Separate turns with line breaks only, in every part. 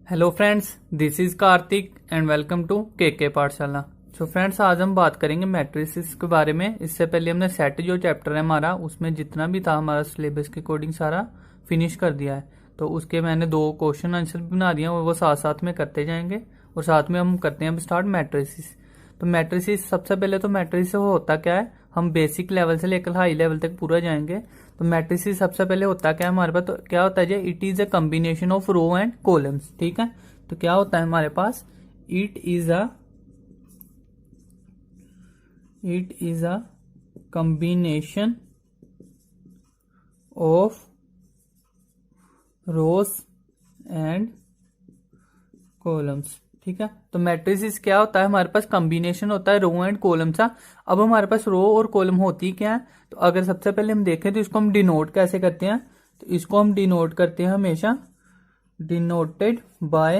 Hello friends, this is Kartik and welcome to के पाठशाला। So friends, आज हम बात करेंगे मैट्रिसेस के बारे में। इससे पहले हमने सेट जो चैप्टर है हमारा, उसमें जितना भी था हमारा सिलेबस के अकॉर्डिंग सारा फिनिश कर दिया है। तो उसके मैंने 2 क्वेश्चन आंसर भी बना दिए, और वो साथ साथ में करते जाएंगे। और साथ में हम करते हैं अब स्टार्ट मैट्रिसेस। तो मैट्रिसेस, सबसे पहले तो मैट्रिसेस होता क्या है, हम बेसिक लेवल से लेकर हाई लेवल तक पूरा जाएंगे। तो मैट्रिसेस सबसे पहले होता क्या है हमारे पास, तो क्या होता है, it is a combination of row and columns. ठीक है, तो क्या होता है हमारे पास, it is a combination of rows and columns. ठीक है, तो मैट्रिसेस क्या होता है हमारे पास, कॉम्बिनेशन होता है रो एंड कॉलम का। अब हमारे पास रो और कॉलम होती क्या है, तो अगर सबसे पहले हम देखें तो इसको हम डिनोट कैसे करते हैं, तो इसको हम डिनोट करते हैं हमेशा डिनोटेड बाय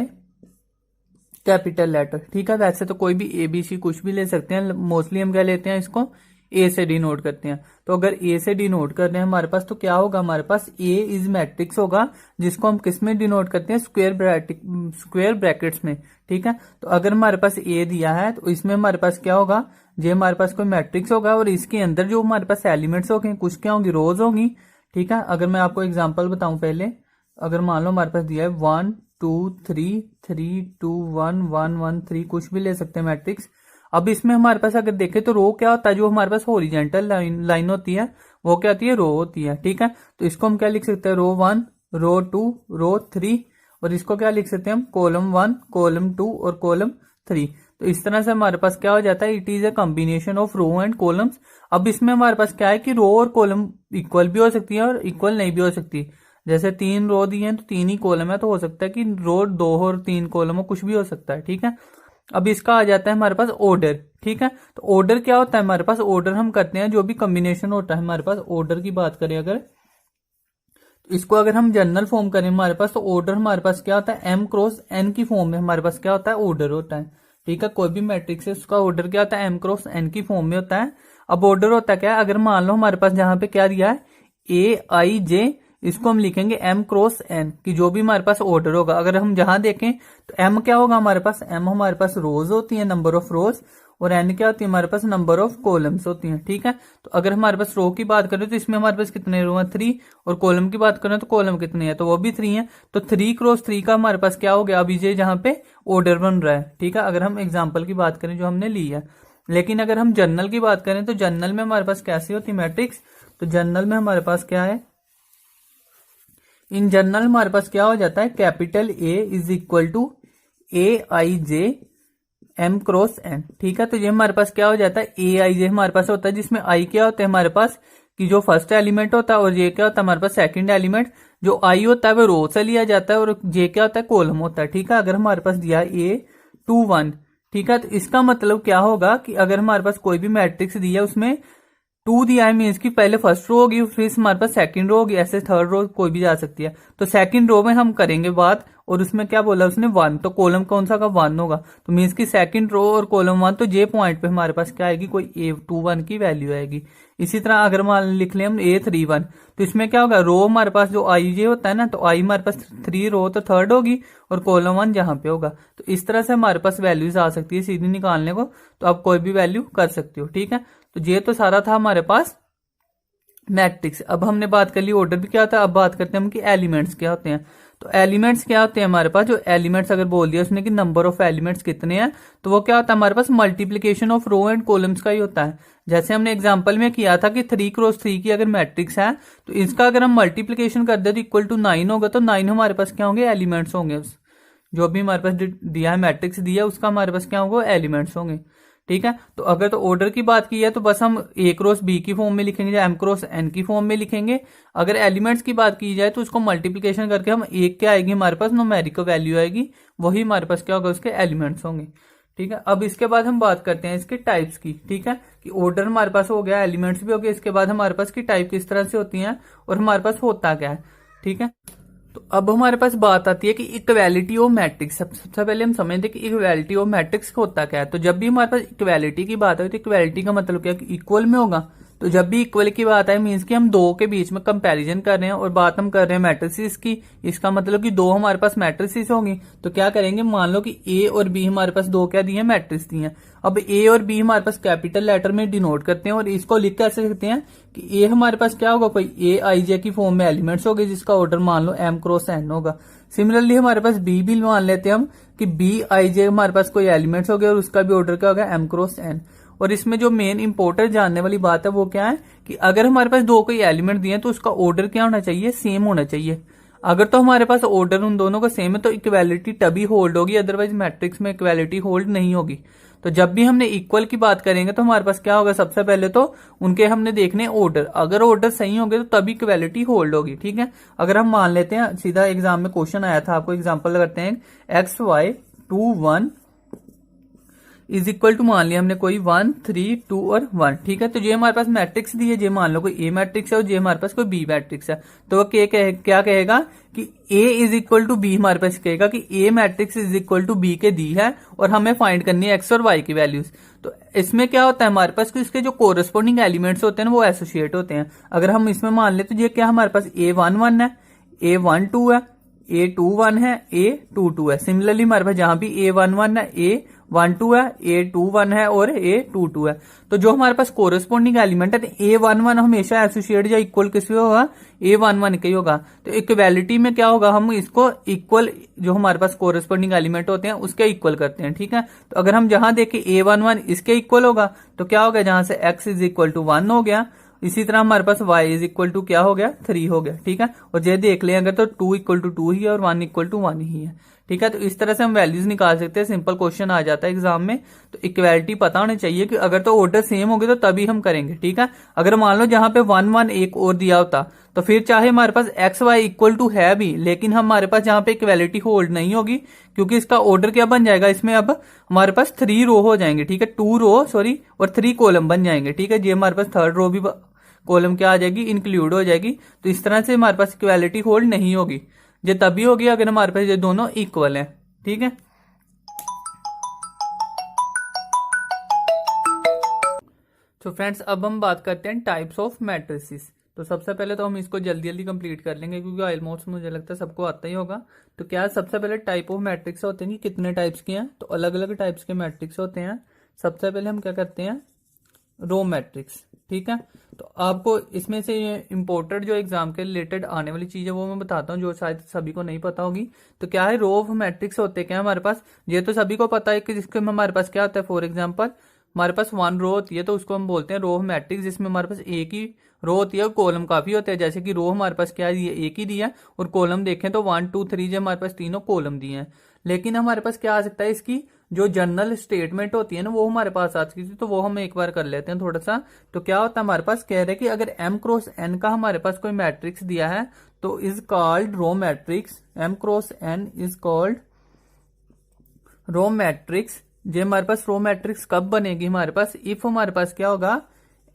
कैपिटल लेटर। ठीक है, वैसे तो कोई भी ABC कुछ भी ले सकते हैं, मोस्टली हम क्या लेते हैं, इसको ए से डिनोट करते हैं। तो अगर ए से डिनोट कर रहे हैं हमारे पास, तो क्या होगा हमारे पास, ए इज मैट्रिक्स होगा, जिसको हम किस में डिनोट करते हैं, स्क्वेयर ब्रैकेट्स में। ठीक है, तो अगर हमारे पास ए दिया है तो इसमें हमारे पास क्या होगा, ये हमारे पास कोई मैट्रिक्स होगा, और इसके अंदर जो हमारे पास एलिमेंट्स होंगे कुछ क्या होंगी, रोज होंगी। ठीक है, अगर मैं आपको एग्जाम्पल बताऊं पहले, अगर मान लो हमारे पास दिया है 1 2 3 3 2 1 1 1 3, कुछ भी ले सकते हैं मैट्रिक्स। अब इसमें हमारे पास अगर देखें तो रो क्या होता है, जो हमारे पास हॉरिजॉन्टल लाइन होती है वो क्या होती है, रो होती है। ठीक है, तो इसको हम क्या लिख सकते हैं, रो 1 रो 2 रो 3, और इसको क्या लिख सकते हैं हम, कॉलम 1 कॉलम 2 और कॉलम 3। तो इस तरह से हमारे पास क्या हो जाता है, it is a combination of row and columns. अब इसमें हमारे पास क्या है कि रो और कॉलम इक्वल भी हो सकती है और इक्वल नहीं भी हो सकती। जैसे 3 रो दी हैं तो 3 ही कॉलम है, तो हो सकता है कि रो 2 और 3 कॉलम हो, कुछ भी हो सकता है। ठीक है, अब इसका आ जाता है हमारे पास ऑर्डर। ठीक है, तो ऑर्डर क्या होता है हमारे पास, ऑर्डर हम करते हैं जो भी कॉम्बिनेशन होता है हमारे पास। ऑर्डर की बात करें अगर, तो इसको अगर हम जनरल फॉर्म करें हमारे पास, तो ऑर्डर हमारे पास क्या होता है, M क्रॉस N की फॉर्म में हमारे पास क्या होता है, ऑर्डर होता है। ठीक है, कोई भी मैट्रिक्स है उसका ऑर्डर क्या होता है, M क्रॉस N की फॉर्म में होता है। अब ऑर्डर होता क्या है, अगर मान लो हमारे पास जहां पे क्या दिया है, AIJ, इसको हम लिखेंगे M क्रॉस N, कि जो भी हमारे पास ऑर्डर होगा। अगर हम जहां देखें तो M क्या होगा हमारे पास, M हमारे पास रोज होती है, नंबर ऑफ रोज, और N क्या होती है हमारे पास, नंबर ऑफ कॉलम्स होती हैं। ठीक है, तो अगर हमारे पास रो की बात करें तो इसमें हमारे पास कितने रो हैं, 3, और कॉलम की बात करें तो कॉलम कितने हैं, तो वो भी 3 है। तो 3 क्रॉस 3 का हमारे पास क्या हो गया, अभी ये जहां पे ऑर्डर बन रहा है। ठीक है, अगर हम एग्जाम्पल की बात करें जो हमने ली है। लेकिन अगर हम जनरल की बात करें तो जनरल में हमारे पास कैसी होती है मैट्रिक्स, तो जनरल में हमारे पास क्या है, इन जनरल हमारे पास क्या हो जाता है, capital A is equal to AIJ M cross N। ठीक है, तो ये हमारे पास क्या हो जाता है, AIJ हमारे पास होता है, जिसमें I क्या होता है हमारे पास, कि जो फर्स्ट एलिमेंट होता है, और J क्या होता है हमारे पास, सेकंड एलिमेंट। जो I होता है वो रो से लिया जाता है, और J क्या होता है, कॉलम होता है। ठीक है, अगर हमारे पास दिया है A21, ठीक है, तो इसका मतलब क्या होगा कि अगर हमारे पास कोई भी मैट्रिक्स दिया है उसमें 2 दिया है, मीन्स की पहले फर्स्ट रो होगी, फिर हमारे पास सेकंड रो होगी, ऐसे थर्ड रो कोई भी जा सकती है। तो सेकंड रो में हम करेंगे बात, और उसमें क्या बोला उसने, 1, तो कॉलम कौन सा का 1 होगा, तो मीन्स की सेकंड रो और कॉलम 1, तो जे पॉइंट पे हमारे पास क्या आएगी, कोई A21 की वैल्यू आएगी। इसी तरह अगर मान लिख लें हम A31, तो इसमें क्या होगा, रो हमारे पास जो IJ होता है ना, तो I हमारे पास 3 रो तो थर्ड होगी, और कॉलम 1 जहां पे होगा। तो इस तरह से हमारे पास वैल्यूज आ सकती है सीधी निकालने को, तो आप कोई भी वैल्यू कर सकते हो। ठीक है, तो ये तो सारा था हमारे पास मैट्रिक्स। अब हमने बात कर ली ऑर्डर भी क्या था, अब बात करते हैं हम कि एलिमेंट्स क्या होते हैं। तो एलिमेंट्स क्या होते हैं हमारे पास, जो एलिमेंट्स अगर बोल दिया उसने कि नंबर ऑफ एलिमेंट्स कितने हैं, तो वो क्या होता है हमारे पास, multiplication of row and columns का ही होता है। जैसे हमने एग्जांपल में किया था कि 3 क्रॉस 3 की अगर मैट्रिक्स है, तो इसका अगर हम मल्टीप्लीकेशन कर दे तो इक्वल टू 9 होगा, तो 9 हमारे पास क्या होंगे, एलिमेंट्स होंगे। जो भी हमारे पास दिया है मैट्रिक्स दिया है उसका हमारे पास क्या होगा, एलिमेंट्स होंगे। ठीक है, तो अगर तो ऑर्डर की बात की है तो बस हम A क्रॉस B की फॉर्म में लिखेंगे या M क्रॉस N की फॉर्म में लिखेंगे। अगर एलिमेंट्स की बात की जाए तो उसको मल्टीप्लिकेशन करके हम एक क्या आएगी हमारे पास, न्यूमेरिकल वैल्यू आएगी, वही हमारे पास क्या होगा, उसके एलिमेंट्स होंगे। ठीक है, अब इसके बाद हम बात करते हैं इसके टाइप्स की। ठीक है, कि ऑर्डर हमारे पास हो गया, एलिमेंट्स भी हो गए, इसके बाद हमारे पास की टाइप किस तरह से होती है और हमारे पास होता क्या है। ठीक है, तो अब हमारे पास बात आती है कि इक्वालिटी ऑफ मैट्रिक्स। सबसे पहले हम समझते हैं कि इक्वालिटी ऑफ मैट्रिक्स होता क्या है। तो जब भी हमारे पास इक्वालिटी की बात है तो इक्वालिटी का मतलब क्या है कि इक्वल में होगा। तो जब भी इक्वल की बात है मीन्स कि हम दो के बीच में कंपैरिजन कर रहे हैं और बात हम कर रहे हैं मैट्रिसेस की। इसका मतलब कि दो हमारे पास मैट्रिसेस होंगी, तो क्या करेंगे, मान लो कि ए और बी हमारे पास दो क्या दिए, मैट्रिक्स दिए हैं। अब ए और बी हमारे पास कैपिटल लेटर में डिनोट करते हैं और इसको लिख कैसे सकते हैं कि ए हमारे पास क्या होगा, कोई ए आई जे की फॉर्म में एलिमेंट्स होंगे जिसका ऑर्डर मान लो एम क्रॉस एन होगा। सिमिलरली हमारे पास बी भी मान लेते हैं हम कि बी आई जे हमारे पास कोई एलिमेंट्स हो गए और उसका भी ऑर्डर क्या होगा, एम क्रॉस एन। और इसमें जो मेन इंपोर्टेंट जानने वाली बात है वो क्या है कि अगर हमारे पास दो कोई एलिमेंट दिए तो उसका ऑर्डर क्या होना चाहिए, सेम होना चाहिए। अगर तो हमारे पास ऑर्डर उन दोनों का सेम है तो इक्वालिटी तभी होल्ड होगी, अदरवाइज मैट्रिक्स में इक्वालिटी होल्ड नहीं होगी। तो जब भी हमने इक्वल की बात करेंगे तो हमारे पास क्या होगा, सबसे पहले तो उनके हमने देखने ऑर्डर, अगर ऑर्डर सही होंगे तो तभी इक्वालिटी होल्ड होगी। ठीक है, अगर हम मान लेते हैं, सीधा एग्जाम में क्वेश्चन आया था, आपको एग्जाम्पल करते हैं, X Y 2 1 is equal to, मान लिया हमने कोई 1 3 2 और 1। ठीक है, तो ये हमारे पास मैट्रिक्स दी है, ये मान लो कोई ए मैट्रिक्स है और ये हमारे पास कोई बी मैट्रिक्स है। तो वो क्या कहेगा कि A is equal to B, हमारे पास कहेगा कि A matrix is equal to B के दी है और हमें फाइंड करनी है एक्स और वाई की वैल्यूज। तो इसमें क्या होता है हमारे पास कि इसके जो कोरस्पॉन्डिंग एलिमेंट्स होते हैं ना वो एसोसिएट होते हैं। अगर हम इसमें मान ले तो ये क्या हमारे पास A1 1 है, A1 2 है, A2 1 है, A2 2 है। सिमिलरली हमारे पास जहां भी A1 1 है, A1 2 है, A2 1 है और A2 2 है। तो जो हमारे पास कोरस्पॉन्डिंग एलिमेंट है A1 1 हमेशा एसोसिएट या इक्वल किस पे होगा, A1 1 का ही होगा। तो इक्वालिटी में क्या होगा, हम इसको इक्वल जो हमारे पास कोरस्पॉन्डिंग एलिमेंट होते हैं उसके इक्वल करते हैं। ठीक है, तो अगर हम जहां देखें A1 1 इसके इक्वल होगा तो क्या होगा, जहां से x इज इक्वल टू 1 हो गया, इसी तरह हमारे पास y इज इक्वल टू क्या हो गया, 3 हो गया। ठीक है, और ये देख लें अगर तो 2 इक्वल टू 2 ही है और 1 इक्वल टू 1 ही है। ठीक है, तो इस तरह से हम वैल्यूज निकाल सकते हैं, सिंपल क्वेश्चन आ जाता है एग्जाम में। तो इक्वालिटी पता होनी चाहिए कि अगर तो ऑर्डर सेम होगी तो तभी हम करेंगे। ठीक है, अगर मान लो जहां पे 1 1 एक और दिया होता तो फिर चाहे हमारे पास एक्स वाई इक्वल टू है भी, लेकिन हमारे पास जहां पे इक्वालिटी होल्ड नहीं होगी क्योंकि इसका ऑर्डर क्या बन जाएगा, इसमें अब हमारे पास 3 रो हो जाएंगे। ठीक है, 2 रो सॉरी और 3 कॉलम बन जाएंगे। ठीक है, ये हमारे पास थर्ड रो भी कॉलम क्या आ जाएगी, इंक्लूड हो जाएगी। तो इस तरह से हमारे पास इक्वालिटी होल्ड नहीं होगी, ये तभी होगी अगर हमारे पास ये दोनों इक्वल हैं। ठीक है, तो फ्रेंड्स अब हम बात करते हैं टाइप्स ऑफ मैट्रिसेस। तो सबसे पहले तो हम इसको जल्दी जल्दी कंप्लीट कर लेंगे क्योंकि ऑलमोस्ट मुझे लगता है सबको आता ही होगा। तो क्या सबसे पहले टाइप ऑफ मैट्रिक्स होते हैं कि कितने टाइप्स के हैं, तो अलग अलग टाइप्स के मैट्रिक्स होते हैं। सबसे पहले हम क्या करते हैं, रो मैट्रिक्स। ठीक है, तो आपको इसमें से इंपोर्टेड जो एग्जाम के रिलेटेड आने वाली चीज है वो मैं बताता हूँ जो शायद सभी को नहीं पता होगी। तो क्या है, रो ऑफ मैट्रिक्स होते क्या हमारे पास, ये तो सभी को पता है कि जिसके में हमारे पास क्या होता है, फॉर एग्जाम्पल हमारे पास 1 रो होती है तो उसको हम बोलते हैं रो ऑफ मैट्रिक्स, जिसमें हमारे पास एक ही रो होती है और कॉलम काफी होते हैं। जैसे कि रो हमारे पास क्या है, एक ही दिया और कॉलम देखें तो 1 2 3 जो हमारे पास तीनों कॉलम दिए हैं। लेकिन हमारे पास क्या आ सकता है, इसकी जो जनरल स्टेटमेंट होती है ना वो हमारे पास आ सकती है। तो वो हम एक बार कर लेते हैं थोड़ा सा। तो क्या होता है, हमारे पास कह रहे हैं कि अगर m क्रॉस n का हमारे पास कोई मैट्रिक्स दिया है तो is called row matrix. m cross n is called row matrix. जो हमारे पास रो मैट्रिक्स कब बनेगी, हमारे पास इफ हमारे पास क्या होगा,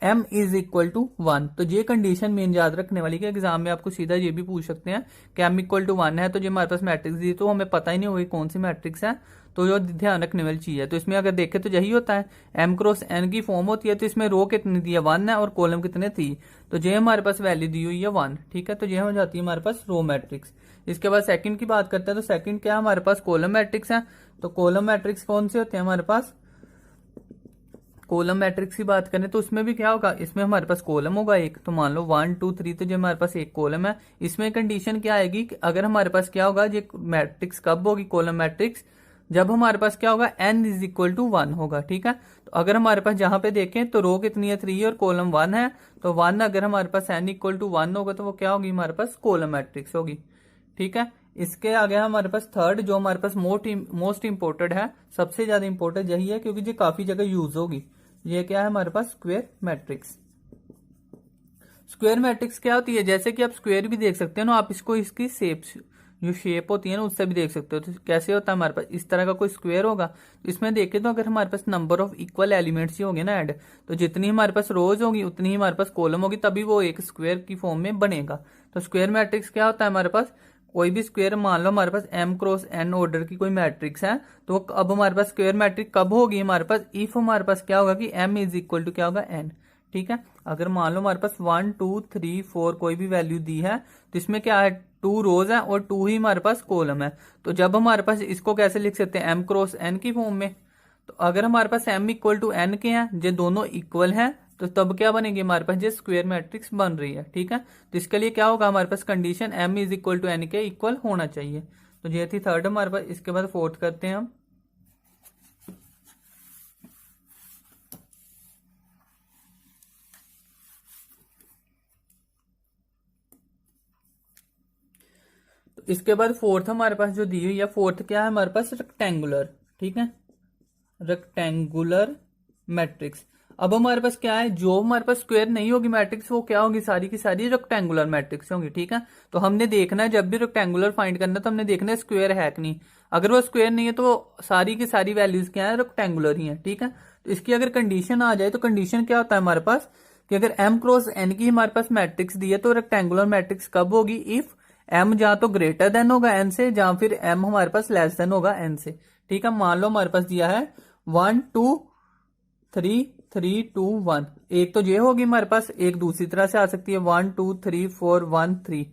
m इज इक्वल टू 1। तो ये कंडीशन मेन याद रखने वाली कि एग्जाम में आपको सीधा ये भी पूछ सकते हैं कि m इक्वल टू 1 है तो जो हमारे पास मैट्रिक्स दी तो हमें पता ही नहीं होगी कौन सी मैट्रिक्स है। तो जो ध्यान रखने वाली चीज है, तो इसमें अगर देखें तो यही होता है, m क्रॉस n की फॉर्म होती है तो इसमें रो कितनी दी है, 1 है और कॉलम कितने थी, तो ये हमारे पास वैल्यू दी हुई है 1। ठीक है, तो ये हो जाती है हमारे पास रो मैट्रिक्स। इसके बाद सेकंड की बात करते हैं, तो सेकंड क्या हमारे पास कॉलम मैट्रिक्स है। तो कॉलम मैट्रिक्स कौन से होते हैं हमारे पास, कॉलम मैट्रिक्स की बात करें तो उसमें भी क्या होगा, इसमें हमारे पास कॉलम होगा एक, तो मान लो 1 2 3 तो जो हमारे पास एक कॉलम है। इसमें कंडीशन क्या आएगी कि अगर हमारे पास क्या होगा, ये मैट्रिक्स कब होगी कॉलम मैट्रिक्स, जब हमारे पास क्या होगा, n इज इक्वल टू 1 होगा। ठीक है, तो अगर हमारे पास जहां पे देखें तो रो कितनी है, 3 और कॉलम 1 है, तो 1 अगर हमारे पास n इक्वल टू 1 होगा तो वो क्या होगी, हमारे पास कॉलम मैट्रिक्स होगी। ठीक है, इसके आगे हमारे पास थर्ड जो हमारे पास मोस्ट इंपोर्टेंट है, सबसे ज्यादा इंपोर्टेंट यही है क्योंकि ये काफी जगह यूज होगी। ये क्या है हमारे पास, स्क्वायर मैट्रिक्स। स्क्वायर मैट्रिक्स क्या होती है, जैसे कि आप स्क्वायर भी देख सकते हो ना, आप इसको इसकी जो शेप होती है ना उससे भी देख सकते हो। तो कैसे होता है, हमारे पास इस तरह का कोई स्क्वायर होगा, तो इसमें देखें तो अगर हमारे पास नंबर ऑफ इक्वल एलिमेंट्स ही होंगे ना ऐड, तो जितनी हमारे पास रोज होगी उतनी ही हमारे पास कॉलम होगी, तभी वो एक स्क्वायर की फॉर्म में बनेगा। तो स्क्वायर मैट्रिक्स क्या होता है, हमारे पास कोई भी स्क्वायर, मान लो हमारे पास m क्रॉस n ऑर्डर की कोई मैट्रिक्स है, तो अब हमारे पास स्क्वायर मैट्रिक्स कब होगी हमारे पास, इफ हमारे पास क्या होगा कि m इज इक्वल टू क्या होगा n। ठीक है। अगर मान लो हमारे पास 1 2 3 4 कोई भी वैल्यू दी है तो इसमें क्या है, 2 रोज है और 2 ही हमारे पास कॉलम है। तो जब हमारे पास इसको कैसे लिख सकते हैं, m क्रॉस n की फॉर्म में। तो अगर हमारे पास m इक्वल टू n के हैं, जो दोनों इक्वल हैं, तो तब क्या बनेगी हमारे पास, जो स्क्वायर मैट्रिक्स बन रही है। ठीक है, तो इसके लिए क्या होगा हमारे पास condition m is equal to n के इक्वल होना चाहिए। तो ये थी थर्ड हमारे पास। इसके बाद फोर्थ करते हैं हम। तो इसके बाद फोर्थ हमारे पास जो दी हुई है, फोर्थ क्या है हमारे पास, रेक्टेंगुलर। ठीक है, रेक्टेंगुलर मैट्रिक्स। अब हमारे पास क्या है, जो हमारे पास स्क्वायर नहीं होगी मैट्रिक्स वो क्या होगी, सारी की सारी रेक्टेंगुलर मैट्रिक्स होंगी। ठीक है, तो हमने देखना है जब भी रेक्टेंगुलर फाइंड करना है तो हमने देखना है स्क्वायर है कि नहीं। अगर वो स्क्वायर नहीं है तो सारी की सारी वैल्यूज क्या है, रेक्टेंगुलर ही है। ठीक है, तो इसकी अगर कंडीशन आ जाए तो कंडीशन क्या होता है हमारे पास, कि अगर m क्रॉस n की हमारे पास मैट्रिक्स दी है तो रेक्टेंगुलर मैट्रिक्स कब होगी, इफ m जहां तो ग्रेटर देन होगा n से, जहां फिर m हमारे पास लेस देन होगा n से। ठीक है, मान लो हमारे पास दिया है 1 2 3 3 2 1, एक तो ये होगी हमारे पास, एक दूसरी तरह से आ सकती है 1 2 3 4 1 3।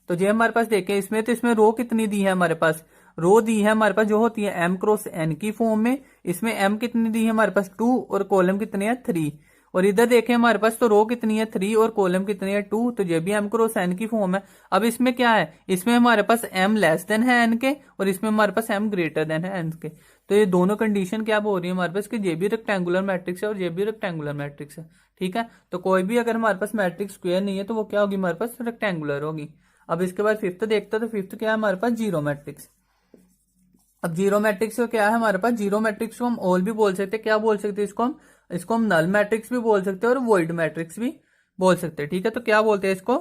तो ये हमारे पास देखें इसमें, तो इसमें रो कितनी दी है हमारे पास, रो दी है हमारे पास जो होती है m क्रॉस n की फॉर्म में। इसमें m कितनी दी है हमारे पास 2 और कॉलम कितने हैं 3। और इधर देखें हमारे पास तो रो कितनी है 3 और कॉलम कितनी है 2, तो ये भी m क्रॉस n की फॉर्म है। अब इसमें क्या है, इसमें हमारे पास m लेस देन है n के और इसमें हमारे पास m ग्रेटर देन है n के। तो ये दोनों कंडीशन क्या बोल रही है हमारे पास, कि ये भी रेक्टेंगुलर मैट्रिक्स है और ये भी रेक्टेंगुलर मैट्रिक्स है। ठीक है, तो कोई भी अगर हमारे पास मैट्रिक्स स्क्वायर नहीं है तो वो क्या होगी हमारे पास, रेक्टेंगुलर होगी। अब इसके बाद फिफ्थ देखते हैं, तो फिफ्थ क्या है हमारे पास, जीरो मैट्रिक्स। अब जीरो मैट्रिक्स को क्या है हमारे पास, जीरो मैट्रिक्स को हम ऑल भी बोल सकते हैं, क्या बोल सकते हैं इसको हम नल मैट्रिक्स भी बोल सकते हैं और वॉइड मैट्रिक्स भी बोल सकते हैं। ठीक है, तो क्या बोलते हैं इसको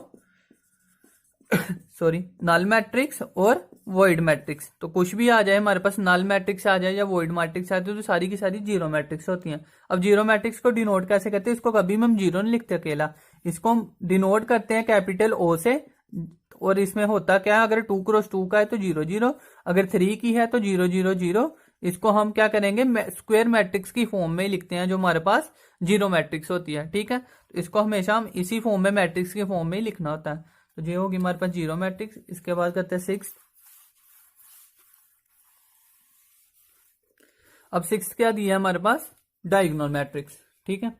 सॉरी, नल मैट्रिक्स और वॉइड मैट्रिक्स। तो कुछ भी आ जाए हमारे पास, नल मैट्रिक्स आ जाए या वॉइड मैट्रिक्स आ जाए, तो सारी की सारी जीरो मैट्रिक्स होती हैं। अब जीरो मैट्रिक्स को डिनोट कैसे करते हैं, इसको कभी हम जीरो नहीं लिखते अकेला, इसको हम डिनोट करते हैं कैपिटल ओ से। और इसमें होता क्या है, अगर 2 क्रॉस 2 का है तो 0 0, अगर 3 की है तो 0 0 0। इसको हम क्या करेंगे, स्क्वायर मैट्रिक्स की फॉर्म में लिखते हैं जो हमारे पास जीरो मैट्रिक्स होती है। ठीक है, तो इसको हमेशा हम इसी फॉर्म में, मैट्रिक्स की फॉर्म में ही लिखना होता है। तो ये होगी हमारे पास जीरो मैट्रिक्स। इसके बाद करते हैं सिक्स। अब सिक्स क्या दिया है हमारे पास, डायगोनल मैट्रिक्स। ठीक है,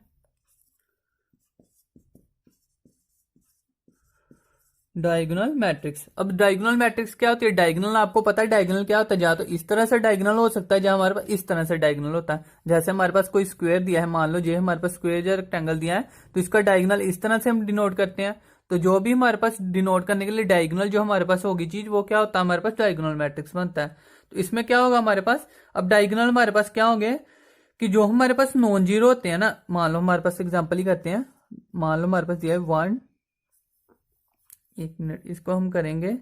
डायगोनल मैट्रिक्स। अब डायगोनल मैट्रिक्स क्या होती है, डायगोनल आपको पता है डायगोनल क्या होता है, जहां तो इस तरह से डायगोनल हो सकता है, जहां हमारे पास इस तरह से डायगोनल होता है। जैसे हमारे पास कोई स्क्वायर दिया है, मान लो ये हमारे पास स्क्वायर या रेक्टेंगल दिया है, तो इसका डायगोनल इस तरह से हम डिनोट करते हैं। तो जो भी हमारे पास डिनोट करने के लिए डायगोनल जो हमारे पास होगी चीज, वो क्या होता है हमारे पास, डायगोनल मैट्रिक्स बनता है। तो इसमें क्या होगा हमारे पास, अब डायगोनल हमारे पास क्या होंगे, कि जो हमारे पास नॉन जीरो होते हैं ना, मान लो हमारे पास एग्जाम्पल ही करते हैं, मान लो हमारे पास दिया है 1, एक मिनट, इसको हम करेंगे,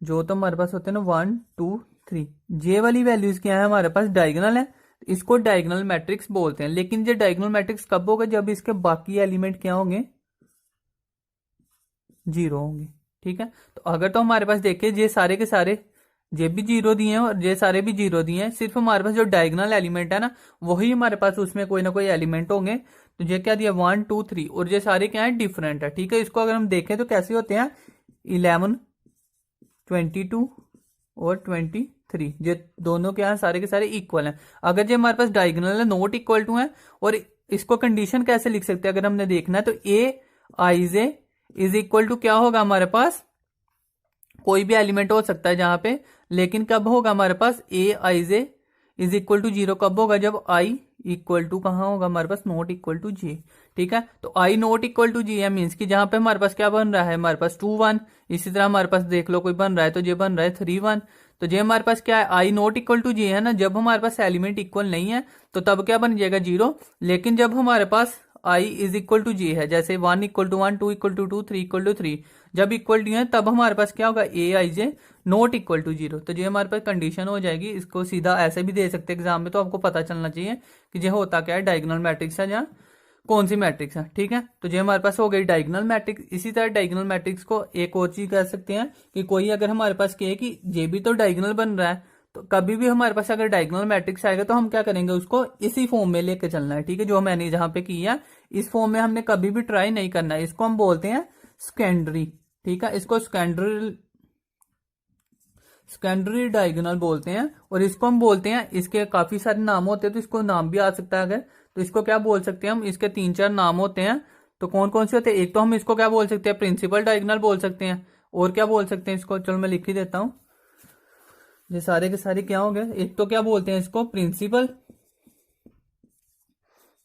जो तो हमारे पास होते हैं ना 1 2 3, जे वाली वैल्यूज क्या है हमारे पास, डायगोनल है, इसको डायगोनल मैट्रिक्स बोलते हैं। लेकिन ये डायगोनल मैट्रिक्स कब होगा, जब इसके बाकी एलिमेंट क्या होंगे, जीरो होंगे। ठीक है, तो अगर तो हमारे पास देखिए ये सारे के सारे, ये भी जीरो दिए हैं और ये सारे भी जीरो दिए हैं, सिर्फ हमारे पास जो डायगोनल एलिमेंट है ना, वही हमारे पास उसमें कोई ना कोई एलिमेंट होंगे। तो ये क्या दिया 1 2 3, और ये सारे क्या है, डिफरेंट है। ठीक है, इसको अगर हम देखें तो कैसे होते हैं, 11 22 और 23, ये दोनों क्या है, सारे के सारे इक्वल हैं। अगर ये हमारे पास डायगोनल है, नॉट इक्वल टू है। और इसको कंडीशन कैसे लिख सकते हैं अगर हमने देखना है, तो ए आई जे इज इक्वल टू क्या होगा हमारे पास, कोई भी एलिमेंट हो सकता है जहां पे, लेकिन कब होगा हमारे पास, ए आई जे इज इक्वल टू 0 कब होगा, जब आई इक्वल टू कहां होगा हमारे पास, नॉट इक्वल टू जे। ठीक है, तो आई नॉट इक्वल टू जी है, मीन्स कि जहां पे हमारे पास क्या बन रहा है, हमारे पास 2 1। इसी तरह हमारे पास देख लो कोई बन रहा है, तो ये बन रहा है 3 1। तो ये हमारे पास क्या है, आई नॉट इक्वल टू जी है ना, जब हमारे पास एलिमेंट इक्वल नहीं है तो तब क्या बन जाएगा, 0। लेकिन जब हमारे पास I is equal to J है, जैसे 1 equal to 1 2 equal to 2 3 equal to 3, जब इक्वल टू है तब हमारे पास क्या होगा, ए आई जे नॉट इक्वल टू 0। तो ये हमारे पास कंडीशन हो जाएगी। इसको सीधा ऐसे भी दे सकते हैं एग्जाम में, तो आपको पता चलना चाहिए कि ये होता क्या है, डायगोनल मैट्रिक्स है या कौन सी मैट्रिक्स है। ठीक है, तो ये हमारे पास हो गई डायगोनल मैट्रिक्स। इसी तरह डायगोनल मैट्रिक्स को एक और चीज कह सकते हैं, कि कोई अगर हमारे पास कहे कि ये भी तो डायगोनल बन रहा है, तो कभी भी हमारे पास अगर डायगोनल मैट्रिक्स आएगा तो हम क्या करेंगे, उसको इसी फॉर्म में लेके चलना है, ठीक है। जो मैंने जहां पे किया इस फॉर्म में हमने कभी भी ट्राई नहीं करना है। इसको हम बोलते हैं सेकेंडरी, ठीक है। इसको सेकेंडरी डायगोनल बोलते हैं। और इसको हम बोलते हैं, इसके काफी सारे नाम होते हैं, तो इसको नाम भी आ सकता है अगर, तो इसको क्या बोल सकते हैं हम, इसके 3-4 नाम होते हैं। तो कौन कौन से होते हैं, एक तो हम इसको क्या बोल सकते हैं, प्रिंसिपल डायगोनल बोल सकते हैं। और क्या बोल सकते हैं इसको, चलो मैं लिख ही देता हूं, ये सारे के सारे क्या हो गए। एक तो क्या बोलते हैं इसको प्रिंसिपल,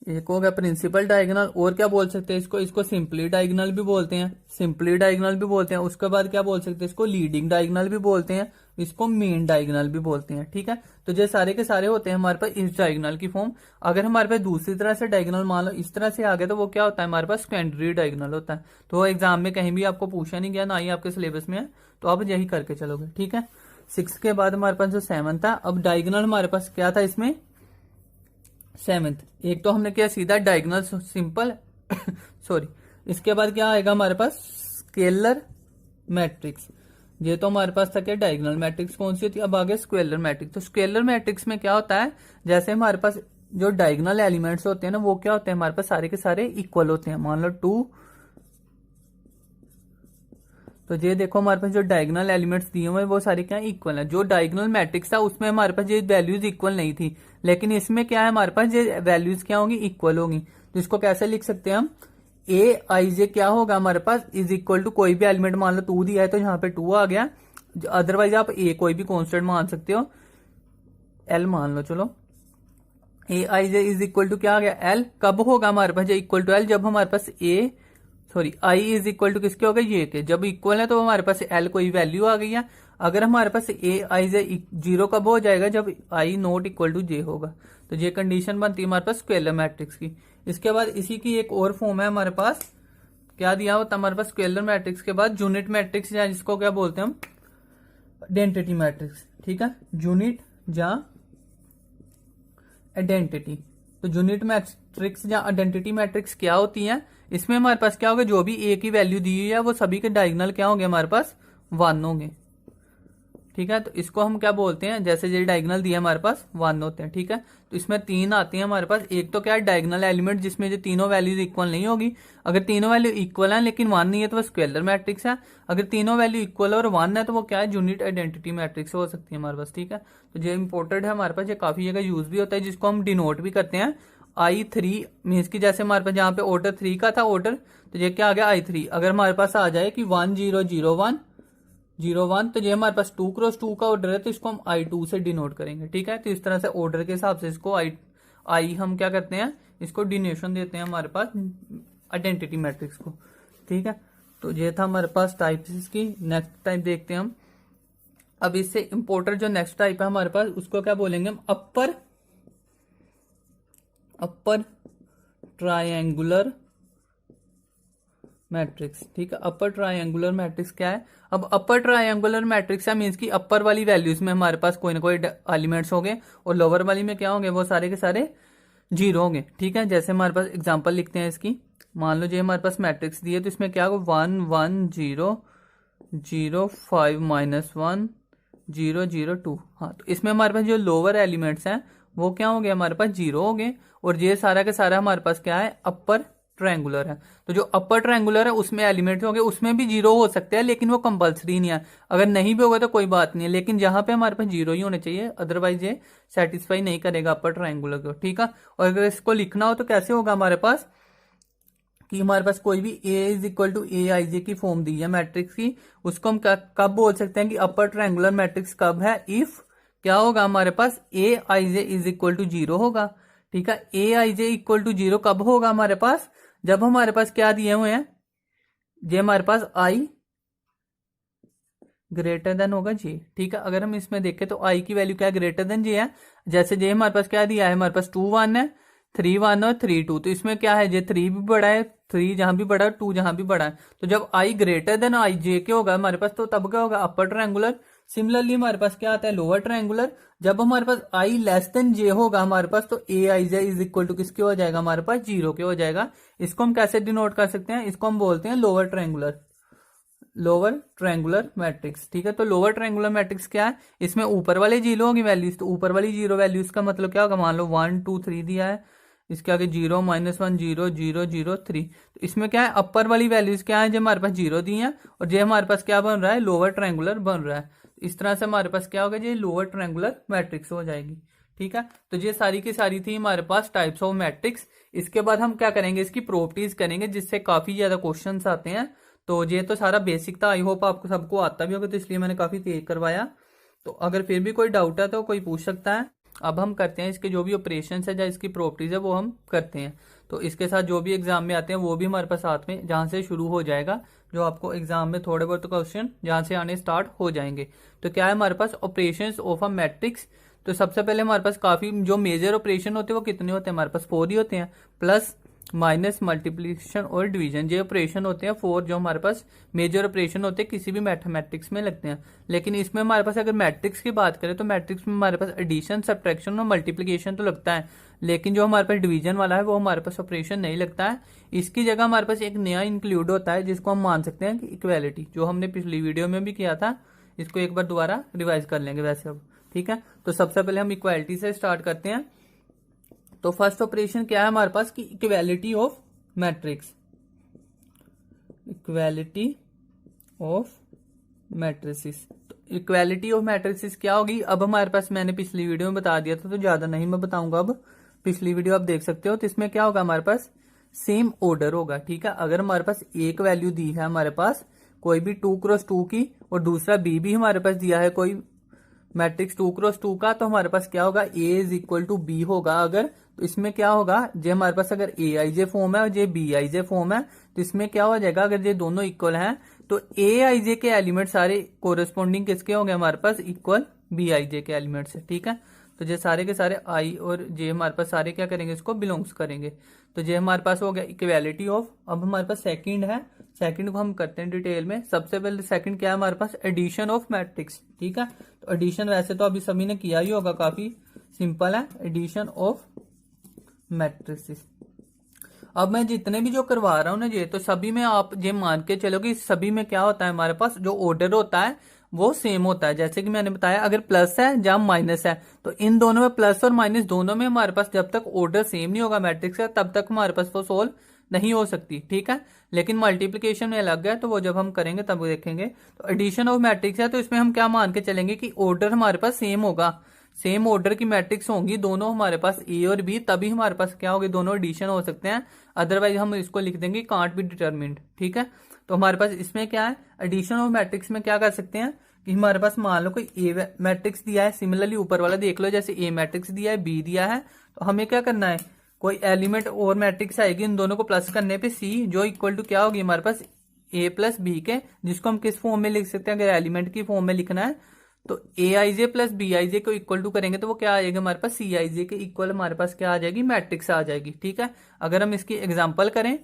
एक हो गया प्रिंसिपल डायगोनल। और क्या बोल सकते हैं इसको, इसको सिंपली डायगोनल भी बोलते हैं, सिंपली डायगोनल भी बोलते हैं। उसके बाद क्या बोल सकते हैं इसको, लीडिंग डायगोनल भी बोलते हैं, इसको मेन डायगोनल भी बोलते हैं, ठीक है। तो ये सारे के सारे होते हैं हमारे पास इस डायगोनल की फॉर्म। अगर हमारे पास दूसरी तरह से डायगोनल मान लो इस तरह से आ गया, तो वो क्या होता है, हमारे पास सेकेंडरी डायगोनल होता है। तो एग्जाम में कहीं भी आपको पूछा नहीं गया, ना ही आपके सिलेबस में है, तो आप यही करके चलोगे, ठीक है। 6 के बाद हमारे पास जो 7 था, अब डायगोनल हमारे पास क्या था इसमें, 7th। एक तो हमने किया सीधा डायगोनल सिंपल सॉरी। इसके बाद क्या आएगा हमारे पास, स्केलर मैट्रिक्स। ये तो हमारे पास था क्या, डायगोनल मैट्रिक्स कौन सी होती है। अब आगे स्केलर मैट्रिक्स। तो स्केलर मैट्रिक्स में क्या होता है, जैसे हमारे पास जो डायगोनल एलिमेंट्स होते हैं ना, वो क्या होते हैं हमारे पास, सारे के सारे इक्वल होते हैं। मान लो 2, तो ये देखो हमारे पास जो डायगोनल एलिमेंट्स दिए हुए हैं वो सारे क्या इक्वल हैं। जो डायगोनल मैट्रिक्स था उसमें हमारे पास ये वैल्यूज इक्वल नहीं थी, लेकिन इसमें क्या है हमारे पास ये वैल्यूज क्या होंगी, इक्वल होंगी। तो इसको कैसे लिख सकते हैं हम, ए आई जे क्या होगा हमारे पास, इज इक्वल टू कोई भी एलिमेंट, मान लो 2 दिया है तो यहाँ पे 2 आ गया। अदरवाइज आप ए कोई भी कॉन्स्टेंट मान सकते हो, एल मान लो, चलो ए आई जे इज इक्वल टू क्या आ गया, एल। कब होगा हमारे पास ये इक्वल टू एल, जब हमारे पास आई इज इक्वल टू किसके हो गए, ये के। जब इक्वल है तो हमारे पास एल कोई वैल्यू आ गई है। अगर हमारे पास ए आई जे 0 कब हो जाएगा, जब आई नॉट इक्वल टू जे होगा। तो ये कंडीशन बनती है हमारे पास स्केलर मैट्रिक्स की। इसके बाद इसी की एक और फॉर्म है हमारे पास, क्या दिया होता है हमारे पास स्केलर मैट्रिक्स के बाद यूनिट मैट्रिक्स, या जिसको क्या बोलते हैं हम, आइडेंटिटी मैट्रिक्स, ठीक है। यूनिट या आइडेंटिटी। तो यूनिट मैट्रिक्स या आइडेंटिटी मैट्रिक्स क्या होती है, इसमें हमारे पास क्या होगा, जो भी ए की वैल्यू दी हुई है वो सभी के डायगोनल क्या होंगे हमारे पास, 1 होंगे, ठीक है। तो इसको हम क्या बोलते हैं, जैसे ये डायगोनल दिया हमारे पास 1 होते हैं, ठीक है। तो इसमें 3 आती हैं हमारे पास। एक तो क्या है डायगोनल एलिमेंट, जिसमें जो तीनों वैल्यूज इक्वल नहीं होगी। अगर तीनों वैल्यू इक्वल है लेकिन 1 नहीं है तो वो स्केलर मैट्रिक्स है। अगर तीनों वैल्यू इक्वल और 1 है तो वो क्या है, यूनिट आइडेंटिटी मैट्रिक्स हो सकती है हमारे पास, ठीक है। तो ये इंपॉर्टेंट है हमारे पास, ये काफी जगह यूज भी होता है, जिसको हम डिनोट भी करते हैं I3 मीन्स की, जैसे हमारे पास यहाँ पे ऑर्डर 3 का था ऑर्डर, तो ये क्या आ गया I3। अगर हमारे पास आ जाए कि 1001 तो ये हमारे पास 2x2 का ऑर्डर है, तो इसको हम I2 से डिनोट करेंगे, ठीक है। तो इस तरह से ऑर्डर के हिसाब से इसको आई हम क्या करते हैं, इसको डिनोशन देते हैं हमारे पास आइडेंटिटी मैट्रिक्स को, ठीक है। तो ये था हमारे पास टाइप की। नेक्स्ट टाइप देखते हैं हम। अब इससे इंपोर्टेंट जो नेक्स्ट टाइप है हमारे पास, उसको क्या बोलेंगे हम, अपर ट्रायंगुलर मैट्रिक्स, ठीक है। अपर ट्रायंगुलर मैट्रिक्स क्या है, अब अपर ट्रायंगुलर मैट्रिक्स है मीन्स की अपर वाली वैल्यूज में हमारे पास कोई ना कोई एलिमेंट्स होंगे, और लोअर वाली में क्या होंगे, वो सारे के सारे 0 होंगे, ठीक है। जैसे हमारे पास एग्जांपल लिखते हैं इसकी। मान लो जो हमारे पास मैट्रिक्स दी है, तो इसमें क्या होगा, 1 1 0 0 5 -1 0 0 2। हाँ, तो इसमें हमारे पास जो लोअर एलिमेंट्स हैं वो क्या होंगे, हमारे पास 0 होंगे। और ये सारा का सारा हमारे पास क्या है, अपर ट्रायंगुलर है। तो जो अपर ट्रायंगुलर है उसमें एलिमेंट्स होंगे, उसमें भी 0 हो सकते हैं, लेकिन वो कंपलसरी नहीं है। अगर नहीं भी होगा तो कोई बात नहीं है, लेकिन जहां पे हमारे पास 0 ही होने चाहिए, अदरवाइज ये सेटिस्फाई नहीं करेगा अपर ट्रायंगुलर को, ठीक है। और अगर इसको लिखना हो तो कैसे होगा हमारे पास, कि हमारे पास कोई भी ए इज इक्वल टू ए आई जे की फॉर्म दी है मैट्रिक्स की, उसको हम कब बोल सकते हैं कि अपर ट्रायंगुलर मैट्रिक्स कब है, इफ क्या होगा हमारे पास, ए आई जे इज इक्वल टू 0 होगा, ठीक है। ए आई जे इक्वल टू 0 कब होगा हमारे पास, जब हमारे पास क्या दिए हुए हैं, जे हमारे पास आई ग्रेटर देन होगा जे, ठीक है। अगर हम इसमें देखें तो आई की वैल्यू क्या है, ग्रेटर देन जे है। जैसे जे हमारे पास क्या दिया है, हमारे पास 2 1 है, 3 1 और 3 2। तो इसमें क्या है, जे 3 भी बड़ा है, 3 जहां भी बड़ा है, 2 जहां भी बड़ा है। तो जब आई ग्रेटर देन आई जे के होगा हमारे पास, तो तब क्या होगा, अपर ट्रायंगुलर। सिमिलरली हमारे पास क्या आता है, लोअर ट्रायंगुलर। जब हमारे पास आई लेस देन जे होगा हमारे पास, तो ए आई जे इज इक्वल टू किसके हो जाएगा, हमारे पास 0 के हो जाएगा। इसको हम कैसे डिनोट कर सकते हैं, इसको हम बोलते हैं lower triangular, lower triangular matrix. ठीक है, तो लोअर ट्रायंगुलर मैट्रिक्स क्या है, इसमें ऊपर वाले जीरो होगी वैल्यूज, तो ऊपर वाली जीरो वैल्यूज का मतलब क्या होगा, मान लो 1 2 3 दिया है, इसके आगे 0 -1 0 0 0 3, तो इसमें क्या है अपर वाली वैल्यूज क्या है जो हमारे पास जीरो दी है, और जो हमारे पास क्या बन रहा है लोअर ट्रायंगुलर बन रहा है। इस तरह से हमारे पास क्या होगा, ये लोअर ट्रायंगुलर मैट्रिक्स हो जाएगी। ठीक है, तो ये सारी की सारी थी हमारे पास टाइप्स ऑफ मैट्रिक्स। इसके बाद हम क्या करेंगे, इसकी प्रॉपर्टीज करेंगे, जिससे काफी ज्यादा क्वेश्चंस आते हैं। तो ये तो सारा बेसिक था, आई होप आपको सबको आता भी होगा, तो इसलिए मैंने काफी तेज करवाया। तो अगर फिर भी कोई डाउट है तो कोई पूछ सकता है। अब हम करते हैं इसके जो भी ऑपरेशन है या इसकी प्रॉपर्टीज है वो हम करते हैं। तो इसके साथ जो भी एग्जाम में आते हैं वो भी हमारे पास साथ में जहां से शुरू हो जाएगा, जो आपको एग्जाम में थोड़े बहुत क्वेश्चन जहां से आने स्टार्ट हो जाएंगे। तो क्या है हमारे पास ऑपरेशंस ऑफ अ मैट्रिक्स। तो सबसे पहले हमारे पास काफी जो मेजर ऑपरेशन होते हैं वो कितने होते हैं, हमारे पास 4 ही होते हैं, प्लस माइनस मल्टीप्लिकेशन और डिवीजन, ये ऑपरेशन होते हैं 4 जो हमारे पास मेजर ऑपरेशन होते हैं किसी भी मैथमेटिक्स में लगते हैं। लेकिन इसमें हमारे पास अगर मैट्रिक्स की बात करें तो मैट्रिक्स में हमारे पास एडिशन, सब्ट्रैक्शन और मल्टीप्लिकेशन तो लगता है, लेकिन जो हमारे पास डिवीजन वाला है वो हमारे पास ऑपरेशन नहीं लगता है। इसकी जगह हमारे पास एक नया इंक्लूड होता है जिसको हम मान सकते हैं कि इक्वेलिटी, जो हमने पिछली वीडियो में भी किया था, इसको एक बार दोबारा रिवाइज कर लेंगे वैसे अब। ठीक है, तो सबसे पहले हम इक्वालिटी से स्टार्ट करते हैं। तो फर्स्ट ऑपरेशन क्या है हमारे पास कि equality of matrix, equality of matrices. तो इक्वालिटी ऑफ मैट्रिसेस क्या होगी, अब हमारे पास मैंने पिछली वीडियो में बता दिया था तो ज्यादा नहीं मैं बताऊंगा, अब पिछली वीडियो आप देख सकते हो। तो इसमें क्या होगा हमारे पास सेम ऑर्डर होगा। ठीक है, अगर हमारे पास एक वैल्यू दी है हमारे पास कोई भी 2 क्रॉस 2 की, और दूसरा बी भी हमारे पास दिया है कोई मैट्रिक्स 2 क्रॉस 2 का, तो हमारे पास क्या होगा ए इज इक्वल टू बी होगा। अगर तो इसमें क्या होगा, जे हमारे पास अगर ए आई जे फॉर्म है और जे बी आई जे फॉर्म है, तो इसमें क्या हो जाएगा, अगर ये दोनों इक्वल हैं तो ए आई जे के एलिमेंट सारे कोरेस्पॉन्डिंग किसके होंगे हमारे पास, इक्वल बी आई जे के एलिमेंट से। ठीक है, तो ये सारे के सारे आई और जे हमारे पास सारे क्या करेंगे, इसको बिलोंग्स करेंगे। तो ये हमारे पास हो गया इक्वालिटी ऑफ। अब हमारे पास सेकंड है, सेकंड को हम करते हैं डिटेल में। सबसे पहले सेकंड क्या है हमारे पास, एडिशन ऑफ मैट्रिक्स। ठीक है, तो एडिशन वैसे तो अभी सभी ने किया ही होगा, काफी सिंपल है, एडिशन ऑफ मैट्रिसेस। अब मैं जितने भी जो करवा रहा हूं ना ये, तो सभी में आप ये मान के चलो कि सभी में क्या होता है हमारे पास जो ऑर्डर होता है वो सेम होता है। जैसे कि मैंने बताया अगर प्लस है या माइनस है, तो इन दोनों में प्लस और माइनस दोनों में हमारे पास जब तक ऑर्डर सेम नहीं होगा मैट्रिक्स का तब तक हमारे पास वो सोल्व नहीं हो सकती। ठीक है, लेकिन मल्टीप्लिकेशन में अलग है, तो वो जब हम करेंगे तब देखेंगे। तो एडिशन ऑफ मैट्रिक्स है, तो इसमें हम क्या मान के चलेंगे कि ऑर्डर हमारे पास सेम होगा, सेम ऑर्डर की मैट्रिक्स होंगी दोनों हमारे पास ए और बी, तभी हमारे पास क्या होगी, दोनों एडिशन हो सकते हैं, अदरवाइज हम इसको लिख देंगे कांट बी डिटरमिन्ड। ठीक है, तो हमारे पास इसमें क्या है, एडिशन ऑफ मैट्रिक्स में क्या कर सकते हैं कि हमारे पास मान लो कोई ए मैट्रिक्स दिया है, सिमिलरली ऊपर वाला देख लो, जैसे ए मैट्रिक्स दिया है, बी दिया है, तो हमें क्या करना है, कोई एलिमेंट और मैट्रिक्स आएगी, इन दोनों को प्लस करने पे सी जो इक्वल टू क्या होगी हमारे पास ए प्लस बी के, जिसको हम किस फॉर्म में लिख सकते हैं, अगर एलिमेंट की फॉर्म में लिखना है तो ए आई जे प्लस बी आई जे को इक्वल टू करेंगे तो वो क्या आ जाएगा हमारे पास, सी आई जे के इक्वल हमारे पास क्या आ जाएगी, मैट्रिक्स आ जाएगी। ठीक है, अगर हम इसकी एग्जांपल करें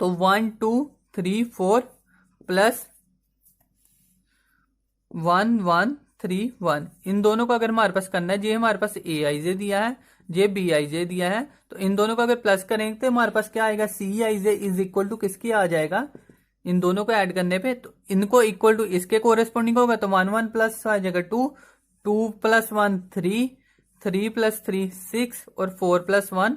तो 1 2 3 4 प्लस 1 1 3 1, इन दोनों को अगर हमारे पास करना है, ये हमारे पास ए आई जे दिया है, जे बी आई जे दिया है, तो इन दोनों को अगर प्लस करेंगे तो हमारे पास क्या आएगा, सी आई जे इज इक्वल टू किसकी आ जाएगा, इन दोनों को ऐड करने पे तो इनको इक्वल टू इसके कोरेस्पॉन्डिंग होगा, तो 1 1 प्लस आ जाएगा 2 2 प्लस 1 3 3 प्लस 3 6 और 4 प्लस 1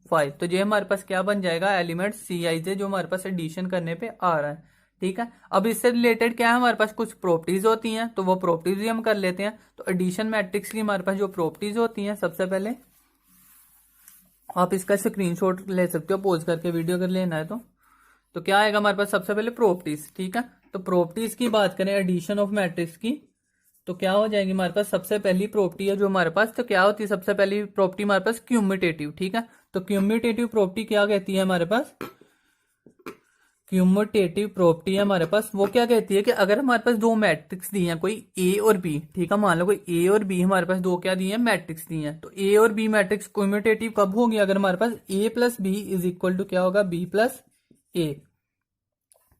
5, तो ये हमारे पास क्या बन जाएगा, एलिमेंट सी आई जे जो हमारे पास एडिशन करने पे आ रहा है। ठीक है, अब इससे रिलेटेड क्या है हमारे पास कुछ प्रॉपर्टीज होती हैं, तो वो प्रॉपर्टीज भी हम कर लेते हैं। तो एडिशन मैट्रिक्स की हमारे पास जो प्रॉपर्टीज होती हैं, सबसे पहले आप इसका स्क्रीनशॉट ले सकते हो पॉज करके वीडियो अगर लेना है तो क्या आएगा हमारे पास, सबसे पहले प्रॉपर्टीज। ठीक है, तो प्रॉपर्टीज की बात करें एडिशन ऑफ मैट्रिक्स की, तो क्या हो जाएगी हमारे पास, सबसे पहली प्रॉपर्टी है जो हमारे पास, तो क्या होती है सबसे पहली प्रॉपर्टी हमारे पास, क्यूमुटेटिव। ठीक है, तो क्यूमुटेटिव प्रॉपर्टी क्या कहती है हमारे पास, क्यूमुटेटिव प्रॉपर्टी है हमारे पास, वो क्या कहती है कि अगर हमारे पास दो मैट्रिक्स दी हैं कोई ए और बी, ठीक है, मान लो कोई ए और बी हमारे पास दो क्या दी है, मैट्रिक्स दी हैं, तो ए और बी मैट्रिक्स क्यूमुटेटिव कब होगी, अगर हमारे पास A plus B is equal to क्या होगा, बी प्लस ए,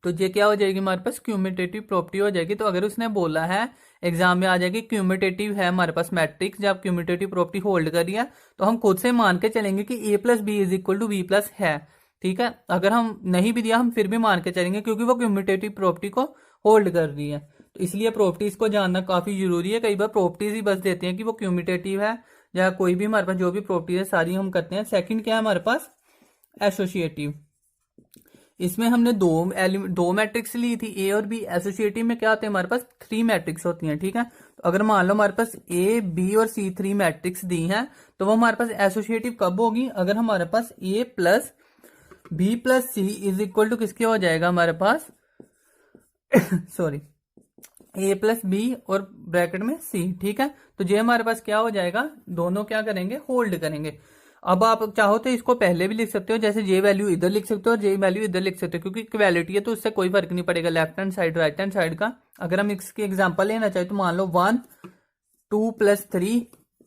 तो ये क्या हो जाएगी हमारे पास, क्यूमुटेटिव प्रॉपर्टी हो जाएगी। तो अगर उसने बोला है एग्जाम में आ जाएगी क्यूमुटेटिव है हमारे पास मैट्रिक्स, जब क्यूमुटेटिव प्रॉपर्टी होल्ड करी है तो हम खुद से मान के चलेंगे कि A plus B is equal to B plus है। ठीक है, अगर हम नहीं भी दिया हम फिर भी मान के चलेंगे क्योंकि वो कम्यूटेटिव प्रॉपर्टी को होल्ड कर रही है। तो इसलिए प्रॉपर्टीज को जानना काफी जरूरी है। कई बार प्रॉपर्टीज ही बस देते हैं कि वो क्यूमिटेटिव है या कोई भी हमारे पास जो भी प्रॉपर्टी है सारी हम करते हैं। सेकंड क्या है हमारे पास, एसोसिएटिव। इसमें हमने दो मैट्रिक्स ली थी, ए और बी। एसोसिएटिव में क्या होते हैं हमारे पास 3 मैट्रिक्स होती हैं। ठीक है, तो अगर मान लो हमारे पास ए बी और सी 3 मैट्रिक्स दी हैं तो वो हमारे पास एसोसिएटिव कब होगी, अगर हमारे पास A plus B plus C is equal to किसके हो जाएगा हमारे पास सॉरी, ए प्लस बी और ब्रैकेट में सी। ठीक है, तो ये हमारे पास क्या हो जाएगा, दोनों क्या करेंगे, होल्ड करेंगे। अब आप चाहो तो इसको पहले भी लिख सकते हो, जैसे जे वैल्यू इधर लिख सकते हो और जे वैल्यू इधर लिख सकते हो, क्योंकि इक्वालिटी है तो उससे कोई फर्क नहीं पड़ेगा left hand side right hand side का। अगर हम इसकी एग्जांपल लेना चाहे तो मान लो 1 2 + 3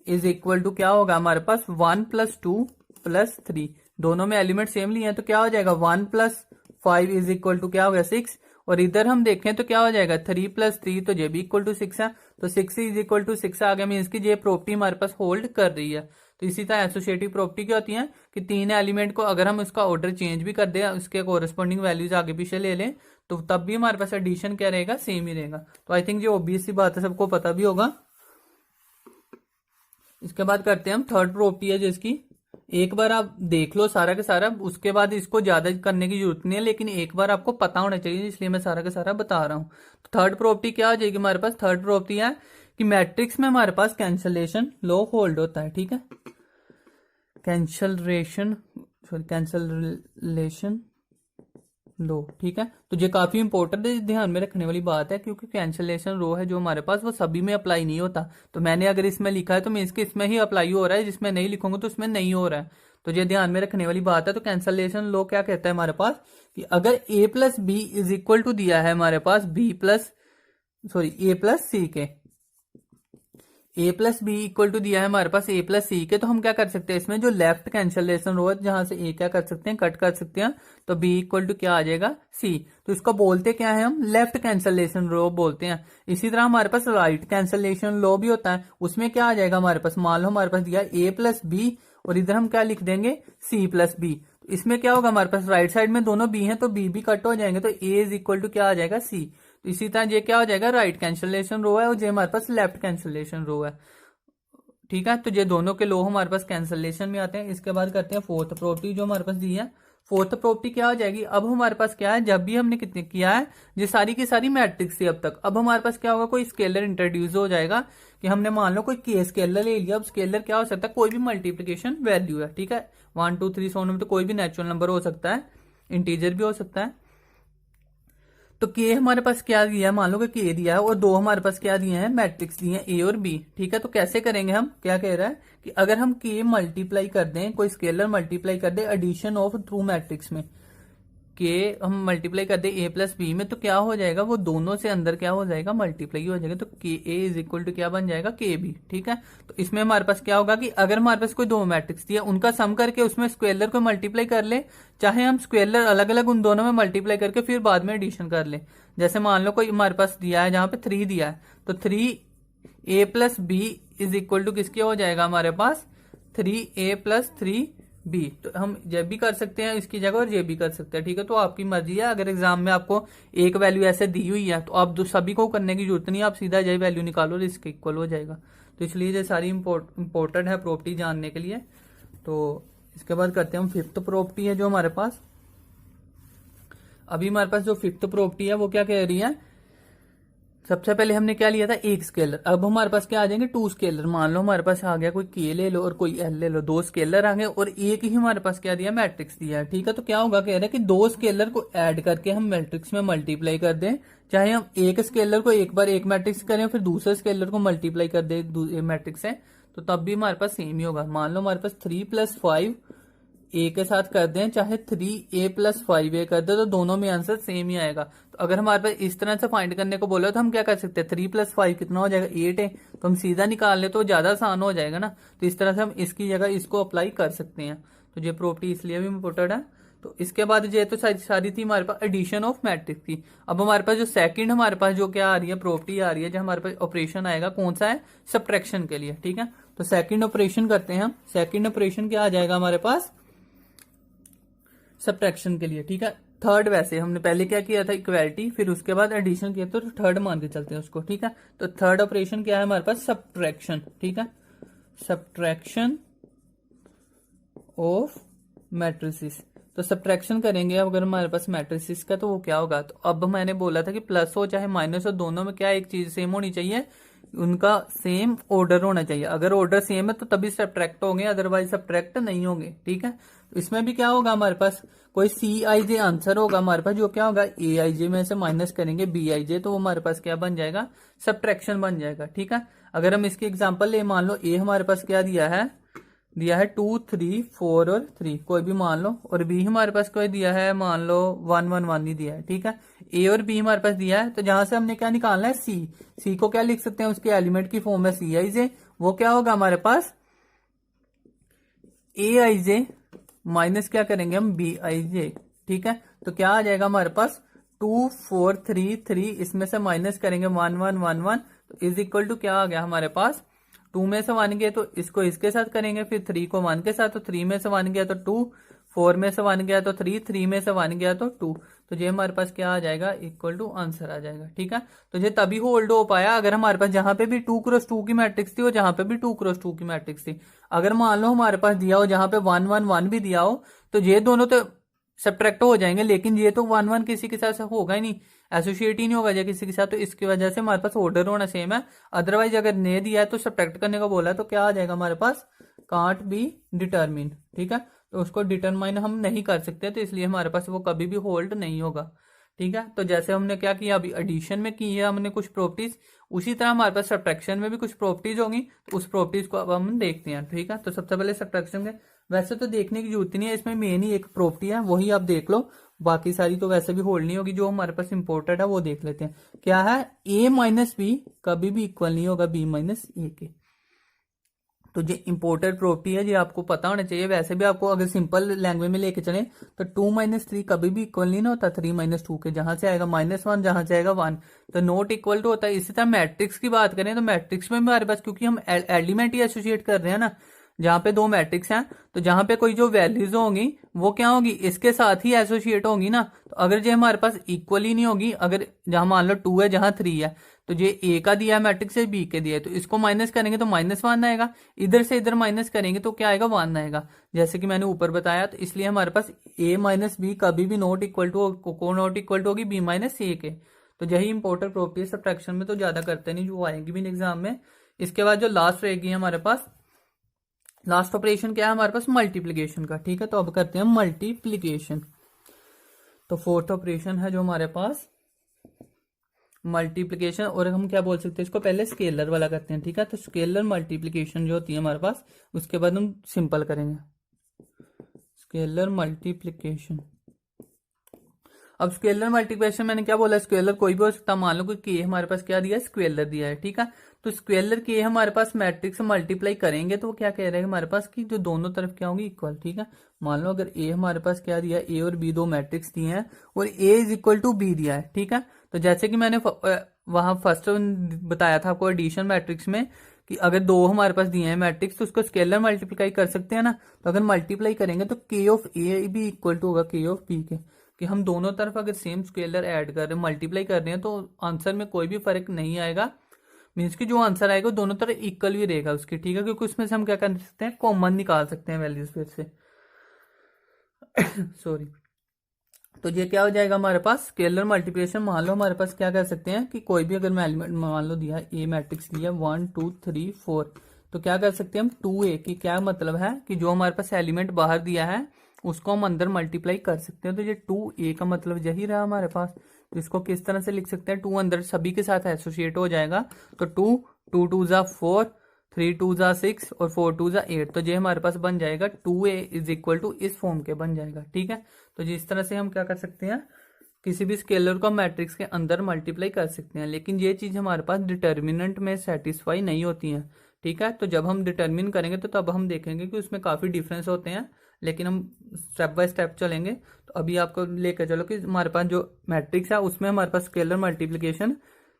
इज इक्वल टू क्या होगा हमारे पास 1 + 2 + 3। दोनों में एलिमेंट सेम लिए हैं तो क्या हो जाएगा 1 + 5 इज इक्वल टू क्या होगा 6। और इधर हम देखें तो क्या हो जाएगा 3 + 3 तो जे भी इक्वल टू 6 है। तो 6 इज इक्वल टू 6 आ गया, मीन्स की ये प्रॉपर्टी हमारे पास होल्ड कर रही है। तो इसी तरह एसोसिएटिव प्रॉपर्टी क्या होती है कि 3 एलिमेंट को अगर हम उसका ऑर्डर चेंज भी कर दें, उसके कोरस्पॉन्डिंग वैल्यूज आगे पीछे ले लें तो तब भी हमारे पास एडिशन क्या रहेगा, सेम ही रहेगा। तो आई थिंक ये ऑब्वियस सी बात है, सबको पता भी होगा। इसके बाद करते हैं हम थर्ड प्रॉपर्टी है जिसकी एक बार आप देख लो सारा का सारा, उसके बाद इसको ज्यादा करने की जरूरत नहीं है, लेकिन एक बार आपको पता होना चाहिए, इसलिए मैं सारा का सारा बता रहा हूं। तो थर्ड प्रॉपर्टी क्या हो जाएगी हमारे पास, थर्ड प्रॉपर्टी है कि मैट्रिक्स में हमारे पास कैंसलेशन लॉ होल्ड होता है। ठीक है, कैंसलेशन लो। ठीक है, तो ये काफी इंपॉर्टेंट है, ध्यान में रखने वाली बात है, क्योंकि कैंसलेशन रो है जो हमारे पास वो सभी में अप्लाई नहीं होता। तो मैंने अगर इसमें लिखा है तो मैं इसके इसमें ही अप्लाई हो रहा है, जिसमें नहीं लिखूंगा तो उसमें नहीं हो रहा है। तो ये ध्यान में रखने वाली बात है। तो कैंसलेशन लो क्या कहता है हमारे पास कि अगर A plus B is equal to दिया है हमारे पास ए प्लस सी के, A plus B equal to दिया है हमारे पास ए प्लस सी के, तो हम क्या कर सकते हैं इसमें जो लेफ्ट कैंसलेशन रो है जहां से ए क्या कर सकते हैं, कट कर सकते हैं, तो बी इक्वल टू क्या आ जाएगा सी। तो इसको बोलते क्या है हम, लेफ्ट कैंसलेशन रो बोलते हैं। इसी तरह हमारे पास राइट कैंसलेशन लो भी होता है, उसमें क्या आ जाएगा हमारे पास, मान लो हमारे पास दिया ए प्लस बी और इधर हम क्या लिख देंगे सी प्लस बी। तो इसमें क्या होगा हमारे पास राइट साइड में दोनों बी हैं तो बी भी कट हो जाएंगे, तो ए इज इक्वल टू क्या आ जाएगा सी। तो इसी तरह ये क्या हो जाएगा, राइट कैंसलेशन रो है और ये हमारे पास लेफ्ट कैंसलेशन रो है। ठीक है, तो ये दोनों के लो हमारे पास कैंसलेशन में आते हैं। इसके बाद करते हैं फोर्थ प्रॉपर्टी जो हमारे पास दी है। फोर्थ प्रॉपर्टी क्या हो जाएगी, अब हमारे पास क्या है, जब भी हमने कितने किया है ये सारी की सारी मैट्रिक्स थी अब तक, अब हमारे पास क्या होगा, कोई स्केलर इंट्रोड्यूस हो जाएगा कि हमने मान लो कोई के स्केलर ले लिया। अब स्केलर क्या हो सकता है, कोई भी मल्टीप्लीकेशन वैल्यू है। ठीक है, 1 2 3 सोन में तो कोई भी नेचुरल नंबर हो सकता है, इंटीजर भी हो सकता है। तो के हमारे पास क्या दिया है, मान लो कि के दिया है और दो हमारे पास क्या दिए हैं, मैट्रिक्स दिए हैं ए और बी। ठीक है, तो कैसे करेंगे हम, क्या कह रहा है कि अगर हम के मल्टीप्लाई कर दें, कोई स्केलर मल्टीप्लाई कर दे एडिशन ऑफ टू मैट्रिक्स में, के हम मल्टीप्लाई कर दे ए प्लस बी में, तो क्या हो जाएगा, वो दोनों से अंदर क्या हो जाएगा, मल्टीप्लाई हो जाएगा। तो के ए इज इक्वल टू क्या बन जाएगा, के बी। ठीक है, तो इसमें हमारे पास क्या होगा कि अगर हमारे पास कोई दो मैट्रिक्स दिया उनका सम करके उसमें स्क्वेलर को मल्टीप्लाई कर ले, चाहे हम स्क्वेलर अलग अलग उन दोनों में मल्टीप्लाई करके फिर बाद में एडिशन कर ले। जैसे मान लो कोई हमारे पास दिया है जहां पे 3 दिया है, तो 3a plus B is equal to किसके हो जाएगा हमारे पास 3a प्लस 3b। तो हम ये भी कर सकते हैं इसकी जगह और ये भी कर सकते हैं। ठीक है, तो आपकी मर्जी है। अगर एग्जाम में आपको एक वैल्यू ऐसे दी हुई है तो आप सभी को करने की जरूरत नहीं, आप सीधा ये वैल्यू निकालो, इसके इक्वल हो जाएगा। तो इसलिए ये सारी इंपॉर्टेंट है प्रॉपर्टी जानने के लिए। तो इसके बाद करते हैं हम फिफ्थ प्रॉपर्टी है जो हमारे पास, अभी हमारे पास जो फिफ्थ प्रॉपर्टी है वो क्या कह रही है, सबसे पहले हमने क्या लिया था, एक स्केलर। अब हमारे पास क्या आ जाएंगे, 2 स्केलर। मान लो हमारे पास आ गया कोई के ले लो और कोई एल ले लो, 2 स्केलर आ गए और एक ही हमारे पास क्या दिया, मैट्रिक्स दिया है। ठीक है, तो क्या होगा, कह रहा है कि 2 स्केलर को ऐड करके हम मैट्रिक्स में मल्टीप्लाई कर दें, चाहे हम एक स्केलर को एक बार एक मैट्रिक्स करें फिर दूसरे स्केलर को मल्टीप्लाई कर दे मैट्रिक्स से, तो तब भी हमारे पास सेम ही होगा। मान लो हमारे पास 3 + 5 ए के साथ कर दें, चाहे 3a + 5a कर दे, तो दोनों में आंसर सेम ही आएगा। तो अगर हमारे पास इस तरह से फाइंड करने को बोला तो हम क्या कर सकते हैं, 3 + 5 कितना हो जाएगा, 8 है, तो हम सीधा निकाल ले तो ज्यादा आसान हो जाएगा ना। तो इस तरह से हम इसकी जगह इसको अप्लाई कर सकते हैं। तो ये प्रॉपर्टी इसलिए भी इम्पोर्टेंट है। तो इसके बाद ये तो सारी थी हमारे पास एडिशन ऑफ मैट्रिक्स की। अब हमारे पास जो सेकंड हमारे पास जो क्या आ रही है, प्रॉपर्टी आ रही है, जो हमारे पास ऑपरेशन आएगा कौन सा है, सब्ट्रैक्शन के लिए। ठीक है, तो सेकंड ऑपरेशन करते हैं हम। सेकंड ऑपरेशन क्या आ जाएगा हमारे पास, सब्ट्रैक्शन के लिए, ठीक है। थर्ड, वैसे हमने पहले क्या किया था, इक्वालिटी, फिर उसके बाद एडिशन किया, तो थर्ड मान के चलते हैं उसको, ठीक है। तो थर्ड ऑपरेशन क्या है हमारे पास, सब्ट्रैक्शन, ठीक है, सब्ट्रैक्शन ऑफ मैट्रिसेस। तो सब्ट्रैक्शन करेंगे अगर हमारे पास मैट्रिसेस का, तो वो क्या होगा, तो अब मैंने बोला था कि प्लस हो चाहे माइनस हो, दोनों में क्या एक चीज सेम होनी चाहिए, उनका सेम ऑर्डर होना चाहिए। अगर ऑर्डर सेम है तो तभी सब्ट्रैक्ट होंगे, अदरवाइज सब्ट्रैक्ट नहीं होंगे, ठीक है। तो इसमें भी क्या होगा हमारे पास, कोई सी आई जे आंसर होगा हमारे पास, जो क्या होगा ए आई जे में से माइनस करेंगे बी आई जे, तो वो हमारे पास क्या बन जाएगा, सब्ट्रैक्शन बन जाएगा, ठीक है। अगर हम इसकी एग्जांपल ले, मान लो ए हमारे पास क्या दिया है 2 3 4 और 3, कोई भी मान लो, और बी हमारे पास कोई दिया है, मान लो 1 1 1 ही दिया है, ठीक है। ए और बी हमारे पास दिया है, तो जहां से हमने क्या निकालना है, सी को क्या लिख सकते हैं, उसके एलिमेंट की फॉर्म में सी आई जे, वो क्या होगा हमारे पास ए आई जे माइनस क्या करेंगे हम, बी आई जे, ठीक है। तो क्या आ जाएगा हमारे पास 2 4 3 3, इसमें से माइनस करेंगे 1 1 1 1, तो इज इक्वल टू क्या आ गया हमारे पास, 2 में से 1 गया तो इसको इसके साथ करेंगे, फिर 3 को 1 के साथ, तो 3 में से 1 गया तो 2, 4 में से 1 गया तो 3, 3 में से 1 गया तो 2, तो ये हमारे पास क्या आ जाएगा, इक्वल टू आंसर आ जाएगा, ठीक है। तो ये तभी होल्ड हो पाया अगर हमारे पास जहां पे भी 2x2 की मैट्रिक्स थी और जहां पे भी 2x2 की मैट्रिक्स थी। अगर मान लो हमारे पास दिया हो जहां पे 1 1 1 भी दिया हो, तो ये दोनों तो सब्ट्रैक्ट हो जाएंगे, लेकिन ये तो 1 1 किसी के साथ होगा ही नहीं, एसोसिएट ही नहीं होगा किसी के साथ, तो इसकी वजह से हमारे पास ऑर्डर होना सेम है। अदरवाइज अगर ने दिया है तो सब्ट्रैक्ट करने का बोला है, तो क्या आ जाएगा हमारे पास, कांट बी डिटरमिन, ठीक है। तो उसको डिटरमाइन हम नहीं कर सकते, तो इसलिए हमारे पास वो कभी भी होल्ड नहीं होगा, ठीक है। तो जैसे हमने क्या किया, अभी एडिशन में की है हमने कुछ प्रॉपर्टीज, उसी तरह हमारे पास सब्ट्रैक्शन में भी कुछ प्रॉपर्टीज होंगी, तो उस प्रॉपर्टीज को अब हम देखते हैं, ठीक है। तो सबसे पहले सब्ट्रैक्शन के, वैसे तो देखने की जरूरत नहीं है, इसमें मेन ही एक प्रॉपर्टी है, वही आप देख लो, बाकी सारी तो वैसे भी होल्ड नहीं होगी। जो हमारे पास इंपोर्टेड है वो देख लेते हैं, क्या है, a माइनस बी कभी भी इक्वल नहीं होगा b माइनस ए के। तो ये इंपोर्टेड प्रॉपर्टी है, ये आपको पता होना चाहिए। वैसे भी आपको अगर सिंपल लैंग्वेज में लेके चले तो 2 माइनस 3 कभी भी इक्वल नहीं ना होता 3 माइनस 2 के, जहां से आएगा -1, जहां से आएगा 1, तो नॉट इक्वल टू होता है। इसी तरह मैट्रिक्स की बात करें तो मैट्रिक्स में हमारे पास, क्योंकि हम एलिमेंट ही एसोसिएट कर रहे हैं ना, जहां पे दो मैट्रिक्स हैं, तो जहां पे कोई जो वैल्यूज होंगी वो क्या होगी, इसके साथ ही एसोसिएट होंगी ना। तो अगर ये हमारे पास इक्वल ही नहीं होगी, अगर जहां मान लो 2 है जहां 3 है, तो ये ए का दिया मैट्रिक्स है, बी के दिया है, तो इसको माइनस करेंगे तो -1 आएगा, इधर से इधर माइनस करेंगे तो क्या आएगा, 1 आएगा, जैसे कि मैंने ऊपर बताया। तो इसलिए हमारे पास ए माइनस बी कभी भी नॉट इक्वल टू होगी बी माइनस ए के। तो यही इंपॉर्टेंट प्रॉपर्टी है, सब्ट्रैक्शन में तो ज्यादा करते नहीं, जो आएंगी भी एग्जाम में। इसके बाद जो लास्ट रहेगी हमारे पास, लास्ट ऑपरेशन क्या है हमारे पास, मल्टीप्लीकेशन का, ठीक है। तो अब करते हैं मल्टीप्लीकेशन। तो फोर्थ ऑपरेशन है जो हमारे पास मल्टीप्लीकेशन, और हम क्या बोल सकते हैं इसको, पहले स्केलर वाला करते हैं, ठीक है। तो स्केलर मल्टीप्लीकेशन जो होती है हमारे पास, उसके बाद हम सिंपल करेंगे स्केलर मल्टीप्लीकेशन। अब स्केलर मल्टीप्लिकेशन मैंने क्या बोला, स्केलर कोई भी हो सकता, मान लो कोई के हमारे पास क्या दिया है, स्केलर दिया है, ठीक है। तो स्केलर के हमारे पास मैट्रिक्स मल्टीप्लाई करेंगे तो वो क्या कह रहे हैं हमारे पास कि जो दोनों तरफ क्या होंगी इक्वल, ठीक है। मान लो अगर ए हमारे पास क्या दिया है, ए और बी दो मैट्रिक्स दिए हैं और A is equal to B दिया है, ठीक है। तो जैसे कि मैंने वहां फर्स्ट बताया था आपको एडिशन मैट्रिक्स में कि अगर दो हमारे पास दिए हैं मैट्रिक्स तो उसको स्केलर मल्टीप्लाई कर सकते हैं ना। तो अगर मल्टीप्लाई करेंगे तो के ऑफ ए भी इक्वल टू होगा के ऑफ बी के, कि हम दोनों तरफ अगर सेम स्केलर ऐड कर रहे हैं, मल्टीप्लाई कर रहे हैं, तो आंसर में कोई भी फर्क नहीं आएगा। मीन्स कि जो आंसर आएगा दोनों तरफ इक्वल भी रहेगा उसकी, ठीक है। क्योंकि उसमें से हम क्या कर सकते हैं, कॉमन निकाल सकते हैं वैल्यूज फिर से सॉरी। तो ये क्या हो जाएगा हमारे पास, स्केलर मल्टीप्लिकेशन। मान लो हमारे पास क्या कर सकते हैं कि कोई भी अगर मैं एलिमेंट मान लो दिया ए मैट्रिक्स दिया 1 2 3 4, तो क्या कर सकते हैं हम 2a की, क्या मतलब है कि जो हमारे पास एलिमेंट बाहर दिया है उसको हम अंदर मल्टीप्लाई कर सकते हैं। तो ये 2a का मतलब यही रहा हमारे पास। तो इसको किस तरह से लिख सकते हैं, 2 अंदर सभी के साथ एसोसिएट हो जाएगा, तो 2 2 जा 4, 3 2 जा 6 और 4 2 जा 8, तो ये हमारे पास बन जाएगा 2a इज इक्वल टू इस फॉर्म के बन जाएगा, ठीक है। तो जिस तरह से हम क्या कर सकते हैं, किसी भी स्केलर को मैट्रिक्स के अंदर मल्टीप्लाई कर सकते हैं, लेकिन ये चीज हमारे पास डिटर्मिनेंट में सेटिस्फाई नहीं होती है, ठीक है। तो जब हम डिटर्मिन करेंगे तो तब हम देखेंगे कि उसमें काफी डिफरेंस होते हैं, लेकिन हम स्टेप बाय स्टेप चलेंगे। तो अभी आपको लेकर चलो कि हमारे पास जो मैट्रिक्स है उसमें हमारे पास स्केलर मल्टीप्लिकेशन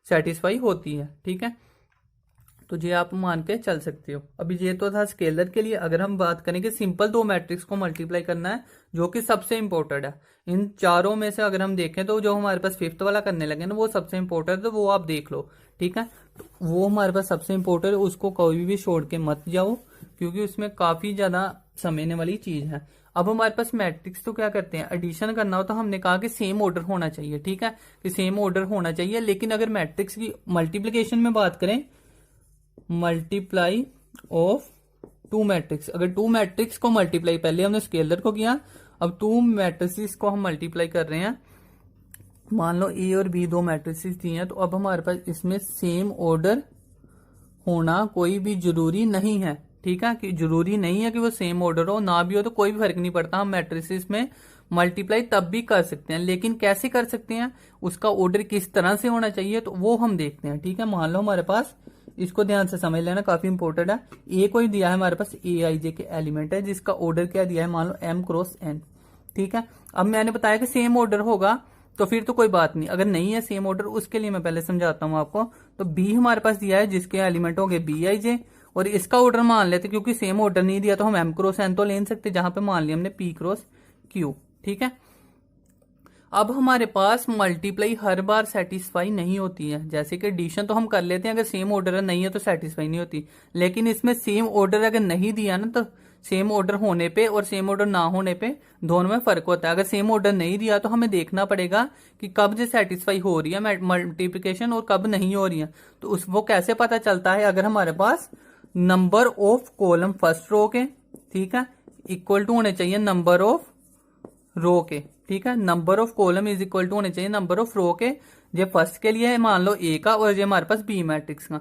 सेटिस्फाई होती है, ठीक है। तो ये आप मान के चल सकते हो। अभी ये तो था स्केलर के लिए। अगर हम बात करें कि सिंपल दो मैट्रिक्स को मल्टीप्लाई करना है, जो कि सबसे इंपॉर्टेंट है इन चारों में से, अगर हम देखें तो जो हमारे पास फिफ्थ वाला करने लगे ना वो सबसे इंपॉर्टेंट है, तो वो आप देख लो। ठीक है, तो वो हमारे पास सबसे इंपॉर्टेंट है, उसको कभी भी छोड़ के मत जाओ, क्योंकि उसमें काफी ज्यादा समझने वाली चीज है। अब हमारे पास मैट्रिक्स तो क्या करते हैं, एडिशन करना हो तो हमने कहा कि सेम ऑर्डर होना चाहिए। ठीक है, कि सेम ऑर्डर होना चाहिए। लेकिन अगर मैट्रिक्स की मल्टीप्लीकेशन में बात करें, मल्टीप्लाई ऑफ टू मैट्रिक्स, अगर टू मैट्रिक्स को मल्टीप्लाई, पहले हमने स्केलर को किया, अब टू मैट्रिक्स को हम मल्टीप्लाई कर रहे हैं। मान लो ए और बी दो मैट्रिक्स दी हैं, तो अब हमारे पास इसमें सेम ऑर्डर होना कोई भी जरूरी नहीं है। ठीक है, कि जरूरी नहीं है कि वो सेम ऑर्डर हो, ना भी हो तो कोई भी फर्क नहीं पड़ता। हम मैट्रिसेस में मल्टीप्लाई तब भी कर सकते हैं, लेकिन कैसे कर सकते हैं, उसका ऑर्डर किस तरह से होना चाहिए, तो वो हम देखते हैं। ठीक है, मान लो हमारे पास, इसको ध्यान से समझ लेना, काफी इंपॉर्टेंट है। ए कोई दिया है हमारे पास, ए आई जे के एलिमेंट है, जिसका ऑर्डर क्या दिया है, मान लो एम क्रॉस एन। ठीक है, अब मैंने बताया कि सेम ऑर्डर होगा तो फिर तो कोई बात नहीं। अगर नहीं है सेम ऑर्डर, उसके लिए मैं पहले समझाता हूं आपको। तो बी हमारे पास दिया है, जिसके एलिमेंट होंगे बी आई जे, और इसका ऑर्डर मान लेते, क्योंकि सेम ऑर्डर नहीं दिया तो हम एम क्रॉस एन तो ले सकते, जहां पे मान लिया हमने पी क्रॉस क्यू। ठीक है, अब हमारे पास मल्टीप्लाई हर बार सेटिस्फाई नहीं होती है। जैसे कि एडिशन तो हम कर लेते हैं, अगर सेम ऑर्डर नहीं है तो सेटिस्फाई नहीं होती। लेकिन इसमें सेम ऑर्डर अगर नहीं दिया ना, तो सेम ऑर्डर होने पे और सेम ऑर्डर ना होने पे दोनों में फर्क होता है। अगर सेम ऑर्डर नहीं दिया तो हमें देखना पड़ेगा कि कब जो सेटिस्फाई हो रही है मल्टीप्लिकेशन और कब नहीं हो रही है। तो उस वो कैसे पता चलता है, अगर हमारे पास number of column first row के, ठीक है, इक्वल टू होने चाहिए नंबर ऑफ रो के। ठीक है, number of column is equal to होने चाहिए नंबर ऑफ रो के। ये फर्स्ट के लिए है, मान लो ए का, और ये हमारे पास बी मैट्रिक्स का।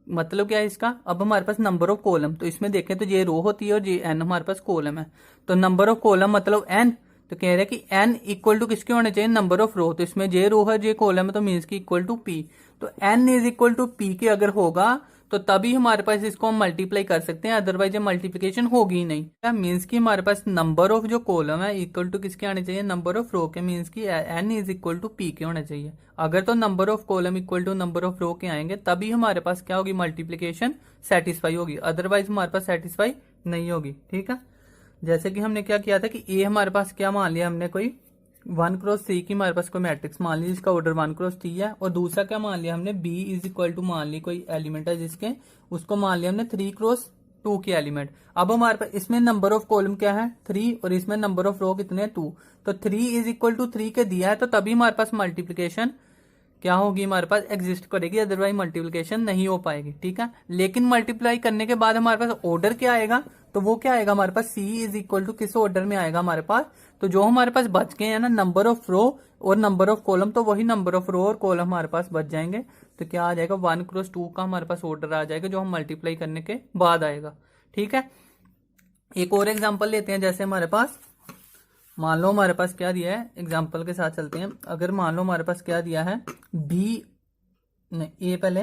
मतलब क्या है इसका, अब हमारे पास नंबर ऑफ कॉलम, तो इसमें देखें तो ये रो होती है और ये एन हमारे पास कॉलम है। तो नंबर ऑफ कॉलम मतलब एन, तो कह रहे हैं कि एन इक्वल टू किसके होने चाहिए, नंबर ऑफ रो। तो इसमें जे रो है, जे कॉलम है, तो मीन्स की इक्वल टू पी। तो N is equal to P के अगर होगा तो तभी हमारे पास इसको हम मल्टीप्लाई कर सकते हैं, अदरवाइज ये मल्टीप्लिकेशन होगी ही नहीं। क्या मीन्स की हमारे पास नंबर ऑफ जो कॉलम है इक्वल टू किसके आने चाहिए, नंबर ऑफ रो के। मीन्स की N is equal to P के होना चाहिए। अगर तो number of column equal to number of row के आएंगे तभी हमारे पास क्या होगी, मल्टीप्लिकेशन सेटिस्फाई होगी, अदरवाइज हमारे पास सेटिस्फाई नहीं होगी। ठीक है, जैसे कि हमने क्या किया था कि ए हमारे पास क्या मान लिया हमने, कोई 1 क्रॉस 3 की हमारे पास कोई मैट्रिक्स मान ली जिसका ऑर्डर 1 क्रॉस 3 है, और दूसरा क्या मान लिया हमने, बी इज इक्वल टू मान ली कोई एलिमेंट है जिसके, उसको मान लिया हमने 3 क्रॉस 2 के एलिमेंट। अब हमारे पास इसमें नंबर ऑफ कॉलम क्या है 3, और इसमें नंबर ऑफ रो कितने हैं 2। तो 3 इज इक्वल टू 3 के दिया है, तो तभी हमारे पास मल्टीप्लीकेशन क्या होगी, हमारे पास एग्जिस्ट करेगी, अदरवाइज मल्टीप्लिकेशन नहीं हो पाएगी। ठीक है, लेकिन मल्टीप्लाई करने के बाद हमारे पास ऑर्डर क्या आएगा, तो वो क्या आएगा हमारे पास, सी इज इक्वल टू किस ऑर्डर में आएगा हमारे पास। तो जो हमारे पास बच गए हैं ना, नंबर ऑफ रो और नंबर ऑफ कॉलम, तो वही नंबर ऑफ रो और कॉलम हमारे पास बच जाएंगे। तो क्या आ जाएगा, 1 क्रॉस 2 का हमारे पास ऑर्डर आ जाएगा, जो हम मल्टीप्लाई करने के बाद आएगा। ठीक है, एक और एग्जाम्पल लेते हैं। जैसे हमारे पास मान लो हमारे पास क्या दिया है, एग्जाम्पल के साथ चलते हैं। अगर मान लो हमारे पास क्या दिया है, बी नहीं ए पहले,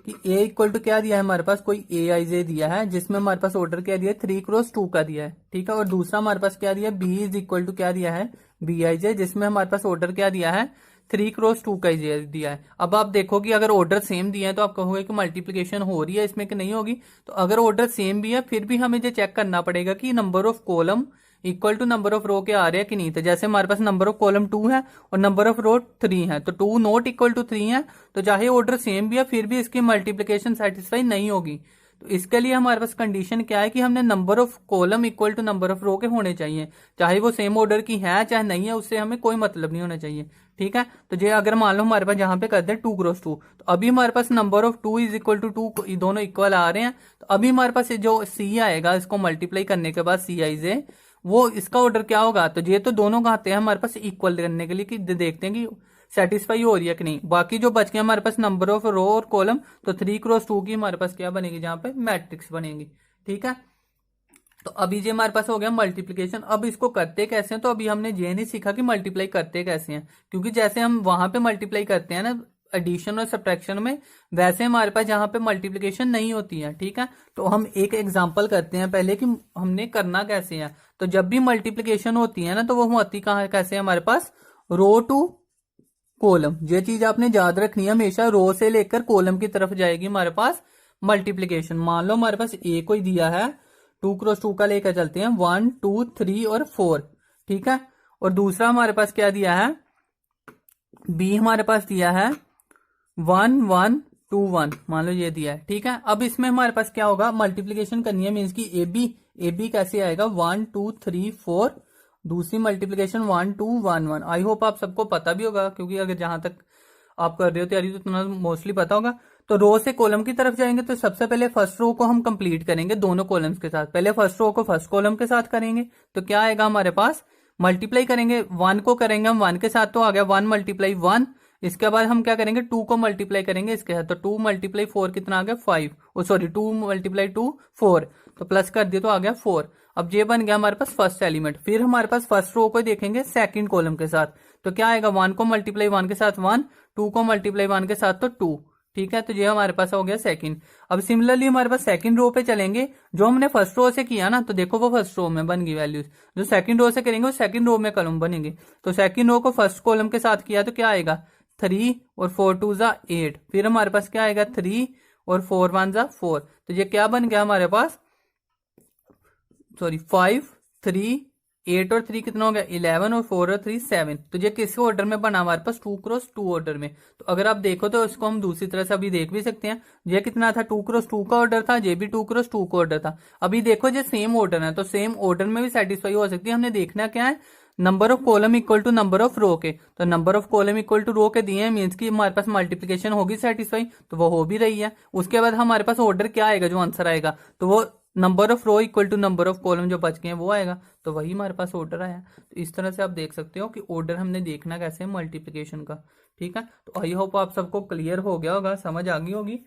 कि ए इक्वल टू क्या दिया है हमारे पास, कोई ए आई जे दिया है, जिसमें हमारे पास ऑर्डर क्या दिया है, 3 क्रॉस 2 का दिया है। ठीक है, और दूसरा हमारे पास क्या दिया है, बी इज इक्वल टू क्या दिया है, बी आई जे, जिसमें हमारे पास ऑर्डर क्या दिया है, 3 क्रॉस 2 का दिया है। अब आप देखो कि अगर ऑर्डर सेम दिया है तो आप कहोगे कि मल्टीप्लिकेशन हो रही है इसमें कि नहीं होगी। तो अगर ऑर्डर सेम भी है फिर भी हमें ये चेक करना पड़ेगा कि number of column equal to number of row के आ रहे हैं कि नहीं। तो जैसे हमारे पास नंबर ऑफ कॉलम 2 है और नंबर ऑफ रो 3 है, तो 2 नॉट इक्वल टू 3 है, तो चाहे ऑर्डर सेम भी है फिर भी इसकी मल्टीप्लिकेशन सेटिस्फाई नहीं होगी। तो इसके लिए हमारे पास कंडीशन क्या है कि हमने number of column equal to number of row के होने चाहिए, चाहे वो सेम ऑर्डर की है चाहे नहीं है, उससे हमें कोई मतलब नहीं होना चाहिए। ठीक है, तो ये अगर मान लो हमारे पास यहाँ पे करते हैं 2 क्रॉस 2, तो अभी हमारे पास number of 2 is equal to 2 दोनों इक्वल आ रहे हैं। तो अभी हमारे पास जो सी आएगा, इसको मल्टीप्लाई करने के बाद सी आई जे, वो इसका ऑर्डर क्या होगा, तो ये तो दोनों का आते हैं हमारे पास इक्वल करने के लिए कि देखते हैं कि सेटिस्फाई हो रही है कि नहीं। बाकी जो बच गया हमारे पास नंबर ऑफ रो और कॉलम, तो 3 क्रॉस 2 की हमारे पास क्या बनेगी, जहां पे मैट्रिक्स बनेगी। ठीक है, तो अभी ये हमारे पास हो गया मल्टीप्लिकेशन। अब इसको करते कैसे हैं, तो अभी हमने ये नहीं सीखा कि मल्टीप्लाई करते कैसे हैं, क्योंकि जैसे हम वहां पे मल्टीप्लाई करते हैं ना एडिशन और सब्ट्रैक्शन में, वैसे हमारे पास यहाँ पे मल्टीप्लिकेशन नहीं होती है। ठीक है, तो हम एक एग्जांपल करते हैं पहले कि हमने करना कैसे है। तो जब भी मल्टीप्लिकेशन होती है ना, तो वो होती कहाँ कैसे, हमारे पास रो टू कॉलम। ये चीज आपने याद रखनी है, हमेशा रो से लेकर कॉलम की तरफ जाएगी हमारे पास मल्टीप्लीकेशन। मान लो हमारे पास ए को ही दिया है, 2 क्रॉस 2 का लेकर चलते हैं, 1 2 3 और 4, ठीक है। और दूसरा हमारे पास क्या दिया है, बी हमारे पास दिया है 1 1 2 1, मान लो ये दिया है, ठीक है। अब इसमें हमारे पास क्या होगा, मल्टीप्लीकेशन करनी है, मीन्स की ए बी कैसे आएगा, 1 2 3 4, दूसरी मल्टीप्लीकेशन 1 2 1 1। आई होप आप सबको पता भी होगा, क्योंकि अगर जहां तक आप कर रहे हो तैयारी तो तुम्हें मोस्टली पता होगा। तो रो से कॉलम की तरफ जाएंगे तो सबसे पहले फर्स्ट रो को हम कंप्लीट करेंगे दोनों कॉलम्स के साथ। पहले फर्स्ट रो को फर्स्ट कॉलम के साथ करेंगे तो क्या आएगा हमारे पास, मल्टीप्लाई करेंगे, 1 को करेंगे हम 1 के साथ तो आ गया 1 मल्टीप्लाई 1। इसके बाद हम क्या करेंगे, 2 को मल्टीप्लाई करेंगे इसके साथ, तो 2 मल्टीप्लाई 4 कितना आ गया 5, सॉरी 2 मल्टीप्लाई 2 4, तो प्लस कर दिया तो आ गया 4। अब ये बन गया हमारे पास फर्स्ट एलिमेंट। फिर हमारे पास फर्स्ट रो को देखेंगे सेकंड कॉलम के साथ, तो क्या आएगा, 1 को मल्टीप्लाई 1 के साथ 1, 2 को मल्टीप्लाई 1 के साथ तो 2, ठीक है। तो ये हमारे पास हो गया सेकंड। अब सिमिलरली हमारे पास सेकंड रो पे चलेंगे, जो हमने फर्स्ट रो से किया ना, तो देखो वो फर्स्ट रो में बन गई वैल्यूज, जो सेकंड रो से करेंगे वो सेकंड रो में कॉलम बनेंगे। तो सेकंड रो को फर्स्ट कॉलम के साथ किया तो क्या आएगा, 3 और 4 2 जा 8। फिर हमारे पास क्या आएगा, 3 और 4 1 जा 4। तो ये क्या बन गया हमारे पास, सॉरी 5 3 8 और 3 कितना हो गया 11, और 4 और 3 7। तो ये किस ऑर्डर में बना हमारे पास, 2 क्रॉस 2 ऑर्डर में। तो अगर आप देखो तो इसको हम दूसरी तरह से अभी देख भी सकते हैं, ये कितना था 2 क्रॉस 2 का ऑर्डर था, ये भी 2 क्रॉस 2 का ऑर्डर था। अभी देखो ये सेम ऑर्डर है, तो सेम ऑर्डर में भी सेटिस्फाई हो सकती है। हमने देखना क्या है, number of column equal to number of row के, तो number of column equal to row के दिए हैं, मीन्स की हमारे पास मल्टीप्लिकेशन होगी सेटिस्फाई, तो वो हो भी रही है। उसके बाद हमारे पास ऑर्डर क्या आएगा, जो आंसर आएगा, तो वो number of row equal to number of column जो बच गए हैं वो आएगा, तो वही हमारे पास ऑर्डर आया। तो इस तरह से आप देख सकते हो कि ऑर्डर हमने देखना कैसे है मल्टीप्लिकेशन का, ठीक है। तो आई होप आप सबको क्लियर हो गया होगा, समझ आ गई होगी।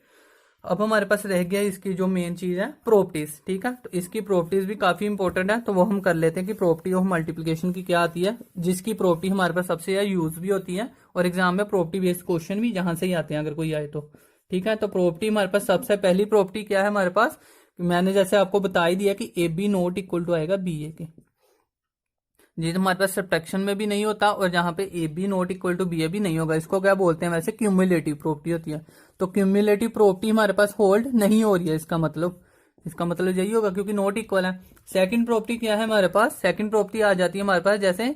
अब हमारे पास रह गया इसकी जो मेन चीज है प्रॉपर्टीज, ठीक है। तो इसकी प्रॉपर्टीज भी काफी इंपॉर्टेंट है, तो वो हम कर लेते हैं कि प्रॉपर्टी ऑफ मल्टीप्लिकेशन की क्या आती है, जिसकी प्रॉपर्टी हमारे पास सबसे ज्यादा यूज भी होती है, और एग्जाम में प्रॉपर्टी बेस्ड क्वेश्चन भी जहां से ही आते हैं अगर कोई आए तो, ठीक है। तो प्रॉपर्टी हमारे पास सबसे पहली प्रॉपर्टी क्या है हमारे पास, मैंने जैसे आपको बता ही दिया कि A B not equal to आएगा बी ए के, ये तो हमारे पास सब्ट्रैक्शन में भी नहीं होता, और जहां पे A B not equal to B A भी नहीं होगा। इसको क्या बोलते हैं वैसे, क्यूमुलेटिव प्रॉपर्टी होती है। तो क्यूमुलेटिव प्रॉपर्टी हमारे पास होल्ड नहीं हो रही है, इसका मतलब यही होगा, क्योंकि नॉट इक्वल है। सेकंड प्रॉपर्टी क्या है हमारे पास, सेकंड प्रॉपर्टी आ जाती है हमारे पास, जैसे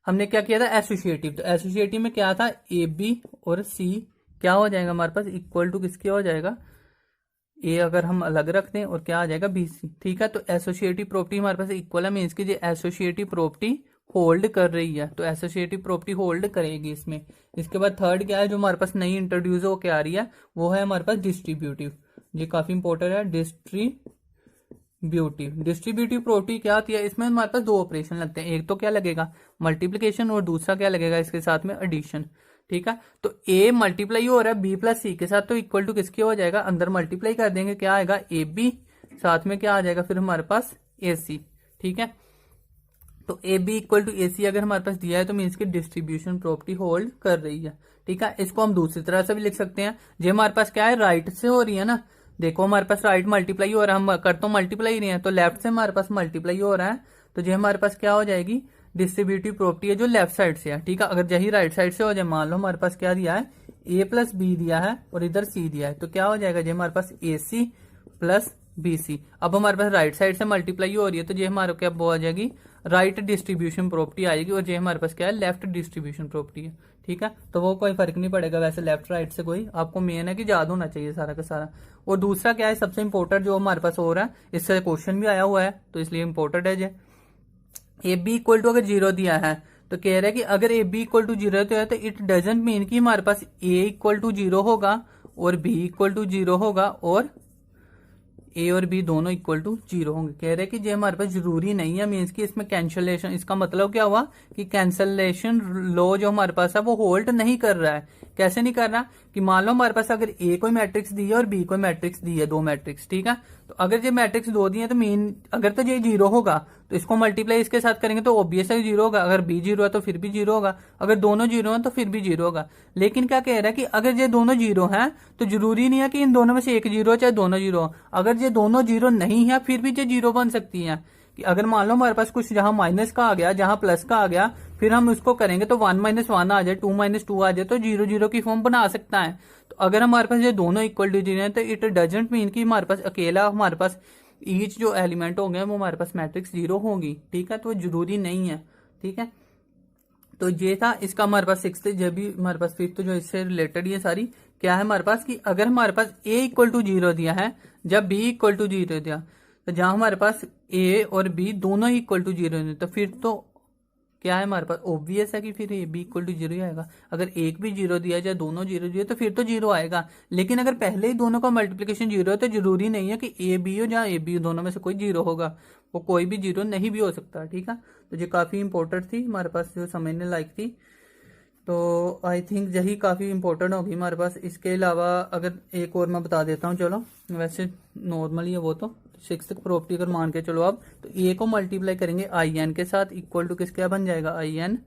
हमने क्या किया था एसोसिएटिव, तो एसोसिएटिव में क्या था, ए बी और सी क्या हो जाएगा हमारे पास, इक्वल टू किसके हो जाएगा, ए अगर हम अलग रख दें, और क्या आ जाएगा बी सी, ठीक है। तो एसोसिएटिव प्रॉपर्टी हमारे पास इक्वल है, मीन्स की जो एसोसिएटिव प्रॉपर्टी होल्ड कर रही है, तो एसोसिएटिव प्रॉपर्टी होल्ड करेगी इसमें। इसके बाद थर्ड क्या है जो हमारे पास नई इंट्रोड्यूस होकर आ रही है, वो है हमारे पास डिस्ट्रीब्यूटिव, ये काफी इंपॉर्टेंट है। डिस्ट्रीब्यूटिव प्रॉपर्टी क्या आती है, इसमें हमारे पास दो ऑपरेशन लगते हैं, एक तो क्या लगेगा मल्टीप्लीकेशन, और दूसरा क्या लगेगा इसके साथ में एडिशन, ठीक है। तो ए मल्टीप्लाई हो रहा है बी प्लस सी के साथ, तो इक्वल टू किसके हो जाएगा, अंदर मल्टीप्लाई कर देंगे, क्या आएगा ए बी, साथ में क्या आ जाएगा फिर हमारे पास ए सी, ठीक है। तो ए बी इक्वल टू ए सी अगर हमारे पास दिया है तो मीन्स की डिस्ट्रीब्यूशन प्रॉपर्टी होल्ड कर रही है, ठीक है। इसको हम दूसरी तरह से भी लिख सकते हैं, जो हमारे पास क्या है राइट से हो रही है ना, देखो हमारे पास राइट मल्टीप्लाई हो रहा है, हम कर तो मल्टीप्लाई नहीं है, तो लेफ्ट से हमारे पास मल्टीप्लाई हो रहा है, तो जो हमारे पास क्या हो जाएगी डिस्ट्रीब्यूटिव प्रॉपर्टी है जो लेफ्ट साइड से है, ठीक है। अगर यही राइट साइड से हो जाए, मान लो हमारे पास क्या दिया है ए प्लस बी दिया है और इधर सी दिया है, तो क्या हो जाएगा जो हमारे पास ए सी प्लस बी सी। अब हमारे पास राइट साइड से मल्टीप्लाई हो रही है, तो ये हमारे क्या हो जाएगी राइट डिस्ट्रीब्यूशन प्रॉपर्टी आएगी, और ये हमारे पास क्या है लेफ्ट डिस्ट्रीब्यूशन प्रॉपर्टी है, ठीक है। तो वो कोई फर्क नहीं पड़ेगा वैसे लेफ्ट राइट से, कोई आपको मेन है कि याद होना चाहिए सारा का सारा। और दूसरा क्या है सबसे इंपॉर्टेंट जो हमारे पास हो रहा है, इससे क्वेश्चन भी आया हुआ है, तो इसलिए इंपॉर्टेंट है ये। ए बी इक्वल टू अगर 0 दिया है, तो कह रहा है कि अगर ए बी इक्वल टू 0 तो है, तो इट डजंट मीन कि हमारे पास ए इक्वल टू 0 होगा और बी इक्वल टू 0 होगा, और ए और बी दोनों इक्वल टू 0 होंगे। कह रहे हैं कि ये हमारे पास जरूरी नहीं है, मीन्स कि इसमें कैंसलेशन, इसका मतलब क्या हुआ कि कैंसलेशन लॉ जो हमारे पास है वो होल्ड नहीं कर रहा है। कैसे नहीं कर रहा, कि मान लो हमारे पास अगर ए कोई मैट्रिक्स दी है और बी कोई मैट्रिक्स दी है, दो मैट्रिक्स, ठीक है। तो अगर ये मैट्रिक्स दो दी है, तो मीन अगर तो ये 0 होगा तो इसको मल्टीप्लाई इसके साथ करेंगे तो ऑब्वियसली 0 होगा, अगर बी 0 है तो फिर भी 0 होगा, अगर दोनों 0 है तो फिर भी 0 होगा। लेकिन क्या कह रहा है कि अगर ये दोनों 0 हैं तो जरूरी नहीं है कि इन दोनों में से एक 0 चाहे दोनों 0, अगर ये दोनों 0 नहीं है फिर भी ये 0 बन सकती है। कि अगर मान लो हमारे पास कुछ जहां माइनस का आ गया, जहां प्लस का आ गया, फिर हम उसको करेंगे तो 1 - 1 आ जाए, 2 - 2 आ जाए, तो 0 0 की फॉर्म बना सकता है। तो अगर हमारे पास ये दोनों इक्वल टू 0 है तो इट डजंट मीन कि हमारे पास अकेला हमारे पास ईच जो एलिमेंट होंगे वो हमारे पास मैट्रिक्स 0 होगी, ठीक है। तो जरूरी नहीं है, ठीक है। तो ये था इसका हमारे पास सिक्स, जब भी हमारे पास फिफ्थ जो इससे रिलेटेड ये सारी क्या है हमारे पास कि अगर हमारे पास a = 0 दिया है, जब b = 0 दिया, तो जहां हमारे पास a और b दोनों ही इक्वल टू 0 है, तो फिर तो क्या है हमारे पास ऑब्वियस है कि फिर ए बी इक्वल टू 0 ही आएगा। अगर एक भी 0 दिया जाए, दोनों 0 दिए, तो फिर तो 0 आएगा। लेकिन अगर पहले ही दोनों का मल्टीप्लिकेशन 0 है तो जरूरी नहीं है कि ए बी हो, जहाँ ए बी हो दोनों में से कोई 0 होगा, वो कोई भी 0 नहीं भी हो सकता, ठीक है। तो ये काफी इंपॉर्टेंट थी हमारे पास, जो समझने लायक थी। तो आई थिंक यही काफ़ी इंपॉर्टेंट होगी हमारे पास। इसके अलावा अगर एक और मैं बता देता हूँ, चलो वैसे नॉर्मली है वो, तो सिक्स प्रॉपर्टी अगर मान के चलो आप, तो ए को मल्टीप्लाई करेंगे आई एन के साथ, इक्वल टू किस क्या बन जाएगा, आई एन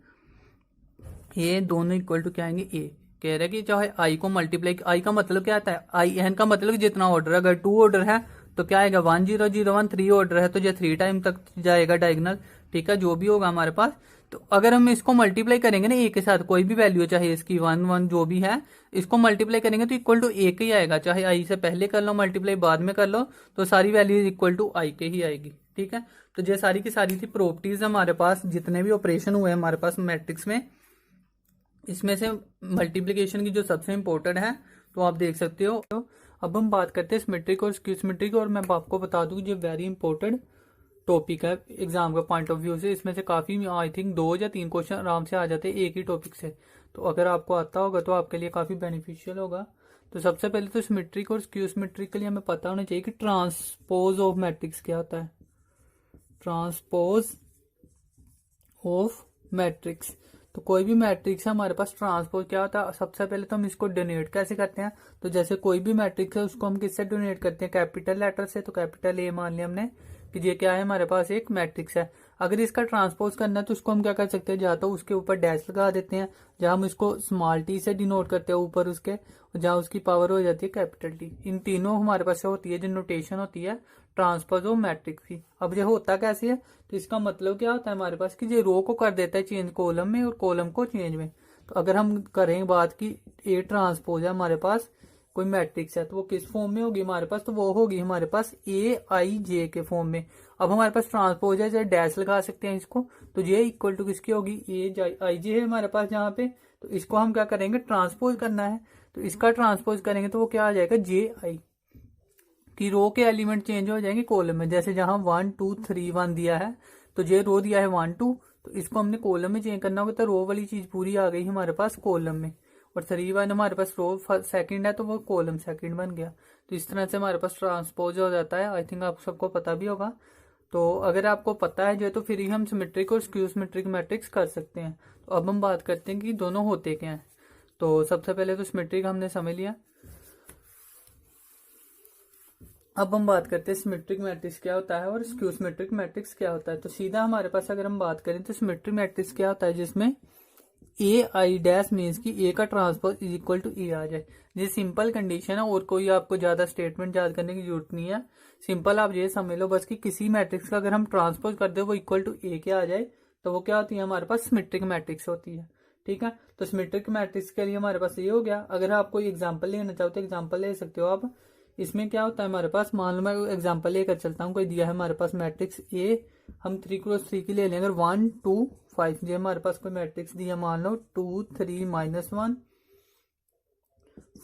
ए, दोनों इक्वल टू क्या आएंगे, ए। कह रहे हैं कि चाहे आई को मल्टीप्लाई, आई का मतलब क्या आता है, आई एन का मतलब जितना ऑर्डर, अगर 2 ऑर्डर है तो क्या आएगा 1 0 0 1, 3 ऑर्डर है तो ये 3 टाइम तक जाएगा डायगोनल, ठीक है, जो भी होगा हमारे पास। तो अगर हम इसको मल्टीप्लाई करेंगे ना ए के साथ, कोई भी वैल्यू चाहे इसकी 1 1 जो भी है, इसको मल्टीप्लाई करेंगे तो इक्वल टू ए के ही आएगा, चाहे आई से पहले कर लो मल्टीप्लाई, बाद में कर लो, तो सारी वैल्यू इक्वल टू आई के ही आएगी, ठीक है। तो ये सारी की सारी थी प्रॉपर्टीज हमारे पास, जितने भी ऑपरेशन हुए हमारे पास मैट्रिक्स में, इसमें से मल्टीप्लिकेशन की जो सबसे इंपॉर्टेंट है तो आप देख सकते हो। तो अब हम बात करते हैं सिमेट्रिक और स्क्यू सिमेट्रिक, और मैं आपको बता दूं ये वेरी इंपॉर्टेंट टॉपिक है एग्जाम का पॉइंट ऑफ व्यू से। इसमें से काफी आई थिंक 2 या 3 क्वेश्चन आराम से आ जाते हैं एक ही टॉपिक से, तो अगर आपको आता होगा तो आपके लिए काफी बेनिफिशियल होगा। तो सबसे पहले तो सिमेट्रिक और स्क्यू सिमेट्रिक के लिए हमें पता होना चाहिए कि ट्रांसपोज ऑफ मैट्रिक्स क्या होता है। ट्रांसपोज ऑफ मैट्रिक्स, तो कोई भी मैट्रिक्स है हमारे पास, ट्रांसपोज क्या होता है, सबसे पहले तो हम इसको डोनेट कैसे करते हैं। तो जैसे कोई भी मैट्रिक्स है उसको हम किससे डोनेट करते हैं, कैपिटल लेटर से। तो कैपिटल ए मान लिया हमने कि ये क्या है हमारे पास एक मैट्रिक्स है। अगर इसका ट्रांसपोज करना है तो उसको हम क्या कर सकते हैं, जहाँ तो उसके ऊपर डैश लगा देते हैं, जहाँ हम इसको स्मॉल टी से डिनोट करते हैं ऊपर उसके, जहाँ उसकी पावर हो जाती है कैपिटल टी। इन तीनों हमारे पास होती है जो नोटेशन होती है ट्रांसपोज ऑफ मैट्रिक्स की। अब ये होता कैसे है, तो इसका मतलब क्या होता है हमारे पास कि ये रो को कर देता है चेंज कॉलम में और कॉलम को चेंज में। तो अगर हम करें बात की ए ट्रांसपोज है हमारे पास कोई मैट्रिक्स है, तो वो किस फॉर्म में होगी हमारे पास, तो वो होगी हमारे पास ए आई जे के फॉर्म में। अब हमारे पास ट्रांसपोज है, चाहे डैश लगा सकते हैं इसको, तो जे इक्वल टू किसकी होगी, ए आई जे है हमारे पास जहाँ पे। तो इसको हम क्या करेंगे, ट्रांसपोज करना है, तो इसका ट्रांसपोज करेंगे तो वो क्या आ जाएगा, जे आई की रो के एलिमेंट चेंज हो जाएंगे कॉलम में। जैसे जहां 1 2 3 1 दिया है, तो ये रो दिया है 1 2, तो इसको हमने कॉलम में चेंज करना होगा, तो रो वाली चीज पूरी आ गई हमारे पास कॉलम में। और 3 1 हमारे पास रो सेकंड है तो वो कॉलम सेकंड बन गया। तो इस तरह से हमारे पास ट्रांसपोज हो जाता है। आई थिंक आप सबको पता भी होगा। तो अगर आपको पता है जो, तो फिर ही हम सिमेट्रिक और स्क्यू सिमेट्रिक मैट्रिक्स कर सकते हैं। तो अब हम बात करते हैं कि दोनों होते क्या हैं। तो सबसे पहले तो सिमेट्रिक हमने समझ लिया। अब हम बात करते हैं सिमेट्रिक मैट्रिक्स क्या होता है और स्क्यू सिमेट्रिक मैट्रिक्स क्या होता है। तो सीधा हमारे पास अगर हम बात करें तो सिमेट्रिक मैट्रिक्स क्या होता है, जिसमें ए आई डैश मीन्स की ए का ट्रांसपोज इज इक्वल टू ए आ जाए। ये सिंपल कंडीशन है और कोई आपको ज्यादा स्टेटमेंट याद करने की जरूरत नहीं है। सिंपल आप ये समझ लो बस कि किसी मैट्रिक्स का अगर हम ट्रांसपोज कर दे वो इक्वल टू ए के आ जाए, तो वो क्या होती है हमारे पास सिमेट्रिक मैट्रिक्स होती है, ठीक है। तो सिमेट्रिक मैट्रिक्स के लिए हमारे पास ये हो गया। अगर आप कोई एग्जाम्पल लेना चाहते हो एग्जाम्पल ले सकते हो आप। इसमें क्या होता है हमारे पास, मान लो मैं एग्जांपल लेकर चलता हूँ, कोई दिया है हमारे पास मैट्रिक्स ए, हम 3 × 3 की ले लेंगे। अगर 1 2 5 ये हमारे पास कोई मैट्रिक्स दिया, मान लो 2 3 -1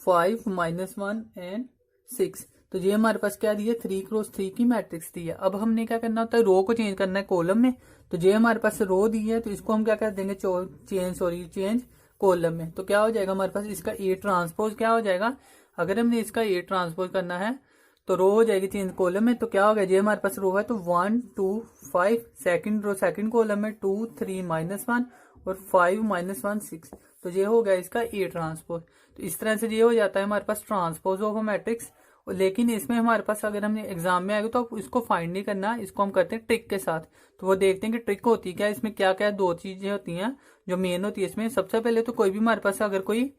5 -1 एंड 6। तो ये हमारे पास क्या दिया, 3 × 3 की मैट्रिक्स दी है। अब हमने क्या करना होता है, रो को चेंज करना है कॉलम में। तो ये हमारे पास रो दी है, तो इसको हम क्या कर देंगे, चेंज कॉलम में। तो क्या हो जाएगा हमारे पास, इसका ए ट्रांसपोज क्या हो जाएगा, अगर हमने इसका ए ट्रांसपोज करना है तो रो हो जाएगी चेंज कॉलम में। तो क्या होगा, ये हमारे पास रो है तो 1 2 5, सेकंड रो सेकंड कॉलम में 2 3 -1 और 5 -1 6। तो ये हो गया इसका ए ट्रांसपोज। तो इस तरह से ये हो जाता है हमारे पास ट्रांसपोज ऑफ अ मैट्रिक्स। लेकिन इसमें हमारे पास अगर हमने एग्जाम में आएगा तो आप इसको फाइंड नहीं करना, इसको हम करते हैं ट्रिक के साथ। तो वो देखते हैं कि ट्रिक होती क्या, इसमें क्या क्या 2 चीजें होती हैं जो मेन होती है इसमें। सबसे पहले तो कोई भी हमारे पास अगर कोई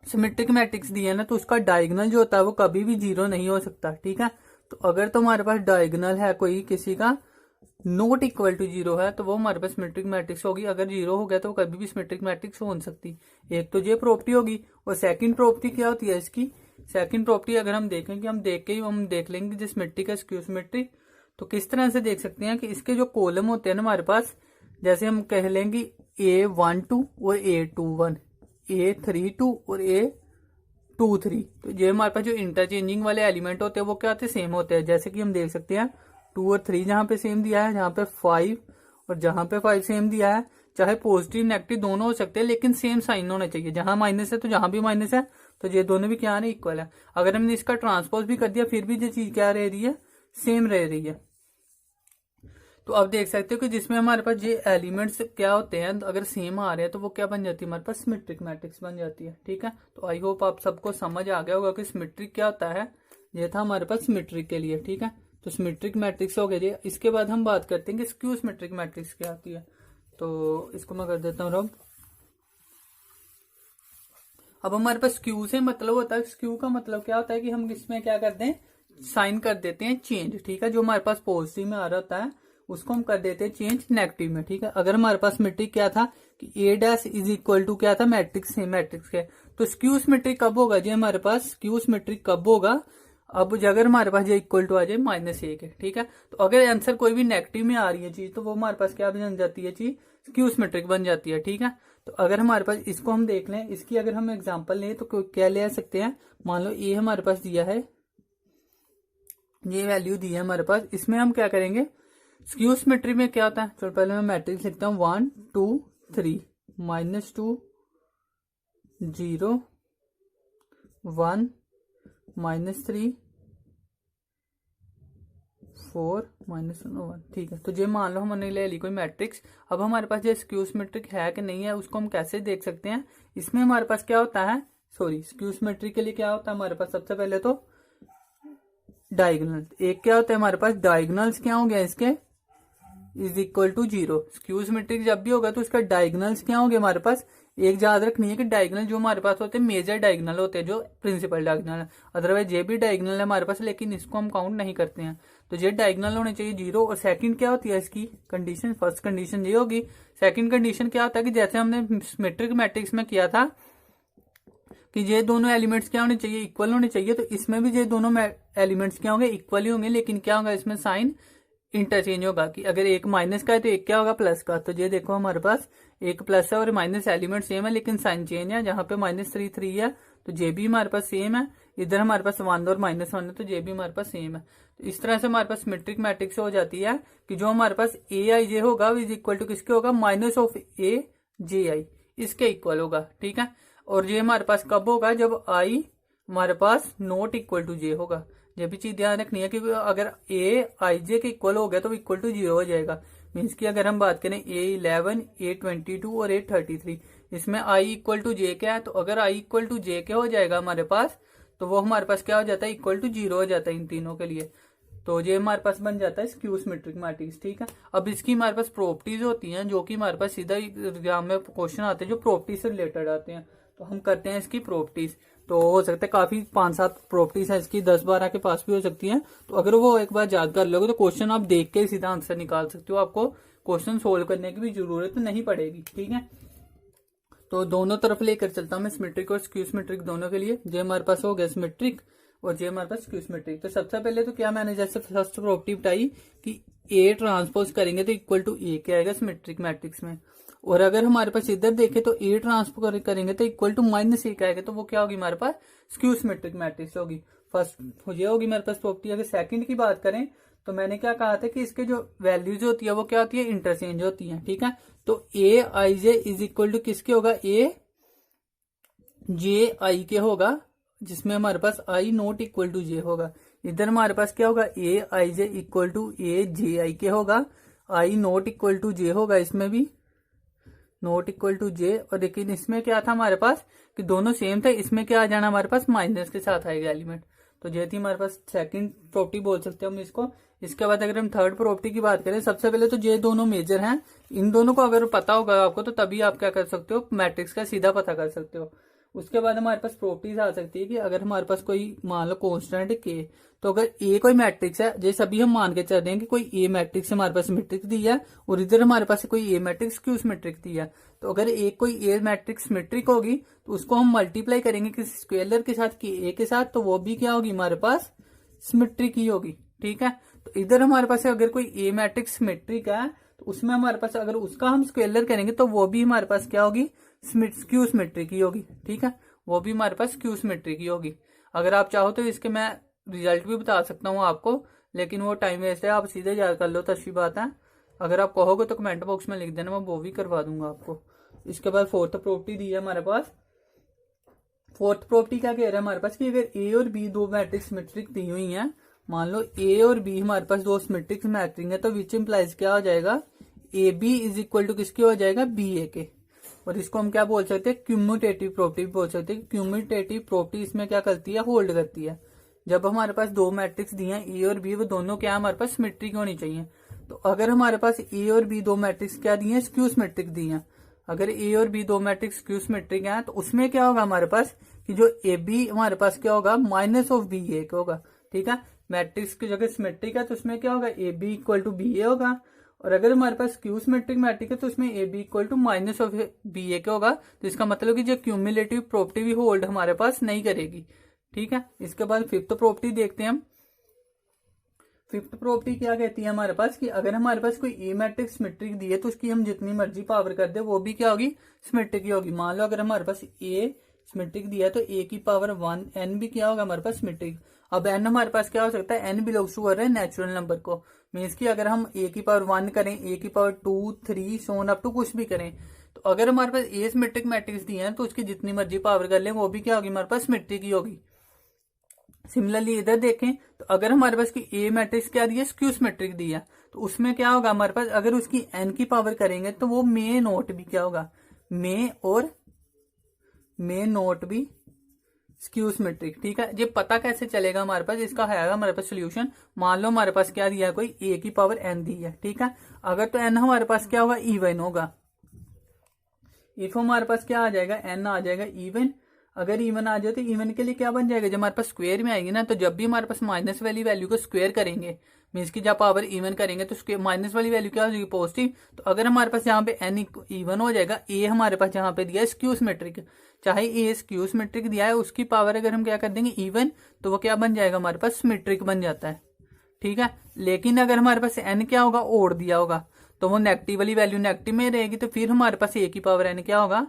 सिमेट्रिक मैट्रिक्स दिया है ना, तो उसका डायगोनल जो होता है वो कभी भी 0 नहीं हो सकता, ठीक है। तो अगर तुम्हारे पास डायगोनल है कोई किसी का, नॉट इक्वल टू जीरो है तो वो हमारे पास सिमेट्रिक मैट्रिक्स होगी। अगर जीरो हो गया तो कभी भी सिमेट्रिक मैट्रिक्स हो नहीं सकती। एक तो ये प्रॉपर्टी होगी, और सेकंड प्रॉपर्टी क्या होती है इसकी, सेकंड प्रॉपर्टी अगर हम देखें कि हम देख के ही हम देख लेंगे जो सिमेट्रिक है स्क्यू सिमेट्रिक, तो किस तरह से देख सकते हैं कि इसके जो कॉलम होते हैं ना हमारे पास, जैसे हम कह लेंगे A12 और A21, A32 और A23, तो ये हमारे पास जो इंटरचेंजिंग वाले एलिमेंट होते हैं वो क्या होते हैं, सेम होते हैं। जैसे कि हम देख सकते हैं 2 और 3 जहां पे सेम दिया है, जहां पे 5 और जहां पे 5 सेम दिया है। चाहे पॉजिटिव नेगेटिव दोनों हो सकते हैं, लेकिन सेम साइन होना चाहिए। जहां माइनस है तो जहां भी माइनस है, तो ये दोनों भी क्या है, इक्वल है। अगर हमने इसका ट्रांसपोज भी कर दिया फिर भी ये चीज क्या रह रही है, सेम रह रही है। तो अब देख सकते हो कि जिसमें हमारे पास ये एलिमेंट्स क्या होते हैं, तो अगर सेम आ रहे हैं तो वो क्या बन जाती है, हमारे पास सिमेट्रिक मैट्रिक्स बन जाती है। ठीक है, तो आई होप आप सबको समझ आ गया होगा कि सिमेट्रिक क्या होता है। ये था हमारे पास सिमेट्रिक के लिए। ठीक है, तो सिमेट्रिक मैट्रिक्स हो गया। इसके बाद हम बात करते हैं कि स्क्यू सिमेट्रिक मैट्रिक्स क्या होती है। तो इसको मैं कर देता हूँ रब। अब हमारे पास स्क्यू से मतलब होता है, स्क्यू का मतलब क्या होता है कि हम इसमें क्या करते हैं, साइन कर देते हैं चेंज। ठीक है, जो हमारे पास पॉजिटिव में आ रहा होता है उसको हम कर देते हैं चेंज नेगेटिव में। ठीक है, अगर हमारे पास मैट्रिक्स क्या था कि ए डैश इज इक्वल टू क्या था, मैट्रिक्स है, मैट्रिक्स के, तो स्क्यू सिमेट्रिक कब होगा जी, हमारे पास स्क्यू सिमेट्रिक कब होगा, अब अगर हमारे पास ये इक्वल टू आ जाए -1 है। ठीक है, तो अगर आंसर कोई भी नेगेटिव में आ रही है चीज तो वो हमारे पास क्या बन जाती है चीज, स्क्यू सिमेट्रिक बन जाती है। ठीक है, तो अगर हमारे पास इसको हम देख लें, इसकी अगर हम एग्जांपल लें तो क्या ले सकते हैं, मान लो ए हमारे पास दिया है, ये वैल्यू दी है हमारे पास, इसमें हम क्या करेंगे, स्क्यू सिमेट्री में क्या होता है, तो पहले मैं मैट्रिक्स लिखता हूँ 1 2 3 -2 0 1 -3 4 -1। ठीक है, तो ये मान लो हमने ले ली कोई मैट्रिक्स। अब हमारे पास ये स्क्यू सिमेट्रिक है कि नहीं है उसको हम कैसे देख सकते हैं। इसमें हमारे पास क्या होता है, सॉरी स्क्यू सिमेट्रिक के लिए क्या होता है हमारे पास, सबसे पहले तो डायगोनल, एक क्या होता है हमारे पास, डायगोनल्स क्या हो गया इसके, is equal to 0। Skew symmetric जब भी होगा तो उसका डायगोनल्स क्या होंगे हमारे पास, एक याद रखनी है कि डायगोनल जो हमारे पास होते हैं मेजर डायगोनल होते हैं, जो प्रिंसिपल डायगोनल है। अदरवाइज ये भी डायगोनल है हमारे पास, लेकिन इसको हम काउंट नहीं करते हैं। तो ये डायगोनल होने चाहिए 0। और सेकंड क्या होती है इसकी कंडीशन, फर्स्ट कंडीशन ये होगी। सेकंड कंडीशन क्या होता है कि जैसे हमने सिमेट्रिक मैट्रिक्स में किया था कि ये दोनों एलिमेंट्स क्या होने चाहिए, इक्वल होने चाहिए, तो इसमें भी ये दोनों एलिमेंट्स क्या होंगे, इक्वल ही होंगे। लेकिन क्या होगा इसमें साइन इंटरचेंज होगा, कि अगर एक माइनस का है तो एक क्या होगा, प्लस का। तो ये देखो हमारे पास एक प्लस है और माइनस एलिमेंट सेम है, लेकिन साइन चेंज है। जहां पे -3 3 है तो ये भी हमारे पास सेम है। इधर हमारे पास 1 और -1 है तो ये भी हमारे पास सेम है। तो इस तरह से हमारे पास सिमेट्रिक मैट्रिक्स हो जाती है कि जो हमारे पास ए आई जे होगा इज इक्वल टू किसके होगा, -(A)(Ji) इसके इक्वल होगा। ठीक है, और ये हमारे पास कब होगा, जब आई हमारे पास नॉट इक्वल टू जे होगा। ये भी चीज ध्यान रखनी है कि अगर ए आई जे के इक्वल हो गया तो इक्वल टू 0 हो जाएगा। मीन्स की अगर हम बात करें A11 A22 और A33, इसमें आई इक्वल टू जे क्या है, तो अगर आई इक्वल टू जे के हो जाएगा हमारे पास तो वो हमारे पास क्या हो जाता है, इक्वल टू 0 हो जाता है इन तीनों के लिए। तो ये हमारे पास बन जाता है स्क्यू सिमेट्रिक मैट्रिक्स। ठीक है, अब इसकी हमारे पास प्रॉपर्टीज होती हैं जो कि हमारे पास सीधा एग्जाम में क्वेश्चन आते हैं जो प्रॉपर्टीज से रिलेटेड आते हैं। तो हम करते हैं इसकी प्रॉपर्टीज। तो हो सकता है काफी 5-7 प्रॉपर्टीज है इसकी, 10-12 के पास भी हो सकती हैं। तो अगर वो एक बार याद कर लोगे तो क्वेश्चन आप देख के सीधा आंसर निकाल सकते हो, आपको क्वेश्चन सोल्व करने की भी जरूरत नहीं पड़ेगी। ठीक है, तो दोनों तरफ लेकर चलता हूं मैं, सिमेट्रिक और स्क्यू सिमेट्रिक दोनों के लिए। जो हमारे पास हो गया सिमेट्रिक और जो हमारे पास स्क्यू सिमेट्रिक। तो सबसे पहले तो क्या मैंने जैसे फर्स्ट प्रॉपर्टी बताई कि ए ट्रांसपोज करेंगे तो इक्वल टू ए क्या आएगा सिमेट्रिक मैट्रिक्स में। और अगर हमारे पास इधर देखे तो ए ट्रांसपोज करेंगे तो इक्वल टू -1 आएगा, तो वो क्या होगी हमारे पास, स्क्यू सिमेट्रिक मैट्रिक्स होगी। फर्स्ट ये होगी मेरे पास प्रॉपर्टी। अगर सेकंड की बात करें तो मैंने क्या कहा था कि इसके जो वैल्यूज होती है वो क्या होती है, इंटरचेंज होती है। ठीक है, तो ए आई जे इज इक्वल टू किसके होगा, ए जे आई के होगा, जिसमें हमारे पास आई नॉट इक्वल टू जे होगा। इधर हमारे पास क्या होगा, ए आई जे इक्वल टू ए जे आई के होगा, आई नॉट इक्वल टू जे होगा, इसमें भी नॉट इक्वल टू जे। और लेकिन इसमें क्या था हमारे पास कि दोनों सेम थे, इसमें क्या आ जाना हमारे पास माइनस के साथ आएगा एलिमेंट। तो ये थी हमारे पास सेकंड प्रॉपर्टी बोल सकते हैं हम इसको। इसके बाद अगर हम थर्ड प्रॉपर्टी की बात करें, सबसे पहले तो ये दोनों मेजर हैं, इन दोनों को अगर पता होगा आपको तो तभी आप क्या कर सकते हो, मैट्रिक्स का सीधा पता कर सकते हो। उसके बाद हमारे पास प्रॉपर्टीज आ सकती है कि अगर हमारे पास कोई मान लो कांस्टेंट के, तो अगर ए कोई मैट्रिक्स है, जैसे अभी हम मान के चल रहे हैं कि कोई ए मैट्रिक्स हमारे पास सिमेट्रिक दी है और इधर हमारे पास कोई ए मैट्रिक्स क्यू सिमेट्रिक दी है, तो अगर एक कोई ए मैट्रिक्स सिमेट्रिक होगी तो उसको हम मल्टीप्लाई करेंगे किसी स्केलर के साथ, कि ए के साथ, तो वो भी क्या होगी हमारे पास सिमेट्रिक ही होगी। ठीक है, तो इधर हमारे पास अगर कोई ए मैट्रिक्स सिमेट्रिक है तो उसमें हमारे पास अगर उसका हम स्केलर करेंगे तो वो भी हमारे पास क्या होगी, क्यू सिमेट्रिक ही होगी। ठीक है, वो भी हमारे पास क्यू सिमेट्रिक ही होगी। अगर आप चाहो तो इसके मैं रिजल्ट भी बता सकता हूँ आपको, लेकिन वो टाइम वेस्ट है, आप सीधे याद कर लो तो अच्छी बात है। अगर आप कहोगे तो कमेंट बॉक्स में लिख देना, मैं वो भी करवा दूंगा आपको। इसके बाद फोर्थ प्रॉपर्टी दी है हमारे पास। फोर्थ प्रॉपर्टी क्या कह रहा है हमारे पास कि अगर ए और बी दो मैट्रिक्स सिमेट्रिक दी हुई हैं, मान लो ए और बी हमारे पास दो सिमेट्रिक मैट्रिक है, तो विच इंप्लाइज क्या हो जाएगा, A B is equal to किसके हो जाएगा, बी ए के। और इसको हम क्या बोल सकते हैं, क्यूमुटेटिव प्रॉपर्टी बोल सकते हैं। क्यूमुटेटिव प्रॉपर्टी इसमें क्या करती है, होल्ड करती है। जब हमारे पास दो मैट्रिक्स दिए हैं ए और बी, वो दोनों क्या हमारे पास सिमेट्रिक होनी चाहिए। तो अगर हमारे पास ए और बी दो मैट्रिक्स क्या दिए हैं, स्क्यू सिमेट्रिक दिए हैं। अगर ए और बी दो मैट्रिक्स स्क्यू सिमेट्रिक हैं तो उसमें क्या होगा हमारे पास कि जो ए बी हमारे पास क्या होगा, माइनस ऑफ बी ए होगा। ठीक है, मैट्रिक्स की जगह सिमेट्रिक है तो उसमें क्या होगा, A B equal to B A होगा। और अगर हमारे पास क्यू सिमेट्रिक मैट्रिक है तो उसमें A B equal to minus of B A होगा। तो इसका मतलब कि जो क्यूमुलेटिव प्रॉपर्टी भी होल्ड हमारे पास नहीं करेगी। ठीक है, इसके बाद फिफ्थ प्रॉपर्टी देखते हैं हम। फिफ्थ प्रॉपर्टी क्या कहती है हमारे पास कि अगर हमारे पास कोई ए मैट्रिक्स सिमेट्रिक दी है तो उसकी हम जितनी मर्जी पावर कर दे वो भी क्या होगी, सिमेट्रिक ही होगी। मान लो अगर हमारे पास ए सिमेट्रिक दिया है तो ए की पावर 1 एन भी क्या होगा हमारे पास सिमेट्रिक। अब एन हमारे पास क्या हो सकता है, एन बिलोंग्स टू रहा है नेचुरल नंबर को। मीन्स की अगर हम ए की पावर 1 करें, ए की पावर 2, 3 सोन अप टू कुछ भी करें, तो अगर हमारे पास ए सिमेट्रिक मैट्रिक्स दिए हैं तो उसकी जितनी मर्जी पावर कर लें वो भी क्या होगी हमारे पास, सिमेट्रिक ही होगी। सिमिलरली इधर देखें तो अगर हमारे पास की ए मैट्रिक्स क्या दी है, स्क्यू सिमेट्रिक दी है, तो उसमें क्या होगा हमारे पास, अगर उसकी एन की पावर करेंगे तो वो मे नोट भी क्या होगा, मे और मे नोट भी स्क्यू सिमेट्रिक। ठीक है, ये पता कैसे चलेगा हमारे पास, इसका है हमारे पास सोल्यूशन। मान लो हमारे पास क्या दिया है, कोई ए की पावर एन दी है। ठीक है, अगर तो एन हमारे पास क्या होगा, इवन होगा। इफ हमारे पास क्या आ जाएगा, एन आ जाएगा इवन। अगर इवन आ जाए तो इवन के लिए क्या बन जाएगा, जब हमारे पास स्क्वायर में आएगी ना, तो जब भी हमारे पास माइनस वाली वैल्यू को स्क्वायर करेंगे, मीन्स की जब पावर इवन करेंगे तो माइनस वाली वैल्यू क्या हो जाएगी, पॉजिटिव। तो अगर हमारे पास यहाँ पे एन इवन हो जाएगा, ए हमारे पास यहाँ पे दिया है स्क्यू सिमेट्रिक, चाहे ए स्क्यू सिमेट्रिक दिया है, उसकी पावर अगर हम क्या कर देंगे इवन, तो वो क्या बन जाएगा हमारे पास, सिमेट्रिक बन जाता है। ठीक है, लेकिन अगर हमारे पास एन क्या होगा, ओड दिया होगा, तो वो नेगेटिव वाली वैल्यू नेगेटिव में रहेगी, तो फिर हमारे पास ए की पावर एन क्या होगा,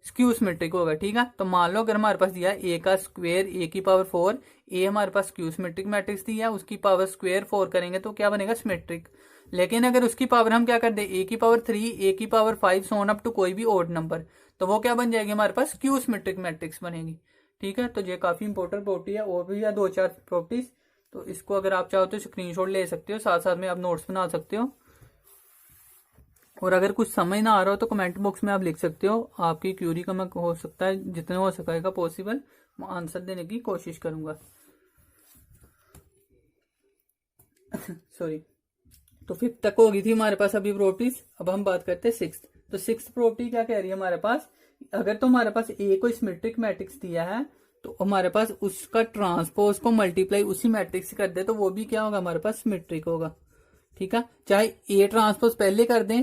स्क्यू सिमेट्रिक होगा। ठीक है, तो मान लो अगर हमारे पास दिया ए का स्क्वायर ए की पावर 4, ए हमारे पास स्क्यू सिमेट्रिक मैट्रिक्स दिया है, उसकी पावर स्क्वायर 4 करेंगे तो क्या बनेगा, सिमेट्रिक। लेकिन अगर उसकी पावर हम क्या कर दे, ए की पावर 3, ए की पावर 5 सोन अप टू कोई भी ओड नंबर, तो वो क्या बन जाएगी हमारे पास, स्क्यू सिमेट्रिक मैट्रिक्स बनेगी। ठीक है, तो ये काफी इंपॉर्टेंट प्रॉपर्टी है, और भी है 2-4 प्रॉपर्टीज, तो इसको अगर आप चाहो तो स्क्रीनशॉट ले सकते हो, साथ साथ में आप नोट्स बना सकते हो। और अगर कुछ समझ ना आ रहा हो तो कमेंट बॉक्स में आप लिख सकते हो, आपकी क्यूरी का मैं हो सकता है जितना हो सकेगा पॉसिबल मैं आंसर देने की कोशिश करूंगा। सॉरी, तो फिफ्थ तक होगी थी हमारे पास अभी प्रॉपर्टीज। अब हम बात करते हैं सिक्स्थ। तो सिक्स्थ प्रॉपर्टी क्या कह रही है हमारे पास, अगर तो हमारे पास ए को सिमेट्रिक मैट्रिक्स दिया है तो हमारे पास उसका ट्रांसपोज को मल्टीप्लाई उसी मैट्रिक्स से कर दे तो वो भी क्या होगा हमारे पास, सिमेट्रिक होगा। ठीक है, चाहे ए ट्रांसपोज पहले कर दें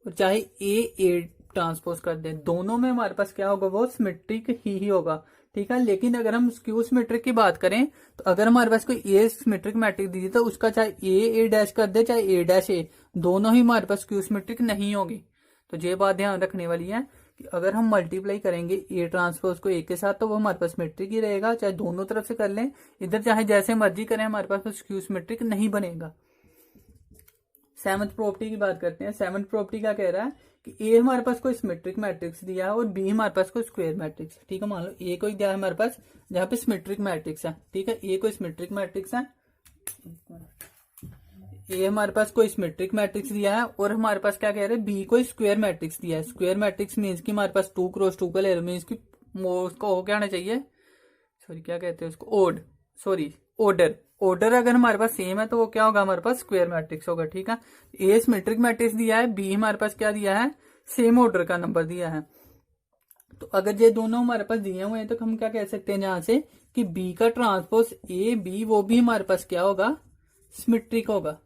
और चाहे ए ट्रांसपोज कर दें, दोनों में हमारे पास क्या होगा, वो सिमेट्रिक ही होगा। ठीक है, लेकिन अगर हम स्क्यू सिमेट्रिक की बात करें तो अगर हमारे पास कोई ए सिमेट्रिक मैट्रिक दी तो उसका चाहे ए डैश कर दे चाहे ए डैश ए, दोनों ही हमारे पास स्क्यू सिमेट्रिक नहीं होगी। तो ये बात ध्यान रखने वाली है कि अगर हम मल्टीप्लाई करेंगे ए ट्रांसपोज को ए के साथ तो वो हमारे पास सिमेट्रिक ही रहेगा, चाहे दोनों तरफ से कर लें, इधर चाहे जैसे मर्जी करें हमारे पास स्क्यू सिमेट्रिक नहीं बनेगा। सेवंथ प्रॉपर्टी की बात करते हैं। सेवंथ प्रॉपर्टी क्या कह रहा है कि ए हमारे पास कोई सिमेट्रिक मैट्रिक्स दिया है और बी हमारे पास कोई स्क्वायर मैट्रिक्स। ठीक है, मान लो ए कोई दिया है हमारे पास जहां पे सिमेट्रिक मैट्रिक्स है। ठीक है, ए कोई सिमेट्रिक मैट्रिक्स है, ए हमारे पास कोई सिमेट्रिक मैट्रिक्स दिया है और हमारे पास क्या कह रहे हैं, बी कोई स्क्वायर मैट्रिक्स दिया है। स्क्वायर मैट्रिक्स मीन्स की हमारे पास 2 क्रॉस 2 का ले लो, मीन्स की उसको क्या आना चाहिए, सॉरी क्या कहते हैं उसको, ऑर्डर अगर हमारे पास सेम है तो वो क्या होगा हमारे पास, स्क्वायर मैट्रिक्स होगा। ठीक है, ए सिमेट्रिक मैट्रिक्स दिया है, बी हमारे पास क्या दिया है, सेम ऑर्डर का नंबर दिया है। तो अगर ये दोनों हमारे पास दिए हुए हैं तो हम क्या कह सकते हैं जहां से कि बी का ट्रांसपोज ए बी वो भी हमारे पास क्या होगा, सिमेट्रिक होगा।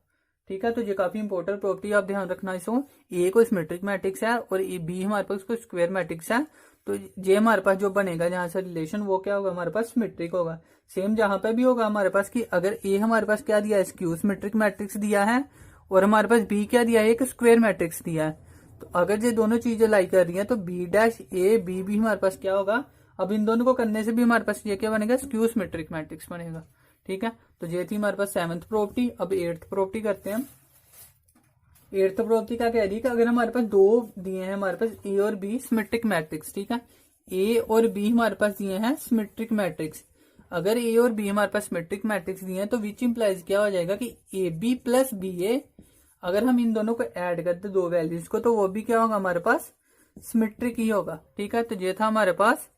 ठीक है, तो ये काफी इंपॉर्टेंट प्रॉपर्टी आप ध्यान रखना इसको। ए को सिमेट्रिक मैट्रिक्स है और बी हमारे पास को स्क्वायर मैट्रिक्स है, तो ये हमारे पास जो बनेगा जहां से रिलेशन वो क्या होगा, हमारे पास सिमेट्रिक होगा। सेम जहां पे भी होगा हमारे पास कि अगर ए हमारे पास क्या दिया है, स्क्यू सिमेट्रिक मैट्रिक्स दिया है, और हमारे पास बी क्या दिया है, एक स्क्वायर मैट्रिक्स दिया है। तो अगर ये दोनों चीजें लाई कर रही हैं तो बी डैश ए बी भी हमारे पास क्या होगा। अब इन दोनों को करने से भी हमारे पास ये क्या बनेगा, स्क्यू सिमेट्रिक मैट्रिक्स बनेगा। ठीक है, तो ये थी हमारे पास 7th प्रॉपर्टी। अब 8th प्रॉपर्टी करते हैं। 8th प्रॉपर्टी क्या कह रही है कि अगर हमारे पास दो दिए हैं हमारे पास ए और बी सिमेट्रिक मैट्रिक्स, ठीक है, ए और बी हमारे पास दिए हैं सिमेट्रिक मैट्रिक्स। अगर ए और बी हमारे पास सिमेट्रिक मैट्रिक्स दिए हैं तो विच इंप्लाइज क्या हो जाएगा कि ए बी प्लस बी ए, अगर हम इन दोनों को ऐड करते दो वैल्यूज को तो वो भी क्या होगा, हमारे पास सिमेट्रिक ही होगा। ठीक है, तो ये था हमारे पास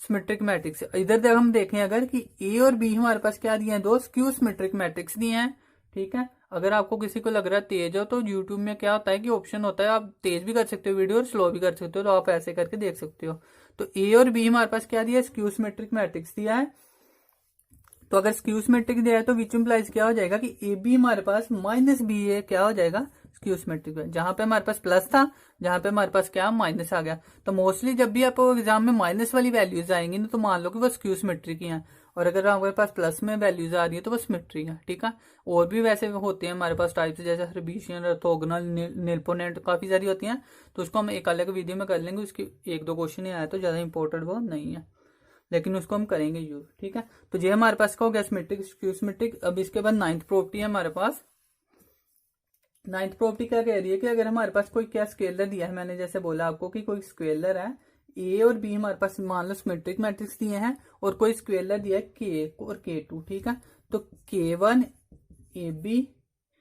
सिमेट्रिक मैट्रिक्स। इधर जब हम देखें अगर कि ए और बी हमारे पास क्या दिए हैं, दो स्क्यू सिमेट्रिक मैट्रिक्स दिए हैं। ठीक है, अगर आपको किसी को लग रहा है तेज हो तो यूट्यूब में क्या होता है कि ऑप्शन होता है, आप तेज भी कर सकते हो वीडियो और स्लो भी कर सकते हो, तो आप ऐसे करके देख सकते हो। तो ए और बी हमारे पास क्या दिया है, स्क्यू सिमेट्रिक मैट्रिक्स दिया है। तो अगर स्क्यू सिमेट्रिक दिया है तो विच इंप्लाइज क्या हो जाएगा कि ए बी हमारे पास माइनस बी ए क्या हो जाएगा, स्क्यू सिमेट्रिक है। जहां पे हमारे पास प्लस था, जहां पे हमारे पास क्या माइनस आ गया। तो मोस्टली जब भी आपको एग्जाम में माइनस वाली वैल्यूज आएंगी ना तो मान लो कि वो स्क्यू सिमेट्रिक ही है, और अगर हमारे पास प्लस में वैल्यूज आ रही है तो वो सिमेट्रिक है। ठीक है, और भी वैसे होते हैं हमारे पास टाइप्स, जैसे हर्बिशियन, ऑर्थोगोनल, निलपोनेंट, काफी सारी होती हैं। तो उसको हम एक अलग वीडियो में कर लेंगे, उसकी एक दो क्वेश्चन ही आया तो ज्यादा इंपॉर्टेंट वो नहीं है, लेकिन उसको हम करेंगे यूज। ठीक है, तो ये हमारे पास का हो गया सिमेट्रिक स्क्यू सिमेट्रिक। अब इसके बाद 9th प्रॉपर्टी है हमारे पास। 9th प्रॉपर्टी क्या कह रही है कि अगर हमारे पास कोई क्या स्केलर दिया है, मैंने जैसे बोला आपको कि कोई स्केलर है ए और बी हमारे पास मान लो सिमेट्रिक मैट्रिक्स दिए हैं, और कोई स्केलर दिया है के और K2। ठीक है, तो K1 A B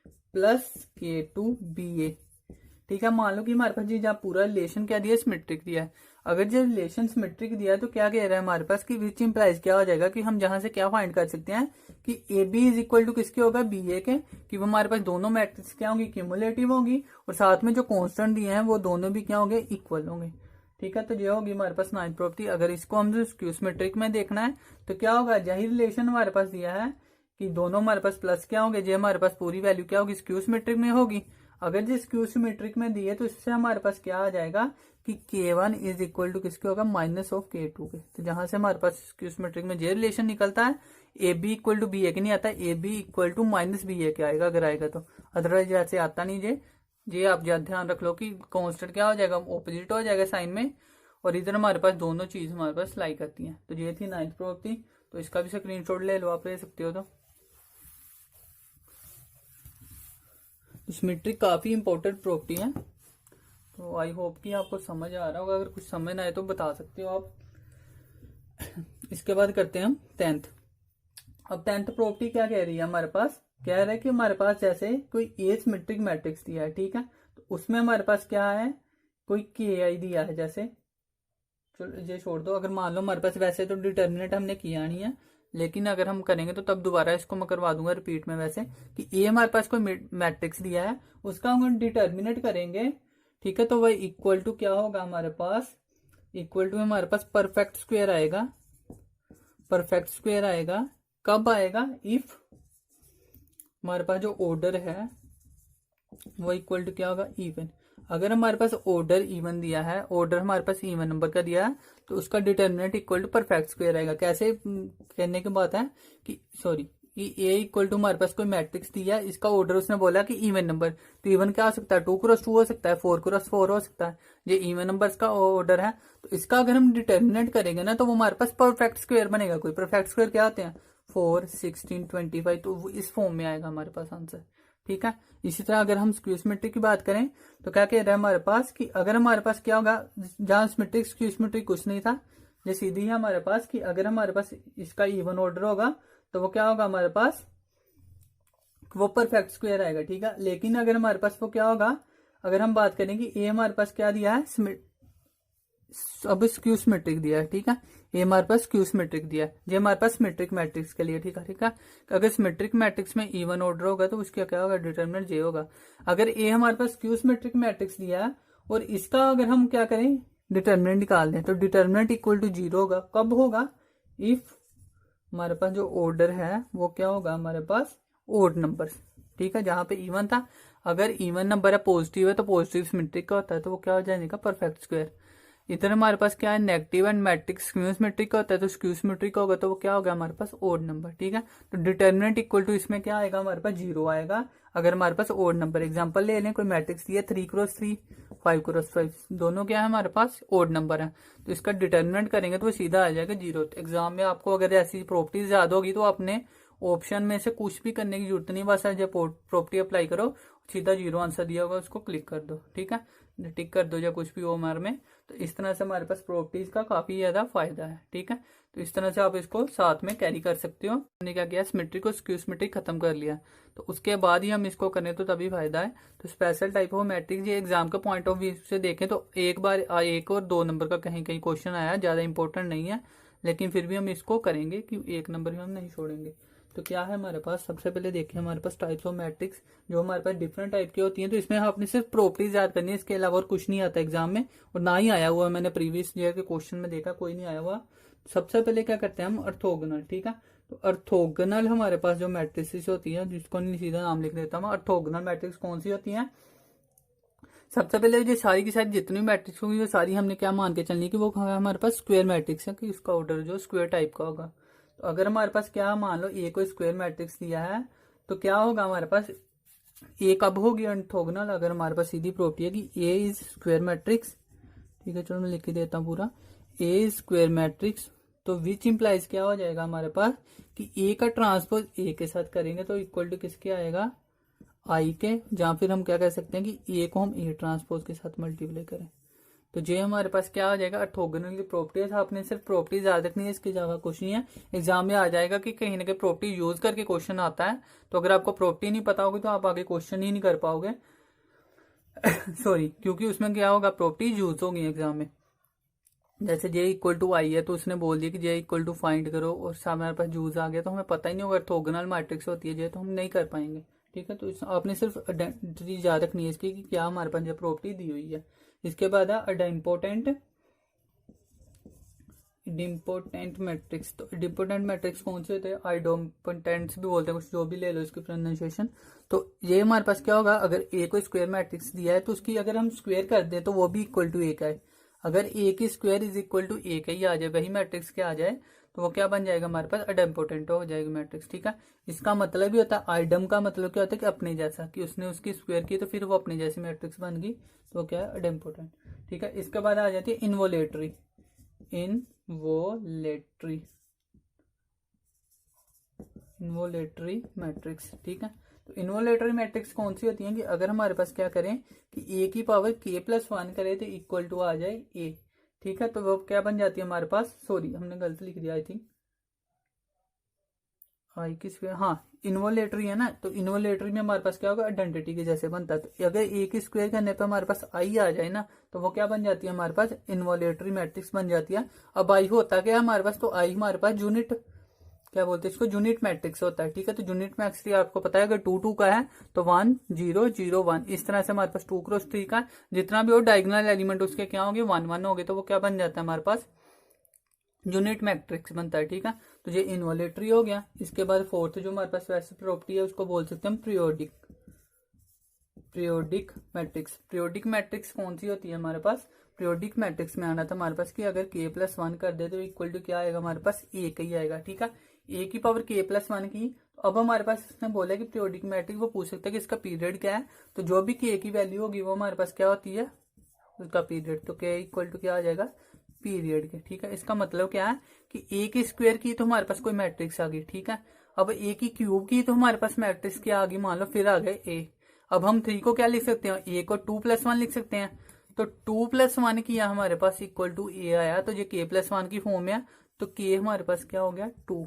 plus K2 B A. ठीक है, मान लो कि हमारे पास जी जहाँ पूरा रिलेशन क्या दिया है, सिमेट्रिक दिया है। अगर जो रिलेशन सिमेट्रिक दिया है तो क्या कह रहा है हमारे पास कि विच इंप्लाइज क्या हो जाएगा कि हम जहां से क्या फाइंड कर सकते हैं कि A B is equal to किसके होगा, बी ए के, कि वो हमारे पास दोनों मैट्रिक्स क्या होंगी, क्यूमुलेटिव होंगी, और साथ में जो कांस्टेंट दिए हैं वो दोनों भी क्या होंगे, इक्वल होंगे। ठीक है, तो ये होगी हमारे पास 9th प्रॉपर्टी। अगर इसको हम स्क्यू सिमेट्रिक में देखना है तो क्या होगा, यही रिलेशन हमारे पास दिया है कि दोनों हमारे पास प्लस क्या होंगे, जो हमारे पास पूरी वैल्यू क्या होगी, स्क्यू सिमेट्रिक में होगी। अगर जो स्क्यू सिमेट्रिक में दी है तो इससे हमारे पास क्या आ जाएगा कि K1 इज इक्वल टू किसके होगा, माइनस ऑफ K2 के। तो जहां से हमारे पास स्क्यू सिमेट्रिक में ये रिलेशन निकलता है, A B equal to B A के नहीं आता, A B equal to minus B A के आएगा अगर आएगा तो, अदरवाइज ऐसे आता नहीं। ये आप ध्यान रख लो कि कॉन्स्टेंट क्या हो जाएगा, ऑपोजिट हो जाएगा साइन में, और इधर हमारे पास दोनों चीज हमारे पास लाई करती हैं। तो ये थी 9th प्रॉपर्टी। तो इसका भी स्क्रीनशॉट ले लो, आप ले सकते हो। तो सिमेट्रिक काफी इंपॉर्टेंट प्रॉपर्टी है, तो आई होप कि आपको समझ आ रहा होगा। अगर कुछ समझ ना आए तो बता सकते हो आप। इसके बाद करते हैं हम 10th। अब 10th प्रॉपर्टी क्या कह रही है हमारे पास, कह रहा है कि हमारे पास जैसे कोई ए सिमेट्रिक मैट्रिक्स दिया है, ठीक है, तो उसमें हमारे पास क्या है, कोई के आई दिया है। जैसे चलो ये छोड़ दो, अगर मान लो हमारे पास वैसे तो डिटर्मिनेंट हमने किया नहीं है, लेकिन अगर हम करेंगे तो तब दोबारा इसको मैं करवा दूंगा रिपीट में, वैसे कि ए हमारे पास कोई मैट्रिक्स दिया है, उसका हम डिटर्मिनेंट करेंगे। ठीक है, तो वह इक्वल टू क्या होगा हमारे पास, इक्वल टू हमारे पास परफेक्ट स्क्वायर आएगा। परफेक्ट स्क्वायर आएगा कब आएगा, इफ हमारे पास जो ऑर्डर है वो इक्वल टू क्या होगा, इवन। अगर हमारे पास ऑर्डर इवन दिया है, ऑर्डर हमारे पास इवन नंबर का दिया है, तो उसका determinant equal to perfect square आएगा। कैसे कहने की बात है कि सॉरी, ए इक्वल टू हमारे पास कोई मैट्रिक्स दिया है, इसका ऑर्डर उसने बोला कि इवन नंबर, तो इवन क्या हो सकता है, 2x2 हो सकता है, 4x4 हो सकता है। ये इवन नंबर्स का ऑर्डर है, तो इसका अगर हम डिटर्मिनेंट करेंगे ना तो वो हमारे पास परफेक्ट स्क्वायर बनेगा। कोई परफेक्ट स्क्वायर क्या होते हैं, 4, 16, 25, तो वो इस फॉर्म में आएगा हमारे पास आंसर। ठीक है, इसी तरह अगर हम स्क्यू सिमेट्रिक की बात करें तो क्या कह रहा है हमारे पास कि अगर हमारे पास क्या होगा, जहां सिमेट्रिक स्क्यू सिमेट्रिक कुछ नहीं था, ये सीधी है हमारे पास कि अगर हमारे पास इसका इवन ऑर्डर होगा तो वो क्या होगा हमारे पास, वो परफेक्ट स्क्वायर आएगा। ठीक है, लेकिन अगर हमारे पास वो क्या होगा, अगर हम बात करें कि ए हमारे पास क्या दिया है, अब स्क्यू सिमेट्रिक दिया है। ठीक है, ये हमारे पास स्क्यू सिमेट्रिक दिया है, ये हमारे पास सिमेट्रिक मैट्रिक्स के लिए। ठीक है, ठीक है, अगर सिमेट्रिक मैट्रिक्स में इवन ऑर्डर होगा तो उसका क्या होगा, डिटरमिनेंट जे होगा। अगर ए हमारे पास स्क्यू सिमेट्रिक मैट्रिक्स दिया है और इसका अगर हम क्या करें, डिटर्मिनेंट निकाल दें, तो डिटर्मिनेंट इक्वल टू 0 होगा। कब होगा? इफ हमारे पास जो ऑर्डर है वो क्या होगा, हमारे पास ओड नंबर, ठीक है, जहां पे इवन था। अगर इवन नंबर है, पॉजिटिव है, तो पॉजिटिव सिमेट्रिक का होता है, तो वो क्या हो जाएगा, परफेक्ट स्क्वायर। इधर हमारे पास क्या है, negative and matrix skew symmetric का होता है, तो स्क्यू सिमेट्रिक का होगा, तो वो क्या होगा हमारे पास ओड नंबर, ठीक है। तो डिटर्मिनेंट इक्वल टू इसमें क्या आएगा, हमारे पास 0 आएगा अगर हमारे पास ओड नंबर। एग्जांपल ले लें, कोई मैट्रिक्स दिया 3x3, 5x5, दोनों क्या है हमारे पास ओड नंबर है, तो इसका डिटर्मिनेंट करेंगे तो वो सीधा आ जाएगा 0। तो एग्जाम में आपको अगर ऐसी प्रॉपर्टीज याद होगी तो आपने ऑप्शन में से कुछ भी करने की जरूरत नहीं, बस जब प्रॉपर्टी अप्लाई करो सीधा 0 आंसर दिया होगा, उसको क्लिक कर दो, ठीक है, टिक कर दो या कुछ भी हो हमारे में। तो इस तरह से हमारे पास प्रॉपर्टीज का काफी ज्यादा फायदा है, ठीक है। तो इस तरह से आप इसको साथ में कैरी कर सकते हो। हमने क्या किया, सिमेट्रिक और स्क्यू सिमेट्रिक खत्म कर लिया, तो उसके बाद ही हम इसको करें तो तभी फायदा है। तो स्पेशल टाइप ऑफ मैट्रिक्स ये एग्जाम के पॉइंट ऑफ व्यू से देखें तो एक बार 1 और 2 नंबर का कहीं कहीं क्वेश्चन आया, ज्यादा इंपॉर्टेंट नहीं है, लेकिन फिर भी हम इसको करेंगे कि 1 नंबर भी हम नहीं छोड़ेंगे। तो क्या है हमारे पास, सबसे पहले देखें हमारे पास टाइप्स ऑफ मैट्रिक्स, जो हमारे पास डिफरेंट टाइप की होती हैं। तो इसमें आपने सिर्फ प्रॉपर्टीज याद करनी है, इसके अलावा और कुछ नहीं आता एग्जाम में, और ना ही आया हुआ, मैंने प्रीवियस ईयर के क्वेश्चन में देखा कोई नहीं आया हुआ। सबसे पहले क्या करते हैं हम, ऑर्थोगोनल, ठीक है। तो ऑर्थोगोनल हमारे पास जो मैट्रिक्स होती है, जिसको नहीं सीधा नाम लिख देता हूँ, ऑर्थोगोनल मैट्रिक्स कौन सी होती है। सबसे पहले जो सारी की सारी जितनी मैट्रिक्स होगी वो सारी हमने क्या मान के चलनी कि वो हमारे पास स्क्वायर मैट्रिक्स है, कि उसका ऑर्डर जो स्क्वायर टाइप का होगा। तो अगर हमारे पास क्या, मान लो ए को स्क्वायर मैट्रिक्स दिया है, तो क्या होगा हमारे पास, ए कब होगी ऑर्थोगोनल, अगर हमारे पास सीधी प्रॉपर्टी है कि ए इज स्क्वायर मैट्रिक्स, ठीक है, चलो मैं लिख के देता हूँ पूरा, ए इज स्क्वायर मैट्रिक्स, तो विच इंप्लाइज क्या हो जाएगा हमारे पास कि ए का ट्रांसपोज ए के साथ करेंगे तो इक्वल टू किसके आएगा, आई के, जहां फिर हम क्या कह सकते हैं कि ए को हम ए ट्रांसपोज के साथ मल्टीप्लाई करें, तो ये हमारे पास क्या आ जाएगा, ऑर्थोगोनल की प्रॉपर्टीज। आपने सिर्फ प्रॉपर्टीज याद रखनी है, इसके अलावा कुछ नहीं है। एग्जाम में आ जाएगा कि कहीं ना कहीं प्रॉपर्टी यूज करके क्वेश्चन आता है, तो अगर आपको प्रॉपर्टी नहीं पता होगी तो आप आगे क्वेश्चन ही नहीं कर पाओगे सॉरी, क्योंकि उसमें क्या होगा, प्रॉपर्टी यूज होगी एग्जाम में। जैसे जे इक्वल टू आई है, तो उसने बोल दिया कि जे इक्वल टू फाइंड करो, और सामने हमारे पास यूज आ गया, तो हमें पता ही नहीं होगा ऑर्थोगोनल मैट्रिक्स होती है जे, तो हम नहीं कर पाएंगे, ठीक है। तो आपने सिर्फ आइडेंटिटी याद रखनी है इसकी कि क्या हमारे पास जो प्रॉपर्टी दी हुई है। इसके बाद है इम्पोर्टेंट मैट्रिक्स। तो इम्पोर्टेंट मैट्रिक्स कौन से होते हैं, आइडोम्पोटेंट्स भी बोलते हैं कुछ, जो भी ले लो इसकी प्रोनाउंसिएशन। तो ये हमारे पास क्या होगा, अगर ए को स्क्वायर मैट्रिक्स दिया है तो उसकी अगर हम स्क्वायर कर दें तो वो भी इक्वल टू ए का है। अगर ए की स्क्वायर इज इक्वल टू ए का ही आ जाए, वही मैट्रिक्स क्या आ जाए, तो वो क्या बन जाएगा हमारे पास, इम्पोर्टेंट हो जाएगा मैट्रिक्स, ठीक है। इसका मतलब भी होता है, आइडम का मतलब क्या होता है कि अपने जैसा, कि उसने उसकी स्क्वायर की तो फिर वो अपने जैसी मैट्रिक्स बन गई, तो वो क्या है, इम्पोर्टेंट, ठीक है। इसके बाद आ जाती है इनवोलेटरी मैट्रिक्स, ठीक है। तो इन्वोलेटरी मैट्रिक्स कौन सी होती है कि अगर हमारे पास क्या करें कि ए की पावर के प्लस 1 करे तो इक्वल टू आ जाए ए, ठीक है। तो वो क्या बन जाती है हमारे पास, सॉरी हमने गलत लिख दिया, आई थिंक आई की स्क्वायर, हाँ इन्वोलेटरी है ना, तो इन्वोलेटरी में हमारे पास क्या होगा, आइडेंटिटी के जैसे बनता है। तो अगर ए की स्क्वायर करने पे हमारे पास आई आ जाए ना, तो वो क्या बन जाती है हमारे पास, इन्वोलेटरी मैट्रिक्स बन जाती है। अब आई होता क्या है हमारे पास, तो आई हमारे पास यूनिट, क्या बोलते हैं इसको, यूनिट मैट्रिक्स होता है, ठीक है। तो यूनिट मैट्रिक्स आपको पता है, अगर 2 2 का है तो 1 0 0 1, इस तरह से हमारे पास 2x3 का जितना भी हो डायगोनल एलिमेंट उसके क्या होंगे, 1 1 होंगे, तो वो क्या बन जाता है हमारे पास, यूनिट मैट्रिक्स बनता है, ठीक है। तो ये इन्वोलेटरी हो गया। इसके बाद फोर्थ जो हमारे पास वैसे प्रॉपर्टी है उसको बोल सकते हैं पीरियोडिक मैट्रिक्स। पीरियोडिक मैट्रिक्स कौन सी होती है हमारे पास, पीरियोडिक मैट्रिक्स में आना था हमारे पास कि अगर k प्लस 1 कर दे तो इक्वल टू क्या आएगा हमारे पास, ए का ही आएगा, ठीक है। ए की पावर k प्लस 1 की, तो अब हमारे पास इसने बोला कि पीरियोडिक मैट्रिक्स वो पूछ सकता है कि इसका पीरियड क्या है, तो जो भी k की वैल्यू होगी वो हमारे पास क्या होती है, उसका पीरियड, तो k इक्वल टू क्या आ जाएगा, पीरियड के, ठीक है। इसका मतलब क्या है कि ए की स्क्वायर की तो हमारे पास कोई मैट्रिक्स आ गई, ठीक है। अब ए की क्यूब की तो हमारे पास मैट्रिक्स क्या आ गई, मान लो फिर आ गए ए। अब हम 3 को क्या लिख सकते हैं, ए को 2 प्लस 1 लिख सकते हैं, तो 2 प्लस 1 किया हमारे पास इक्वल टू ए आया, तो ये k प्लस 1 की फॉर्म में है, तो k हमारे पास क्या हो गया 2।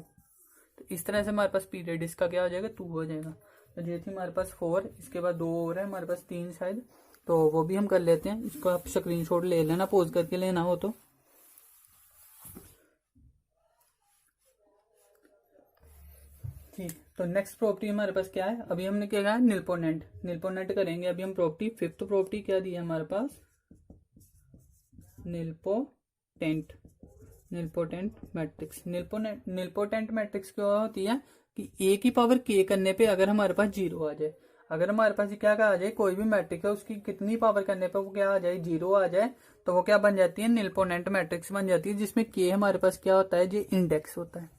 तो इस तरह से हमारे पास पीरियड इसका क्या हो जाएगा, 2 हो जाएगा। तो ये थी हमारे पास 4, इसके बाद 2 और है हमारे पास 3 शायद, तो वो भी हम कर लेते हैं। इसको आप स्क्रीनशॉट ले लेना, पोज करके लेना हो तो। ठीक, तो नेक्स्ट प्रॉपर्टी हमारे पास क्या है, अभी हमने क्या कहा, निलपोनेंट करेंगे अभी हम प्रॉपर्टी। फिफ्थ प्रॉपर्टी क्या दी है हमारे पास, निलपोटेंट मैट्रिक्स। निलपोटेंट मैट्रिक्स क्या होती है कि ए की पावर के करने पे अगर हमारे पास जीरो आ जाए, अगर हमारे पास क्या आ जाए, कोई भी मैट्रिक्स है उसकी कितनी पावर करने पे वो क्या आ जाए, जीरो आ जाए, तो वो क्या बन जाती है, निलपोटेंट मैट्रिक्स बन जाती है, जिसमें के हमारे पास क्या होता है, ये इंडेक्स होता है।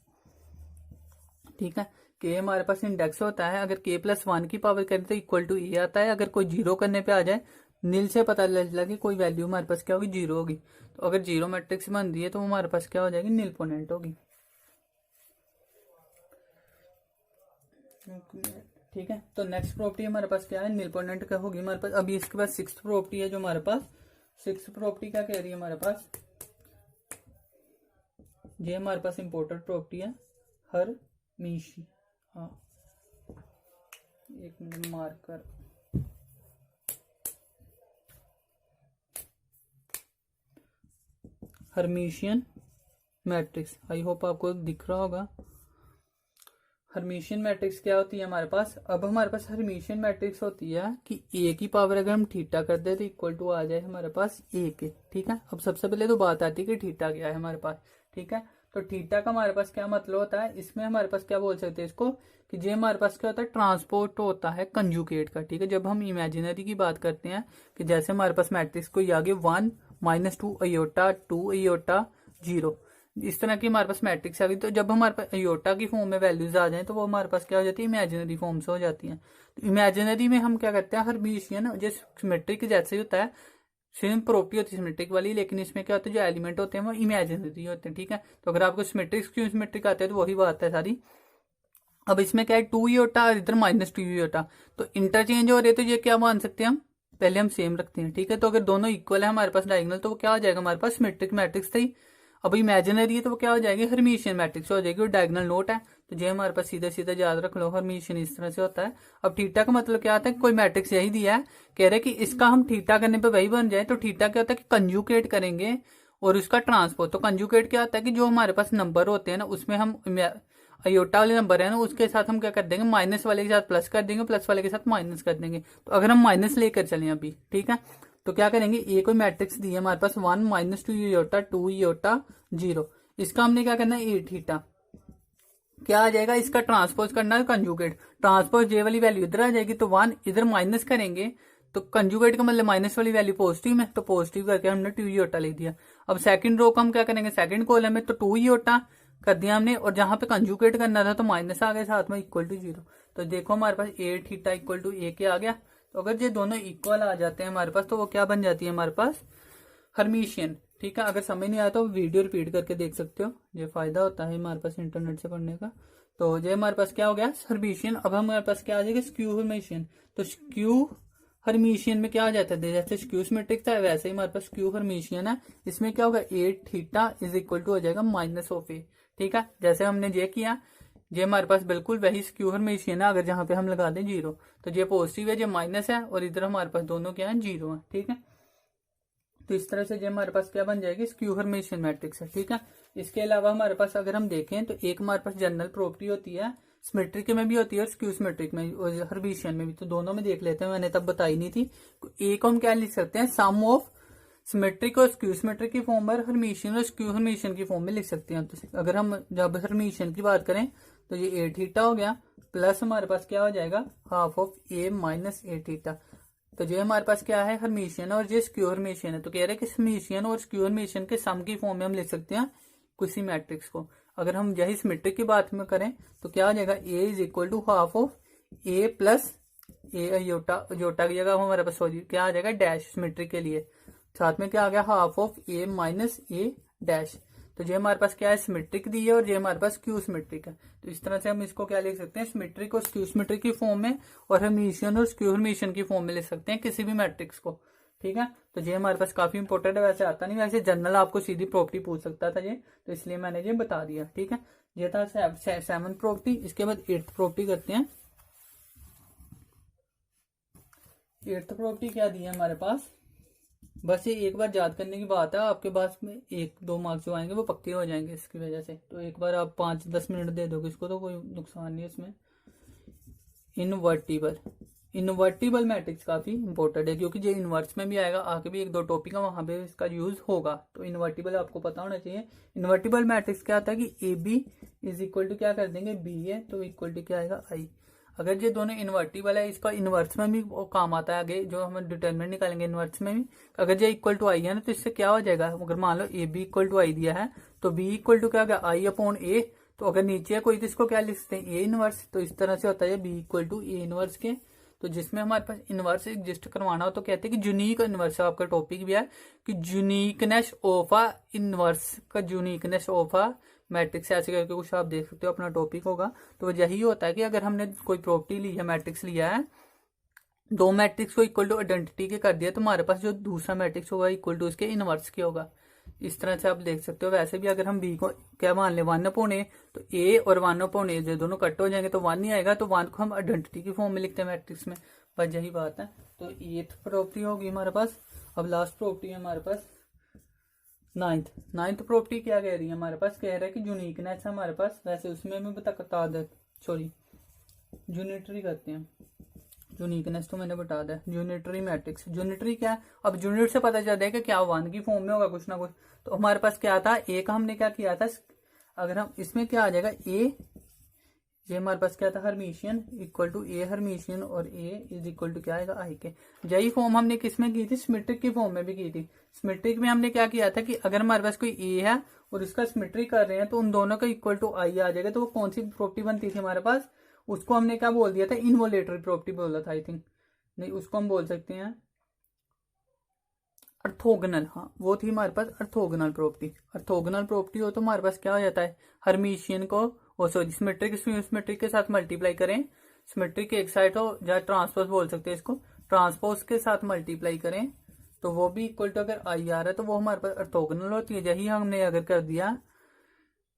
ठीक है, के हमारे पास इंडेक्स होता है। अगर के प्लस वन की पावर करें तो इक्वल टू ए आता है। अगर कोई जीरो करने पे आ जाए, नील से पता चला कि कोई वैल्यू हमारे पास क्या होगी, जीरो होगी। तो अगर जीरो मैट्रिक्स बन रही है तो हमारे पास क्या हो जाएगी, निलपोटेंट होगी। ठीक है, तो नेक्स्ट प्रॉपर्टी हमारे पास क्या है, निलपोटेंट क्या होगी हमारे पास। अभी इसके बाद सिक्स्थ प्रॉपर्टी है जो हमारे पास, सिक्स्थ प्रॉपर्टी क्या कह रही है हमारे पास, ये हमारे पास इंपॉर्टेंट प्रॉपर्टी है, हरमीशी। हाँ, एक minute marker, Hermitian matrix. I hope आपको दिख रहा होगा। हर्मिशियन मैट्रिक्स क्या होती है हमारे पास। अब हमारे पास हर्मिशियन मैट्रिक्स होती है कि ए की पावर अगर हम थीटा कर दे तो इक्वल टू आ जाए हमारे पास ए के। ठीक है, अब सबसे पहले तो बात आती है कि थीटा क्या है हमारे पास। ठीक है, तो थीटा का हमारे पास क्या मतलब होता है, इसमें हमारे पास क्या बोल सकते हैं इसको, कि जे हमारे पास क्या होता है, ट्रांसपोर्ट होता है कंजुगेट का। ठीक है, जब हम इमेजिनरी की बात करते हैं कि जैसे हमारे पास मैट्रिक्स को आगे 1 -2 अयोटा 2 अयोटा 0, इस तरह की हमारे पास मैट्रिक्स आ गई। तो जब हमारे पास अयोटा की फॉर्म में वैल्यूज आ जाए तो वो हमारे पास क्या हो जाती है, इमेजिनरी फॉर्म से हो जाती हैं। तो इमेजिनरी में हम क्या करते हैं, हर्मिशियन जो सिमेट्रिक जैसे ही होता है, सेम प्रॉपर्टी होती है सिमेट्रिक वाली, लेकिन इसमें क्या होता है, जो एलिमेंट होते हैं वो इमेजिनरी होते हैं। ठीक है, तो अगर आपको सिमेट्रिक क्यों सिमेट्रिक आते हैं तो वही बात है सारी। अब इसमें क्या है, 2 इयोटा और इधर -2 इयोटा, तो इंटरचेंज हो रहे, तो ये क्या मान सकते हैं हम, पहले हम सेम रखते हैं। ठीक है, तो अगर दोनों इक्वल है हमारे पास डायगोनल, तो वो क्या हो जाएगा हमारे पास, सिमेट्रिक मैट्रिक्स थी। अब इमेजिनरी है तो वो क्या हो जाएगी, हर्मिशियन मैट्रिक्स हो जाएगी, और डायगोनल नोट है, तो जो हमारे पास सीधा सीधा याद रख लो, हर्मिशियन इस तरह से होता है। अब थीटा का मतलब क्या आता है, कोई मैट्रिक्स यही दिया है, कह रहे कि इसका हम थीटा करने पे वही बन जाए, तो थीटा क्या होता है कि कंजुगेट करेंगे और उसका ट्रांसपोज। तो कंजुगेट क्या होता है कि जो हमारे पास नंबर होते हैं ना, उसमें हम अयोटा वाले नंबर है ना, उसके साथ हम क्या कर देंगे, माइनस वाले के साथ प्लस कर देंगे, प्लस वाले के साथ माइनस कर देंगे। तो अगर हम माइनस लेकर चलें अभी, ठीक है, तो क्या करेंगे, ए कोई मैट्रिक्स दी है हमारे पास 1 -2 इयोटा 2 इयोटा 0, इसका हमने क्या करना है, ए थीटा क्या आ जाएगा, इसका ट्रांसपोज करना है कंजुगेट। ट्रांसपोज जे वाली वैल्यू इधर आ जाएगी, तो 1 इधर माइनस करेंगे, तो कंजुगेट का मतलब माइनस वाली वैल्यू पॉजिटिव में, तो पॉजिटिव करके हमने 2 इयोटा लिख दिया। अब सेकंड रो को हम क्या करेंगे, सेकंड कॉलम में तो 2 इयोटा कर दिया हमने, और जहां पे कंजुगेट करना था तो माइनस आ गया साथ में, इक्वल टू 0। तो देखो हमारे पास ए थीटा इक्वल टू ए के आ गया। तो अगर ये दोनों इक्वल आ जाते हैं हमारे पास, तो वो क्या बन जाती है हमारे पास, हर्मिशियन। ठीक है, अगर समझ नहीं आया तो वीडियो रिपीट करके देख सकते हो, ये फायदा होता है हमारे पास इंटरनेट से पढ़ने का। तो ये हमारे पास क्या हो गया, हर्मिशियन। अब हमारे पास क्या आ जाएगा, स्क्यू हर्मिशियन। तो स्क्यू हर्मिशियन में क्या आ जाता है, जैसे स्क्यू सिमेट्रिक था वैसे ही हमारे पास स्क्यू हर्मिशियन है। इसमें क्या होगा, ए थीटा इज इक्वल टू हो जाएगा माइनस ऑफ ए। ठीक है, जैसे हमने ये किया, ये हमारे पास बिल्कुल वही स्क्यू हर्मिशियन है। अगर जहां पे हम लगा दें 0, तो ये पॉजिटिव है, ये माइनस है, और इधर हमारे पास दोनों क्या है, 0 है। ठीक है, तो इस तरह से जो हमारे पास क्या बन जाएगी, स्क्यू हर्मिशियन मैट्रिक्स है। ठीक है, इसके अलावा हमारे पास अगर हम देखें तो एक हमारे पास जनरल प्रॉपर्टी होती है, सिमेट्रिक में भी होती है और स्क्यू सिमेट्रिक में और हर्मिशियन में भी, तो दोनों में देख लेते हैं, मैंने तब बताई नहीं थी। ए को हम क्या लिख सकते हैं, सम ऑफ सिमेट्रिक और स्क्यू सिमेट्रिक की फॉर्म में, हर्मिशियन और स्क्यू हर्मिशियन की फॉर्म में लिख सकते हैं। तो अगर हम जब हर्मिशियन की बात करें तो ये ए थीटा हो गया, प्लस हमारे पास क्या हो जाएगा, half of A minus A theta. तो जो हमारे पास क्या है, हर्मिशियन और ये स्क्यू हर्मिशियन है। तो कह रहे हैं कि हर्मिशियन और स्क्यू हर्मिशियन के सम की फॉर्म में हम लिख सकते हैं किसी मैट्रिक्स को। अगर हम यही सिमेट्रिक की बात में करें तो क्या हो जाएगा, A is equal to half of A plus A iota, iota की जगह हमारे पास सॉरी क्या आ जाएगा, डैश सिमेट्रिक के लिए, साथ में क्या आ गया, half of A minus A dash. तो जो हमारे पास क्या है, सिमेट्रिक दी है, और जो हमारे पास स्क्यू सिमेट्रिक है। तो इस तरह से हम इसको क्या लिख सकते हैं, सिमेट्रिक और स्क्यू सिमेट्रिक की फॉर्म में, और हर्मिशियन और स्क्यू हर्मिशियन की फॉर्म में लिख सकते हैं किसी भी मैट्रिक्स को। ठीक है, तो ये हमारे पास काफी इंपॉर्टेंट है, वैसे आता नहीं, वैसे जनरल आपको सीधी प्रॉपर्टी पूछ सकता था ये, तो इसलिए मैंने ये बता दिया। ठीक है, ये था 7th प्रॉपर्टी। इसके बाद 8th प्रॉपर्टी करते हैं। 8th प्रॉपर्टी क्या दी है हमारे पास, बस ये एक बार याद करने की बात है, आपके पास में 1-2 मार्क्स जो आएंगे वो पक्के हो जाएंगे इसकी वजह से। तो एक बार आप 5-10 मिनट दे दोगे इसको तो कोई नुकसान नहीं है इसमें। इनवर्टिबल इन्वर्टिबल मैट्रिक्स काफी इंपॉर्टेंट है, क्योंकि ये इन्वर्स में भी आएगा, आगे भी एक दो टॉपिक है वहां पे इसका यूज होगा। तो इन्वर्टिबल आपको पता होना चाहिए। इन्वर्टिबल मैट्रिक्स क्या आता है कि A B is equal to क्या कर देंगे, बी है तो इक्वल टू क्या आएगा, आई। अगर ये दोनों इन्वर्टिबल है, इसका इन्वर्स में भी वो काम आता है आगे, जो हम डिटरमिनेंट निकालेंगे इन्वर्स में भी। अगर ये इक्वल टू आई है ना, तो इससे क्या हो जाएगा, अगर मान लो ए बी इक्वल टू आई दिया है तो बी इक्वल टू क्या होगा, आई अपॉन ए। तो अगर नीचे है कोई तो इसको क्या लिख सकते हैं, ए इनवर्स। तो इस तरह से होता है B equal to A inverse के। तो जिसमें हमारे पास इनवर्स एग्जिस्ट करवाना हो तो कहते हैं कि यूनिक इनवर्स, आपका टॉपिक भी है कि यूनिकनेस ऑफ अ इनवर्स का, यूनिकनेस ऑफ अ मैट्रिक्स, ऐसे करके कुछ आप देख सकते हो, अपना टॉपिक होगा। तो यही होता है कि अगर हमने कोई प्रॉपर्टी ली है, मैट्रिक्स लिया है, दो मैट्रिक्स को इक्वल टू आइडेंटिटी के कर दिया, तो हमारे पास जो दूसरा मैट्रिक्स होगा इक्वल टू इसके इनवर्स के होगा। इस तरह से आप देख सकते हो। वैसे भी अगर हम बी को क्या मान ले, 1/a, तो ए और 1/a जो दोनों कट हो जाएंगे तो 1 ही आएगा, तो 1 को हम आइडेंटिटी की फॉर्म में लिखते हैं मैट्रिक्स में। बस यही बात है। तो 8th प्रॉपर्टी होगी हमारे पास। अब लास्ट प्रॉपर्टी है हमारे पास 9th प्रॉपर्टी क्या कह रही है हमारे पास, कह रहा है कि यूनिकनेस है हमारे पास। वैसे उसमें भी बता दे, सॉरी यूनिटरी करते हैं, यूनिकनेस तो मैंने बता दिया। यूनिटरी मैट्रिक्स, यूनिटरी क्या है, अब यूनिट से पता चलता है कि क्या 1 की फॉर्म में होगा कुछ ना कुछ। तो हमारे पास क्या था, ए का हमने क्या किया था, अगर हम इसमें क्या आ जाएगा, ए, ये हमारे पास क्या था, Hermitian equal to A Hermitian, और ए इज इक्वल टू क्या आएगा, आई के। यही फॉर्म हमने किसमें की थी, सिमेट्रिक की फॉर्म में भी की थी। सिमेट्रिक में हमने क्या किया था कि अगर हमारे पास कोई ए है और इसका सिमेट्रिक कर रहे हैं तो उन दोनों का इक्वल टू आई आ जाएगा। तो वो कौन सी प्रॉपर्टी बनती थी हमारे पास, उसको हमने क्या बोल दिया था, इनवोलेटरी प्रॉपर्टी बोला था आई थिंक, नहीं उसको हम बोल सकते हैं अर्थोगनल। हाँ, वो थी हमारे पास अर्थोगनल प्रॉपर्टी। अर्थोगनल प्रॉपर्टी हो तो हमारे पास क्या हो जाता है, हर्मिशियन को, ओ सॉरी सिमेट्रिक के साथ मल्टीप्लाई करें, सिमेट्रिक एक साइड हो, या ट्रांसपोज बोल सकते हैं इसको, ट्रांसपोज के साथ मल्टीप्लाई करें तो वो भी इक्वल टू, अगर आई आ रहा है तो वो हमारे पास अर्थोगनल होती है। यही हमने अगर कर दिया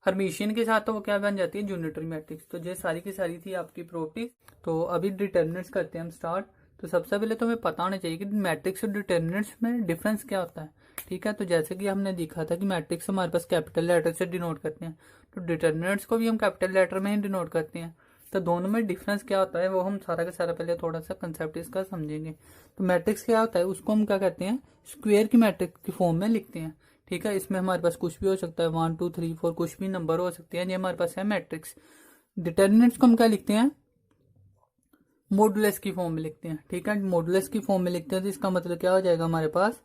हर्मिशियन के साथ तो वो क्या बन जाती है, यूनिटरी मैट्रिक्स। तो ये सारी की सारी थी आपकी प्रॉपर्टी। तो अभी डिटर्मिनेंट्स करते हैं हम स्टार्ट। तो सबसे पहले तो हमें पता होना चाहिए कि मैट्रिक्स और डिटर्मिनेंट्स में डिफरेंस क्या होता है। ठीक है, तो जैसे कि हमने देखा था कि मैट्रिक्स हमारे पास कैपिटल लेटर से डिनोट करते हैं, तो डिटर्मिनेंट्स को भी हम कैपिटल लेटर में ही डिनोट करते हैं। तो दोनों में डिफरेंस क्या होता है वो हम सारा का सारा पहले थोड़ा सा कंसेप्ट इसका समझेंगे। तो मैट्रिक्स क्या होता है, उसको हम क्या करते हैं, स्क्वायर की मैट्रिक्स की फॉर्म में लिखते हैं। ठीक है, इसमें हमारे पास कुछ भी हो सकता है, 1 2 3 4 कुछ भी नंबर हो सकते हैं, ये हमारे पास है मैट्रिक्स। डिटर्मिनेंट्स को हम क्या लिखते हैं, मॉडुलस की फॉर्म में लिखते हैं। ठीक है, मॉडुलस की फॉर्म में लिखते हैं तो इसका मतलब क्या हो जाएगा हमारे पास,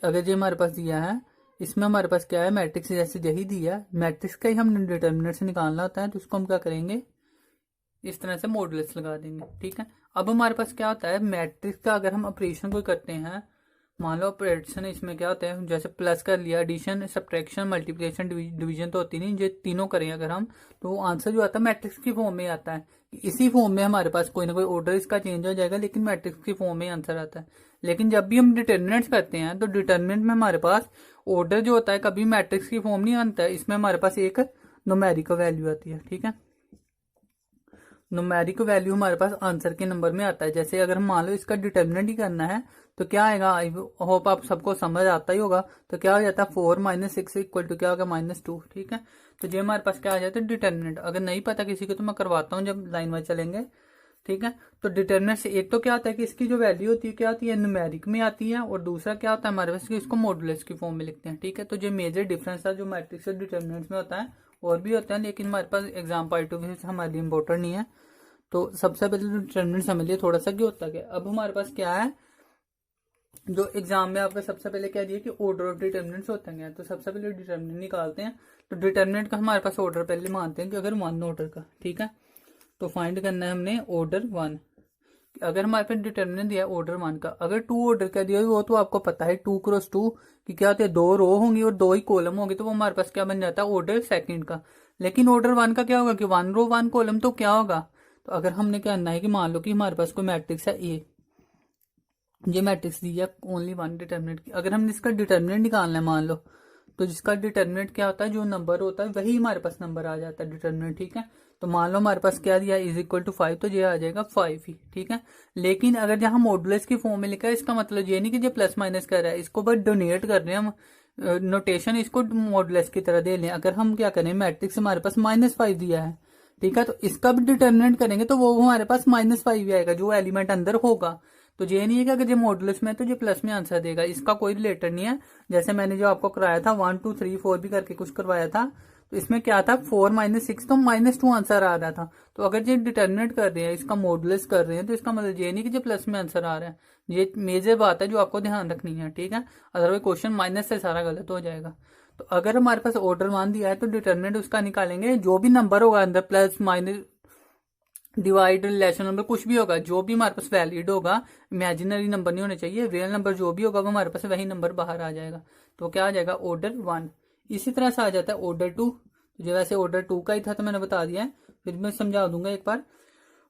अगर ये हमारे पास दिया है, इसमें हमारे पास क्या है, मैट्रिक्स जैसे यही दिया है, मैट्रिक्स का ही हमने डिटर्मिनेंट से निकालना होता है, तो उसको हम क्या करेंगे, इस तरह से मॉडुलस लगा देंगे। ठीक है, अब हमारे पास क्या होता है, मैट्रिक्स का अगर हम ऑपरेशन कोई करते हैं, मान लो ऑपरेशन इसमें क्या होता है, जैसे प्लस कर लिया, एडिशन सब्ट्रैक्शन मल्टीप्लिकेशन डिवीजन तो होती नहीं, ये तीनों करें अगर हम, तो वो आंसर जो आता है मैट्रिक्स की फॉर्म में आता है। इसी फॉर्म में हमारे पास कोई ना कोई ऑर्डर इसका चेंज हो जाएगा, लेकिन मैट्रिक्स की फॉर्म में आंसर आता है। लेकिन जब भी हम डिटर्मिनेंट्स करते हैं तो डिटर्मिनेंट में हमारे पास ऑर्डर जो होता है कभी मैट्रिक्स की फॉर्म नहीं आता है, इसमें हमारे पास एक न्यूमेरिकल वैल्यू आती है। ठीक है, न्यूमेरिक वैल्यू हमारे पास आंसर के नंबर में आता है। जैसे अगर हम मान लो इसका डिटर्मिनेंट ही करना है तो क्या आएगा, आई होप आप सबको समझ आता ही होगा। तो क्या हो जाता है, 4 - 6 इक्वल टू क्या होगा, -2। ठीक है, तो ये हमारे पास क्या आ जाता है डिटर्मिनेंट। अगर नहीं पता किसी को तो मैं करवाता हूँ जब लाइन में चलेंगे। ठीक है, तो डिटर्मिनेंट से एक तो क्या होता है कि इसकी जो वैल्यू होती है क्या होती है, न्यूमेरिक में आती है, और दूसरा क्या होता है हमारे पास कि इसको मॉडुलस की फॉर्म में लिखते हैं। ठीक है, तो जो मेजर डिफरेंस है जो मैट्रिक्स और डिटर्मिनेंट्स में होता है, और भी होता है, लेकिन हमारे पास एग्जाम पॉइंट ऑफ व्यू से हमारे लिए इंपॉर्टेंट नहीं है। तो सबसे पहले डिटर्मिनेंट समझ लिया थोड़ा सा कि होता क्या। अब हमारे पास क्या है, जो एग्जाम में आपका सबसे पहले क्या दिया कि ऑर्डर ऑफ डिटर्मिनेंट्स होते हैं, तो सबसे पहले डिटर्मिनेंट निकालते हैं। तो डिटर्मिनेंट का हमारे पास ऑर्डर पहले मानते हैं कि अगर 1 ऑर्डर का, ठीक है, तो फाइंड करना है हमने ऑर्डर 1। अगर हमारे पास डिटर्मिनेंट दिया ऑर्डर 1 का, अगर 2 ऑर्डर का दिया वो तो आपको पता है 2 × 2 कि क्या होता है, 2 रो होंगी और 2 ही कॉलम होंगे, तो वो हमारे पास क्या बन जाता है, ऑर्डर सेकंड का। लेकिन ऑर्डर 1 का क्या होगा कि 1 रो 1 कॉलम, तो क्या होगा, तो अगर हमने क्या करना है कि मान लो कि हमारे पास कोई मैट्रिक्स है ए, ये मैट्रिक्स दी है ओनली 1 डिटर्मिनेंट की, अगर हमने इसका डिटर्मिनेंट निकालना है मान लो, तो जिसका डिटर्मिनेंट क्या होता है, जो नंबर होता है वही हमारे पास नंबर आ जाता है डिटर्मिनेंट। ठीक है, तो मान लो हमारे पास क्या दिया इज इक्वल टू 5, तो ये आ जाएगा 5 ही। ठीक है, लेकिन अगर जहां मॉडुलस की फॉर्म में लिखा है, इसका मतलब ये नहीं कि जो प्लस माइनस कर रहा है, इसको बस डोनेट कर रहे हैं हम, नोटेशन इसको मॉडुलस की तरह दे लें। अगर हम क्या करें, मैट्रिक्स हमारे पास -5 दिया है, ठीक है। तो इसका भी डिटर्मिनेंट करेंगे तो वो हमारे पास -5 आएगा जो एलिमेंट अंदर होगा। तो ये नहीं है कि अगर ये मॉडुलस में है तो ये प्लस में आंसर देगा, इसका कोई रिलेटेड नहीं है। जैसे मैंने जो आपको कराया था 1 2 3 4 भी करके कुछ करवाया था, तो इसमें क्या था 4 -6 तो -2 आंसर आ रहा था। तो अगर ये डिटर्मिनेट कर रहे हैं, इसका मॉडुलस कर रहे हैं, तो इसका मतलब ये नहीं कि जो प्लस में आंसर आ रहा है। ये मेजर बात है जो आपको ध्यान रखनी है, ठीक है। अदरवाइज क्वेश्चन माइनस से सारा गलत हो जाएगा। तो अगर हमारे पास ऑर्डर 1 दिया है तो डिटर्मिनेंट उसका निकालेंगे, जो भी नंबर होगा अंदर plus minus divide relation number कुछ भी होगा, जो भी हमारे पास वैलिड होगा, इमेजिनरी नंबर नहीं होने चाहिए, रियल नंबर जो भी होगा वो हमारे पास वही नंबर बाहर आ जाएगा। तो क्या आ जाएगा ऑर्डर 1। इसी तरह से आ जाता है ऑर्डर 2। जो वैसे ऑर्डर 2 का ही था तो मैंने बता दिया है, फिर मैं समझा दूंगा एक बार।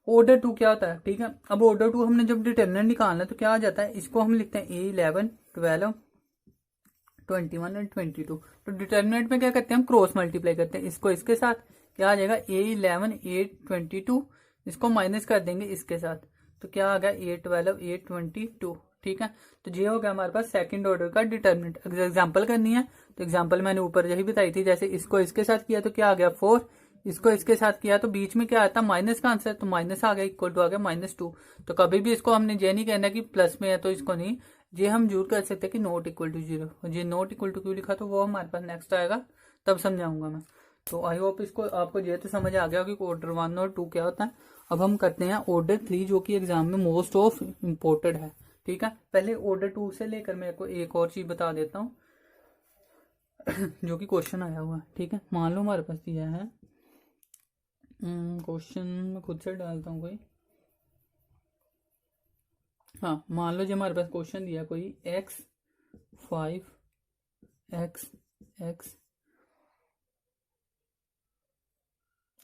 ऑर्डर 2 क्या होता है, ठीक है। अब ऑर्डर 2 हमने जब डिटर्मिनेंट निकालना है तो क्या आ जाता है, इसको हम लिखते हैं A11 12 21 एंड 22। तो डिटर्मिनेंट में क्या करते हैं, हम क्रॉस मल्टीप्लाई करते हैं इसको इसके साथ। क्या आ जाएगा A11 A22, इसको माइनस कर देंगे इसके साथ, तो क्या आ गया A12 A22, ठीक है। तो ये हो गया हमारे पास सेकंड ऑर्डर का डिटर्मिनेंट। अगर एग्जांपल करनी है तो एग्जांपल मैंने ऊपर यही बताई थी, जैसे इसको इसके साथ किया तो क्या आ गया 4, इसको इसके साथ किया तो बीच में क्या आता माइनस का आंसर, तो माइनस आ गया, इक्वल टू आ गया -2। तो कभी भी इसको हमने ये नहीं कहना कि प्लस में है तो इसको नहीं, ये हम जरूर कर सकते हैं कि नॉट इक्वल टू 0। ये नॉट इक्वल टू क्यों लिखा तो वो हमारे पास नेक्स्ट आएगा तब समझाऊंगा मैं। तो आई होप इसको आपको ये तो समझ आ गया कि ऑर्डर 1 और 2 क्या होता है। अब हम करते हैं ऑर्डर 3 जो कि एग्जाम में मोस्ट ऑफ इम्पोर्टेड है, ठीक है। पहले ऑर्डर 2 से लेकर मैं आपको एक और चीज बता देता हूँ जो कि क्वेश्चन आया हुआ है, ठीक है। मान लो हमारे पास दिया है क्वेश्चन, मैं खुद से डालता हूँ कोई। हाँ, मान लो जो हमारे पास क्वेश्चन दिया कोई x5 x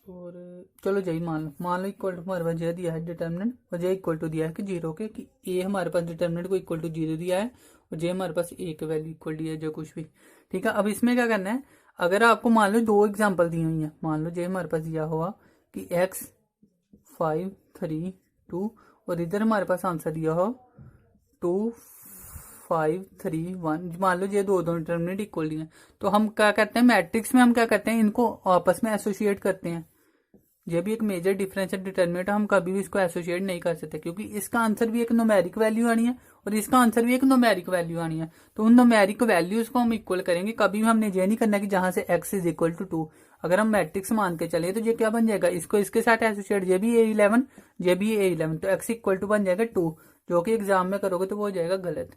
और चलो जय मान लो इक्वल टू हमारे पास ये दिया है डिटर्मिनेंट, और जे इक्वल टू दिया है कि 0 के, कि ए हमारे पास डिटर्मिनेंट को इक्वल टू 0 दिया है और जे हमारे पास ए के वैल्यू इक्वल दिया है जो कुछ भी, ठीक है। अब इसमें क्या करना है, अगर आपको मान लो 2 एग्जाम्पल दी हुई है, मान लो जे हमारे पास दिया हुआ कि x5 3 2 और इधर हमारे पास आंसर दिया हो 2 5 3 1, मान लो ये दो डिटर्मिनेंट इक्वल दिए हैं, तो हम क्या करते हैं मैट्रिक्स में, हम क्या करते हैं इनको आपस में एसोसिएट करते हैं। ये भी एक मेजर डिफरेंस है डिटर्मिनेंट, हम कभी भी इसको एसोसिएट नहीं कर सकते क्योंकि इसका आंसर भी एक न्यूमेरिक वैल्यू आनी है और इसका आंसर भी एक न्यूमेरिक वैल्यू आनी है। तो उन न्यूमेरिक वैल्यूज को हम इक्वल करेंगे, कभी भी हमने ये नहीं करना कि जहां से x इज इक्वल टू 2। अगर हम मैट्रिक्स मान के चले तो ये क्या बन जाएगा, इसको इसके साथ एसोसिएट, ये भी A11 ये भी A11, तो x इक्वल टू बन जाएगा 2, जो कि एग्जाम में करोगे तो वो हो जाएगा गलत,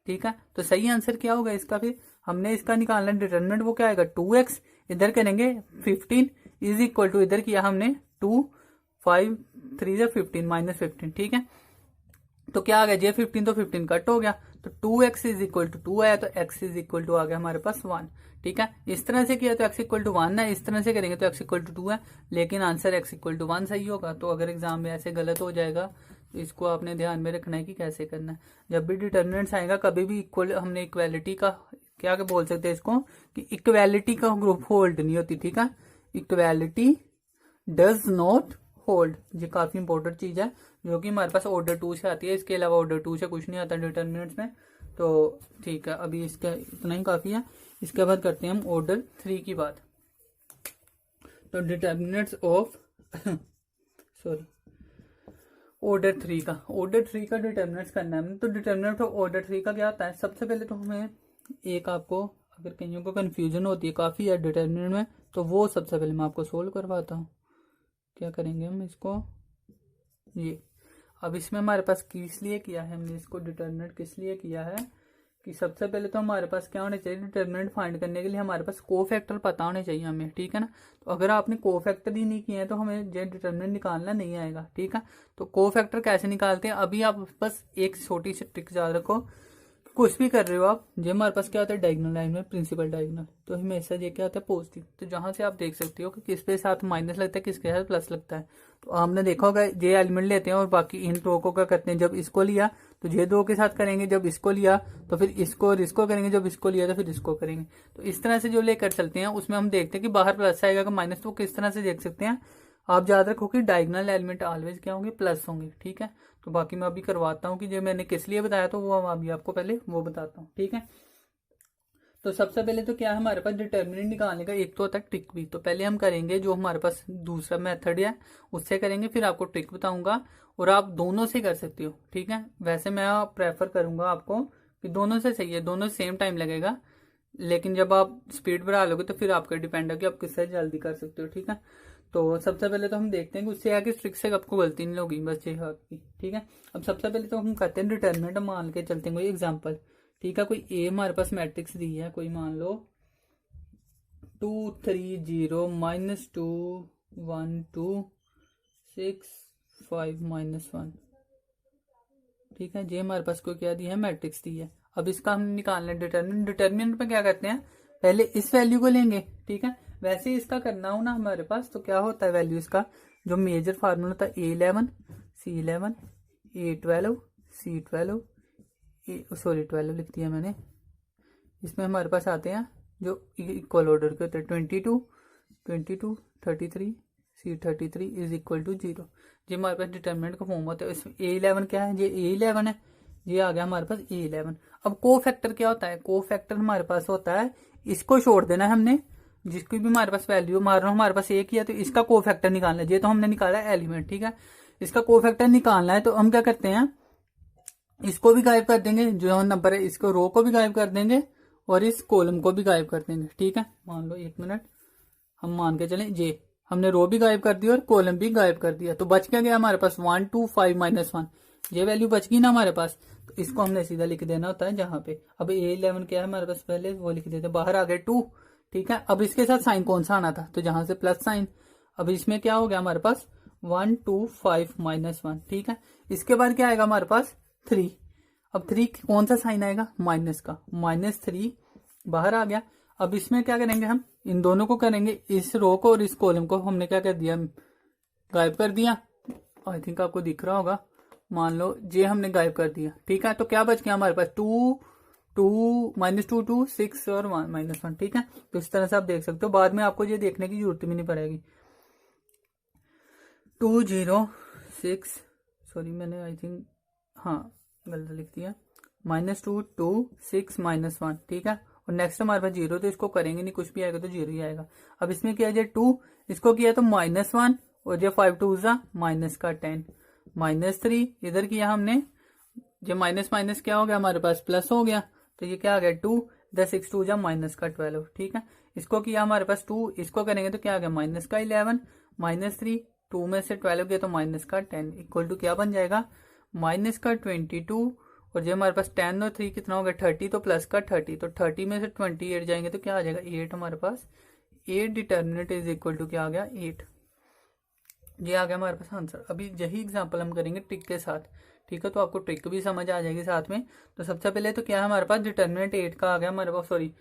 ठीक है। तो सही आंसर क्या होगा इसका, फिर हमने इसका निकालना डिटर्मिनेंट, वो क्या आएगा 2x, इधर करेंगे 15 इज इक्वल टू, इधर किया हमने 2 5 3 से 15 -15, ठीक है। तो क्या आ गया जे 15, तो 15 कट हो गया, तो 2x इज इक्वल टू 2 आया, तो x इज इक्वल टू आ गया हमारे पास 1, ठीक है। इस तरह से किया तो x इक्वल टू 1 है, इस तरह से करेंगे तो x इक्वल टू 2 है, लेकिन आंसर x इक्वल टू 1 सही होगा। तो अगर एग्जाम में ऐसे गलत हो जाएगा तो इसको आपने ध्यान में रखना है कि कैसे करना है। जब भी डिटर्मिनेंट्स आएगा कभी भी इक्वल, हमने इक्वालिटी का क्या बोल सकते हैं इसको, कि इक्वालिटी का ग्रुप होल्ड नहीं होती, ठीक है। इक्वालिटी डज नॉट होल्ड, ये काफी इंपॉर्टेंट चीज है जो कि हमारे पास ऑर्डर 2 से आती है, इसके अलावा ऑर्डर 2 से कुछ नहीं आता डिटर्मिनेंट्स में। तो ठीक है, अभी इसका इतना ही काफी है। इसके बाद करते हैं हम ऑर्डर 3 की बात। तो डिटर्मिनेंट्स ऑफ सॉरी ऑर्डर 3 का डिटर्मिनेंट्स करना है। तो डिटर्मिनेंट ऑफ ऑर्डर 3 का क्या होता है, सबसे पहले तो हमें एक, आपको अगर कहीं को कंफ्यूजन होती है काफी है डिटर्मिनेंट में, तो वो सबसे पहले मैं आपको सोल्व करवाता हूँ। क्या करेंगे हम इसको, ये अब इसमें हमारे पास किस लिए किया है हमने इसको डिटर्मिनेंट, किस लिए किया है कि सबसे पहले तो हमारे पास क्या होना चाहिए, डिटर्मिनेंट फाइंड करने के लिए हमारे पास कोफैक्टर पता होने चाहिए हमें, ठीक है ना। तो अगर आपने कोफैक्टर ही नहीं किए हैं तो हमें ये डिटर्मिनेंट निकालना नहीं आएगा, ठीक है। तो कोफैक्टर कैसे निकालते हैं, अभी आप बस एक छोटी सी ट्रिक याद रखो, कुछ भी कर रहे हो आप, ये हमारे पास क्या होता है डायगोनल लाइन में प्रिंसिपल डायगोनल, तो हमेशा ये क्या होता है पॉजिटिव। तो जहां से आप देख सकते हो कि किस पे साथ माइनस लगता है किसके साथ प्लस लगता है। तो हमने देखा होगा ये एलिमेंट लेते हैं और बाकी इन दो को क्या करते हैं, जब इसको लिया तो ये दो के साथ करेंगे, जब इसको लिया तो फिर इसको और इसको करेंगे, जब इसको लिया तो फिर इसको करेंगे। तो इस तरह से जो लेकर चलते हैं उसमें हम देखते हैं कि बाहर प्लस आएगा कि माइनस, तो किस तरह से देख सकते हैं आप। याद रखो कि डायगोनल एलिमेंट ऑलवेज क्या होंगे, प्लस होंगे, ठीक है। तो बाकी मैं अभी करवाता हूँ कि जो मैंने किस लिए बताया तो वो अभी आपको पहले वो बताता हूँ, ठीक है। तो सबसे पहले तो क्या है हमारे पास डिटर्मिनेंट निकालने का एक तो होता है ट्रिक भी। तो पहले हम करेंगे जो हमारे पास दूसरा मेथड है उससे करेंगे, फिर आपको ट्रिक बताऊंगा और आप दोनों से कर सकते हो। ठीक है, वैसे मैं प्रेफर करूंगा आपको कि दोनों से सही है, दोनों सेम टाइम लगेगा, लेकिन जब आप स्पीड बढ़ा लोगे तो फिर आपका डिपेंड है कि आप किससे जल्दी कर सकते हो। ठीक है, तो सबसे पहले तो हम देखते हैं कि उससे आगे ट्रिक से आपको गलती नहीं होगी, बस ये है आपकी। ठीक है, अब सबसे पहले तो हम करते हैं डिटर्मिनेंट, मान के चलते हैं कोई एग्जांपल। ठीक है, कोई ए हमारे पास मैट्रिक्स दी है, कोई मान लो 2 3 0 -2 1 2 6 5 -1। ठीक है, ये हमारे पास को क्या दी है, मैट्रिक्स दी है। अब इसका हम निकालना है डिटर्मिनेंट। डिटर्मिनेंट में क्या करते हैं, पहले इस वैल्यू को लेंगे। ठीक है, वैसे ही इसका करना हो ना हमारे पास, तो क्या होता है वैल्यू इसका, जो मेजर फार्मूला होता है A11 C11 A12 C12 sorry 12 लिख दिया मैंने। इसमें हमारे पास आते हैं जो इक्वल ऑर्डर के होते हैं 22 22 33 C33 इज इक्वल टू 0। ये हमारे पास डिटर्मिनेंट का फॉर्म होता है। इसमें A11 क्या है, ये A11 है, ये आ गया हमारे पास A11। अब को फैक्टर क्या होता है, को फैक्टर हमारे पास होता है, इसको छोड़ देना है हमने, जिसकी भी हमारे पास वैल्यू मान लो हमारे पास एक ही है तो इसका को फैक्टर निकालना है। ये तो हमने निकाला है एलिमेंट। ठीक है, इसका को फैक्टर निकालना है तो हम क्या करते हैं, इसको भी गायब कर देंगे, जो नंबर है इसको रो को भी गायब कर देंगे और इस कॉलम को भी गायब कर देंगे। ठीक है, मान लो 1 मिनट, हम मान के चलें जे हमने रो भी गायब कर दी और कॉलम भी गायब कर दिया, तो बच क्या गया हमारे पास 1 2 5 -1। ये वैल्यू बच गई ना हमारे पास, तो इसको हमने सीधा लिख देना होता है जहां पे। अब A11 क्या है हमारे पास, पहले वो लिख देते, बाहर आ गए 2। ठीक है, अब इसके साथ साइन कौन सा आना था, तो जहां से प्लस साइन। अब इसमें क्या हो गया हमारे पास 1 2 5 -1। ठीक है, इसके बाद क्या आएगा हमारे पास 3। अब 3 कौन सा साइन आएगा, माइनस का, -3 बाहर आ गया। अब इसमें क्या करेंगे, हम इन दोनों को करेंगे, इस रो को और इस कॉलम को हमने क्या कर दिया, गायब कर दिया। आई थिंक आपको दिख रहा होगा, मान लो ये हमने गायब कर दिया। ठीक है, तो क्या बच गया हमारे पास 2 2 -2 2 6 और 1 -1। ठीक है, तो इस तरह से आप देख सकते हो, बाद में आपको ये देखने की जरूरत भी नहीं पड़ेगी। 2 0 6 सॉरी मैंने आई थिंक हाँ गलत लिख दिया, -2 2 6 -1। ठीक है, और नेक्स्ट हमारे पास 0, तो इसको करेंगे नहीं, कुछ भी आएगा तो 0 ही आएगा। अब इसमें क्या है 2, इसको किया तो -1 और ये 5 2 माइनस का 10 -3 इधर किया हमने, ये माइनस माइनस क्या हो गया हमारे पास, प्लस हो गया, तो ये क्या आ गया 2 6 2 माइनस का 12। ठीक है, इसको किया हमारे पास 2, इसको करेंगे तो क्या आ गया माइनस का 11 -3 2 में से 12 गया तो माइनस का 10 इक्वल टू क्या बन जाएगा, माइनस का 22। और जो हमारे पास 10 और 3 कितना हो गया 30, तो प्लस का 30, तो 30 में से 28 जाएंगे तो क्या आ जाएगा 8 हमारे पास। 8 डिटर्मिनेंट इज इक्वल टू क्या आ गया 8। ये आ गया हमारे पास आंसर। अभी यही एग्जांपल हम करेंगे ट्रिक के साथ। ठीक है, तो आपको ट्रिक भी समझ आ जाएगी साथ में। तो सबसे पहले तो क्या है हमारे पास डिटर्मिनेंट 8 का आ गया हमारे पास, सॉरी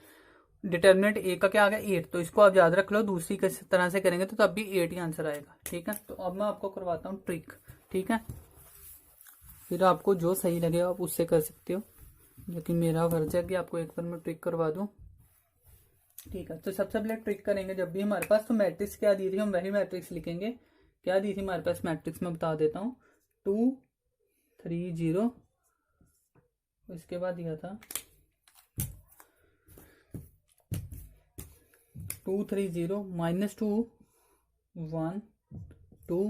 डिटर्मिनेंट ए का क्या आ गया 8, तो इसको आप याद रख लो, दूसरी किस तरह से करेंगे तो तब भी 8 ही आंसर आएगा। ठीक है, तो अब मैं आपको करवाता हूँ ट्रिक। ठीक है, फिर आपको जो सही लगे आप उससे कर सकते हो, लेकिन मेरा फर्ज है कि आपको एक बार मैं ट्रिक करवा दूं। ठीक है, तो सबसे पहले ट्रिक करेंगे जब भी हमारे पास, तो मैट्रिक्स क्या दी थी हम वही मैट्रिक्स लिखेंगे। क्या दी थी हमारे पास मैट्रिक्स, में बता देता हूँ 2 3 0, इसके बाद दिया था 2 3 0 -2 1 2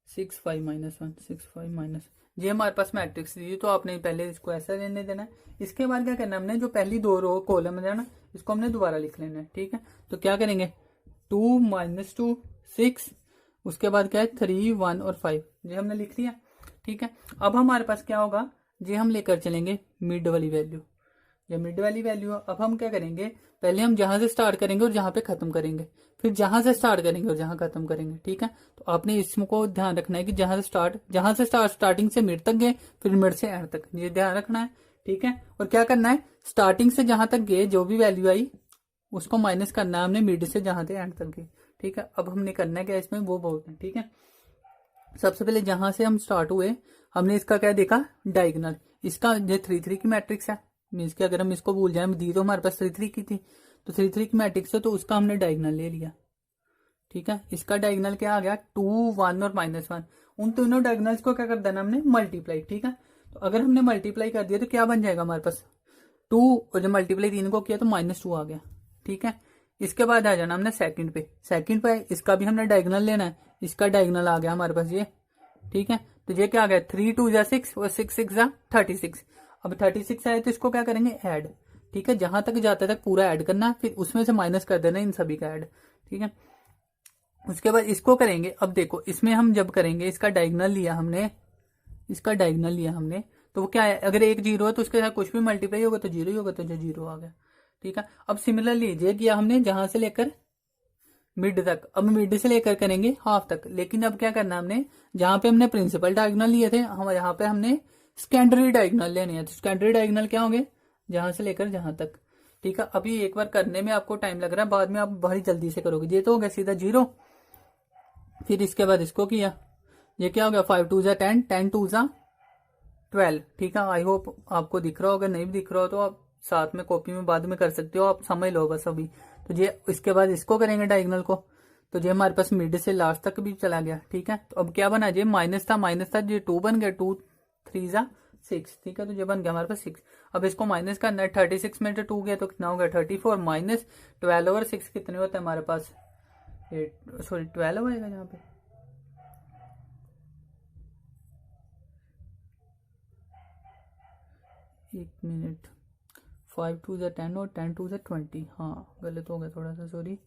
6 5 -1 6 5 ये हमारे पास मैट्रिक्स दी, तो आपने पहले इसको ऐसा लेने देना है। इसके बाद क्या करना है, हमने जो पहली 2 रो कॉलम है ना, इसको हमने दोबारा लिख लेना है। ठीक है, तो क्या करेंगे 2 -2 6, उसके बाद क्या है 3 1 और 5, ये हमने लिख लिया। ठीक है, अब हमारे पास क्या होगा, ये हम लेकर चलेंगे मिड वाली वैल्यू, ये मिड वाली वैल्यू। अब हम क्या करेंगे, पहले हम जहां से स्टार्ट करेंगे और जहां पे खत्म करेंगे, फिर जहां से स्टार्ट करेंगे और जहां खत्म करेंगे। ठीक है, तो आपने इसको ध्यान रखना है कि जहां से स्टार्टिंग से मिड तक गए, फिर मिड से एंड तक, ये ध्यान रखना है। ठीक है, और क्या करना है, स्टार्टिंग से जहां तक गए जो भी वैल्यू आई उसको माइनस करना है हमने मिड से जहां से एंड तक गए। ठीक है, अब हमने करना है क्या इसमें वो बोलते हैं। ठीक है, सबसे पहले जहां से हम स्टार्ट हुए हमने इसका क्या देखा, डायगोनल, इसका ये 3 3 की मैट्रिक्स है, मीन्स कि अगर हम इसको भूल जाए, दी तो हमारे पास 3 3 की थी, तो 3 3 की मैट्रिक्स है, तो उसका हमने डायगोनल ले लिया। ठीक है, इसका डायगोनल क्या आ गया 2 1 और -1, उन दोनों डायगोनल्स को क्या कर देना हमने मल्टीप्लाई। ठीक है, तो अगर हमने मल्टीप्लाई कर दिया तो क्या बन जाएगा हमारे पास, 2 और जब मल्टीप्लाई 3 को किया तो -2 आ गया। ठीक है, इसके बाद आ जाना हमने सेकंड पे। सेकंड पे इसका भी हमने डायगोनल लेना है, इसका डायगोनल आ गया हमारे पास ये। ठीक है, तो ये क्या आ गया 3 2 जा 6 और 6 6 जा 36। अब 36 आए तो इसको क्या करेंगे ऐड। ठीक है, जहां तक जाते तक पूरा ऐड करना, फिर उसमें से माइनस कर देना इन सभी का ऐड। ठीक है, उसके बाद इसको करेंगे। अब देखो इसमें हम जब करेंगे इसका डायगोनल लिया हमने, इसका डायगोनल लिया हमने, तो वो क्या है, अगर एक जीरो है तो उसके साथ कुछ भी मल्टीप्लाई होगा तो जीरो ही होगा, तो जो जीरो आ गया। ठीक है, अब सिमिलरली ये किया हमने जहां से लेकर मिड तक, अब मिड से लेकर करेंगे हाफ तक। लेकिन अब क्या करना हमने, जहां पे हमने प्रिंसिपल डायगोनल लिए थे हम यहाँ पे हमने सेकेंडरी डायगोनल लेने हैं। तो सेकेंडरी डायगोनल क्या होंगे, जहां से लेकर जहां तक। ठीक है, अभी एक बार करने में आपको टाइम लग रहा है, बाद में आप बड़ी जल्दी से करोगे। ये तो हो गया सीधा 0, फिर इसके बाद इसको किया, ये क्या हो गया 5 2 जा 10 10 2 जा 12। ठीक है, आई होप आपको दिख रहा होगा, नहीं भी दिख रहा हो तो आप साथ में कॉपी में बाद में कर सकते हो, आप समझ लो बस अभी। तो ये इसके बाद इसको करेंगे डायगोनल को, तो ये हमारे पास मिड से लास्ट तक भी चला गया। ठीक है, तो अब क्या बना, ये माइनस था ये 2 बन गया, 2 3 जा 6। ठीक है, तो ये बन गया हमारे पास 6। अब इसको माइनस करना है, 36 में से 2 गया तो कितना हो गया 34 माइनस 12/6 कितने होते हैं हमारे पास, 12 आएगा यहाँ पे। एक मिनट, 5 2 जा 10 और 10 2 जा 20, हाँ गलत हो गया थोड़ा सा, सॉरी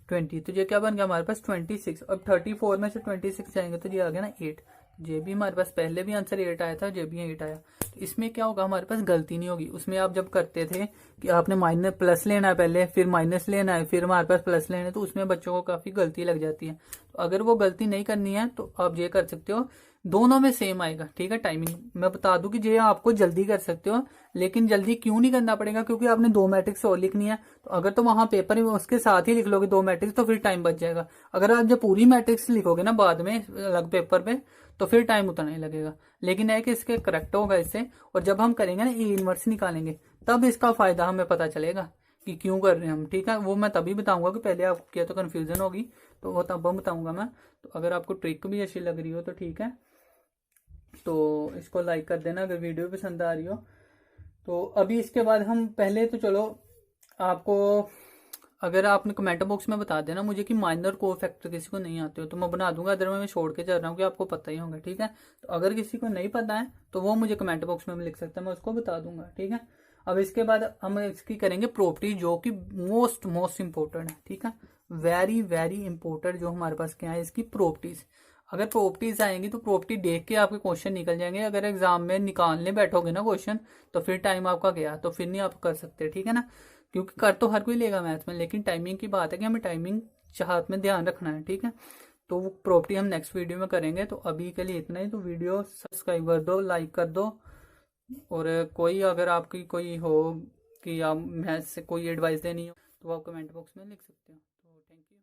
20। तो ये क्या बन गया हमारे पास 26। अब 34 में से 26 जाएंगे तो ये आ गया ना 8। ये भी हमारे पास पहले भी आंसर 8 आया था, ये भी 8 आया। तो इसमें क्या होगा, हमारे पास गलती नहीं होगी। उसमें आप जब करते थे कि आपने माइनस प्लस लेना है पहले, फिर माइनस लेना है, फिर हमारे पास प्लस लेना है, तो उसमें बच्चों को काफी गलती लग जाती है। तो अगर वो गलती नहीं करनी है तो आप ये कर सकते हो, दोनों में सेम आएगा। ठीक है, टाइमिंग मैं बता दूं कि ये आपको जल्दी कर सकते हो, लेकिन जल्दी क्यों नहीं करना पड़ेगा, क्योंकि आपने 2 मैट्रिक्स और लिखनी है। तो अगर तो वहां पेपर में उसके साथ ही लिख लोगे 2 मैट्रिक्स तो फिर टाइम बच जाएगा। अगर आप जब पूरी मैट्रिक्स लिखोगे ना बाद में अलग पेपर पे, तो फिर टाइम उतना ही लगेगा। लेकिन है कि इसके करेक्ट होगा इससे, और जब हम करेंगे ना ई इनवर्स निकालेंगे तब इसका फायदा हमें पता चलेगा कि क्यों कर रहे हैं हम। ठीक है, वो मैं तभी बताऊंगा कि पहले आपको किया तो कंफ्यूजन होगी, तो वो तब बताऊंगा मैं। तो अगर आपको ट्रिक भी अच्छी लग रही हो तो ठीक है, तो इसको लाइक कर देना अगर वीडियो पसंद आ रही हो। तो अभी इसके बाद हम पहले तो चलो आपको, अगर आपने कमेंट बॉक्स में बता देना मुझे कि माइनर को फैक्टर किसी को नहीं आते हो तो मैं बना दूंगा, अदर मैं छोड़ के चल रहा हूँ कि आपको पता ही होगा। ठीक है, तो अगर किसी को नहीं पता है तो वो मुझे कमेंट बॉक्स में लिख सकता है, मैं उसको बता दूंगा। ठीक है, अब इसके बाद हम इसकी करेंगे प्रॉपर्टी, जो कि मोस्ट इंपॉर्टेंट है। ठीक है, वेरी वेरी इंपॉर्टेंट जो हमारे पास क्या है, इसकी प्रॉपर्टीज। अगर प्रॉपर्टीज आएंगी तो प्रॉपर्टी देख के आपके क्वेश्चन निकल जाएंगे। अगर एग्जाम में निकालने बैठोगे ना क्वेश्चन, तो फिर टाइम आपका गया, तो फिर नहीं आप कर सकते। ठीक है ना, क्योंकि कर तो हर कोई लेगा मैथ में, लेकिन टाइमिंग की बात है कि हमें टाइमिंग चाहत में ध्यान रखना है। ठीक है, तो वो प्रॉपर्टी हम नेक्स्ट वीडियो में करेंगे। तो अभी के लिए इतना ही। तो वीडियो सब्सक्राइब कर दो, लाइक कर दो, और कोई अगर आपकी कोई हो कि आप मैथ से कोई एडवाइस देनी हो तो आप कमेंट बॉक्स में लिख सकते हो। तो थैंक यू।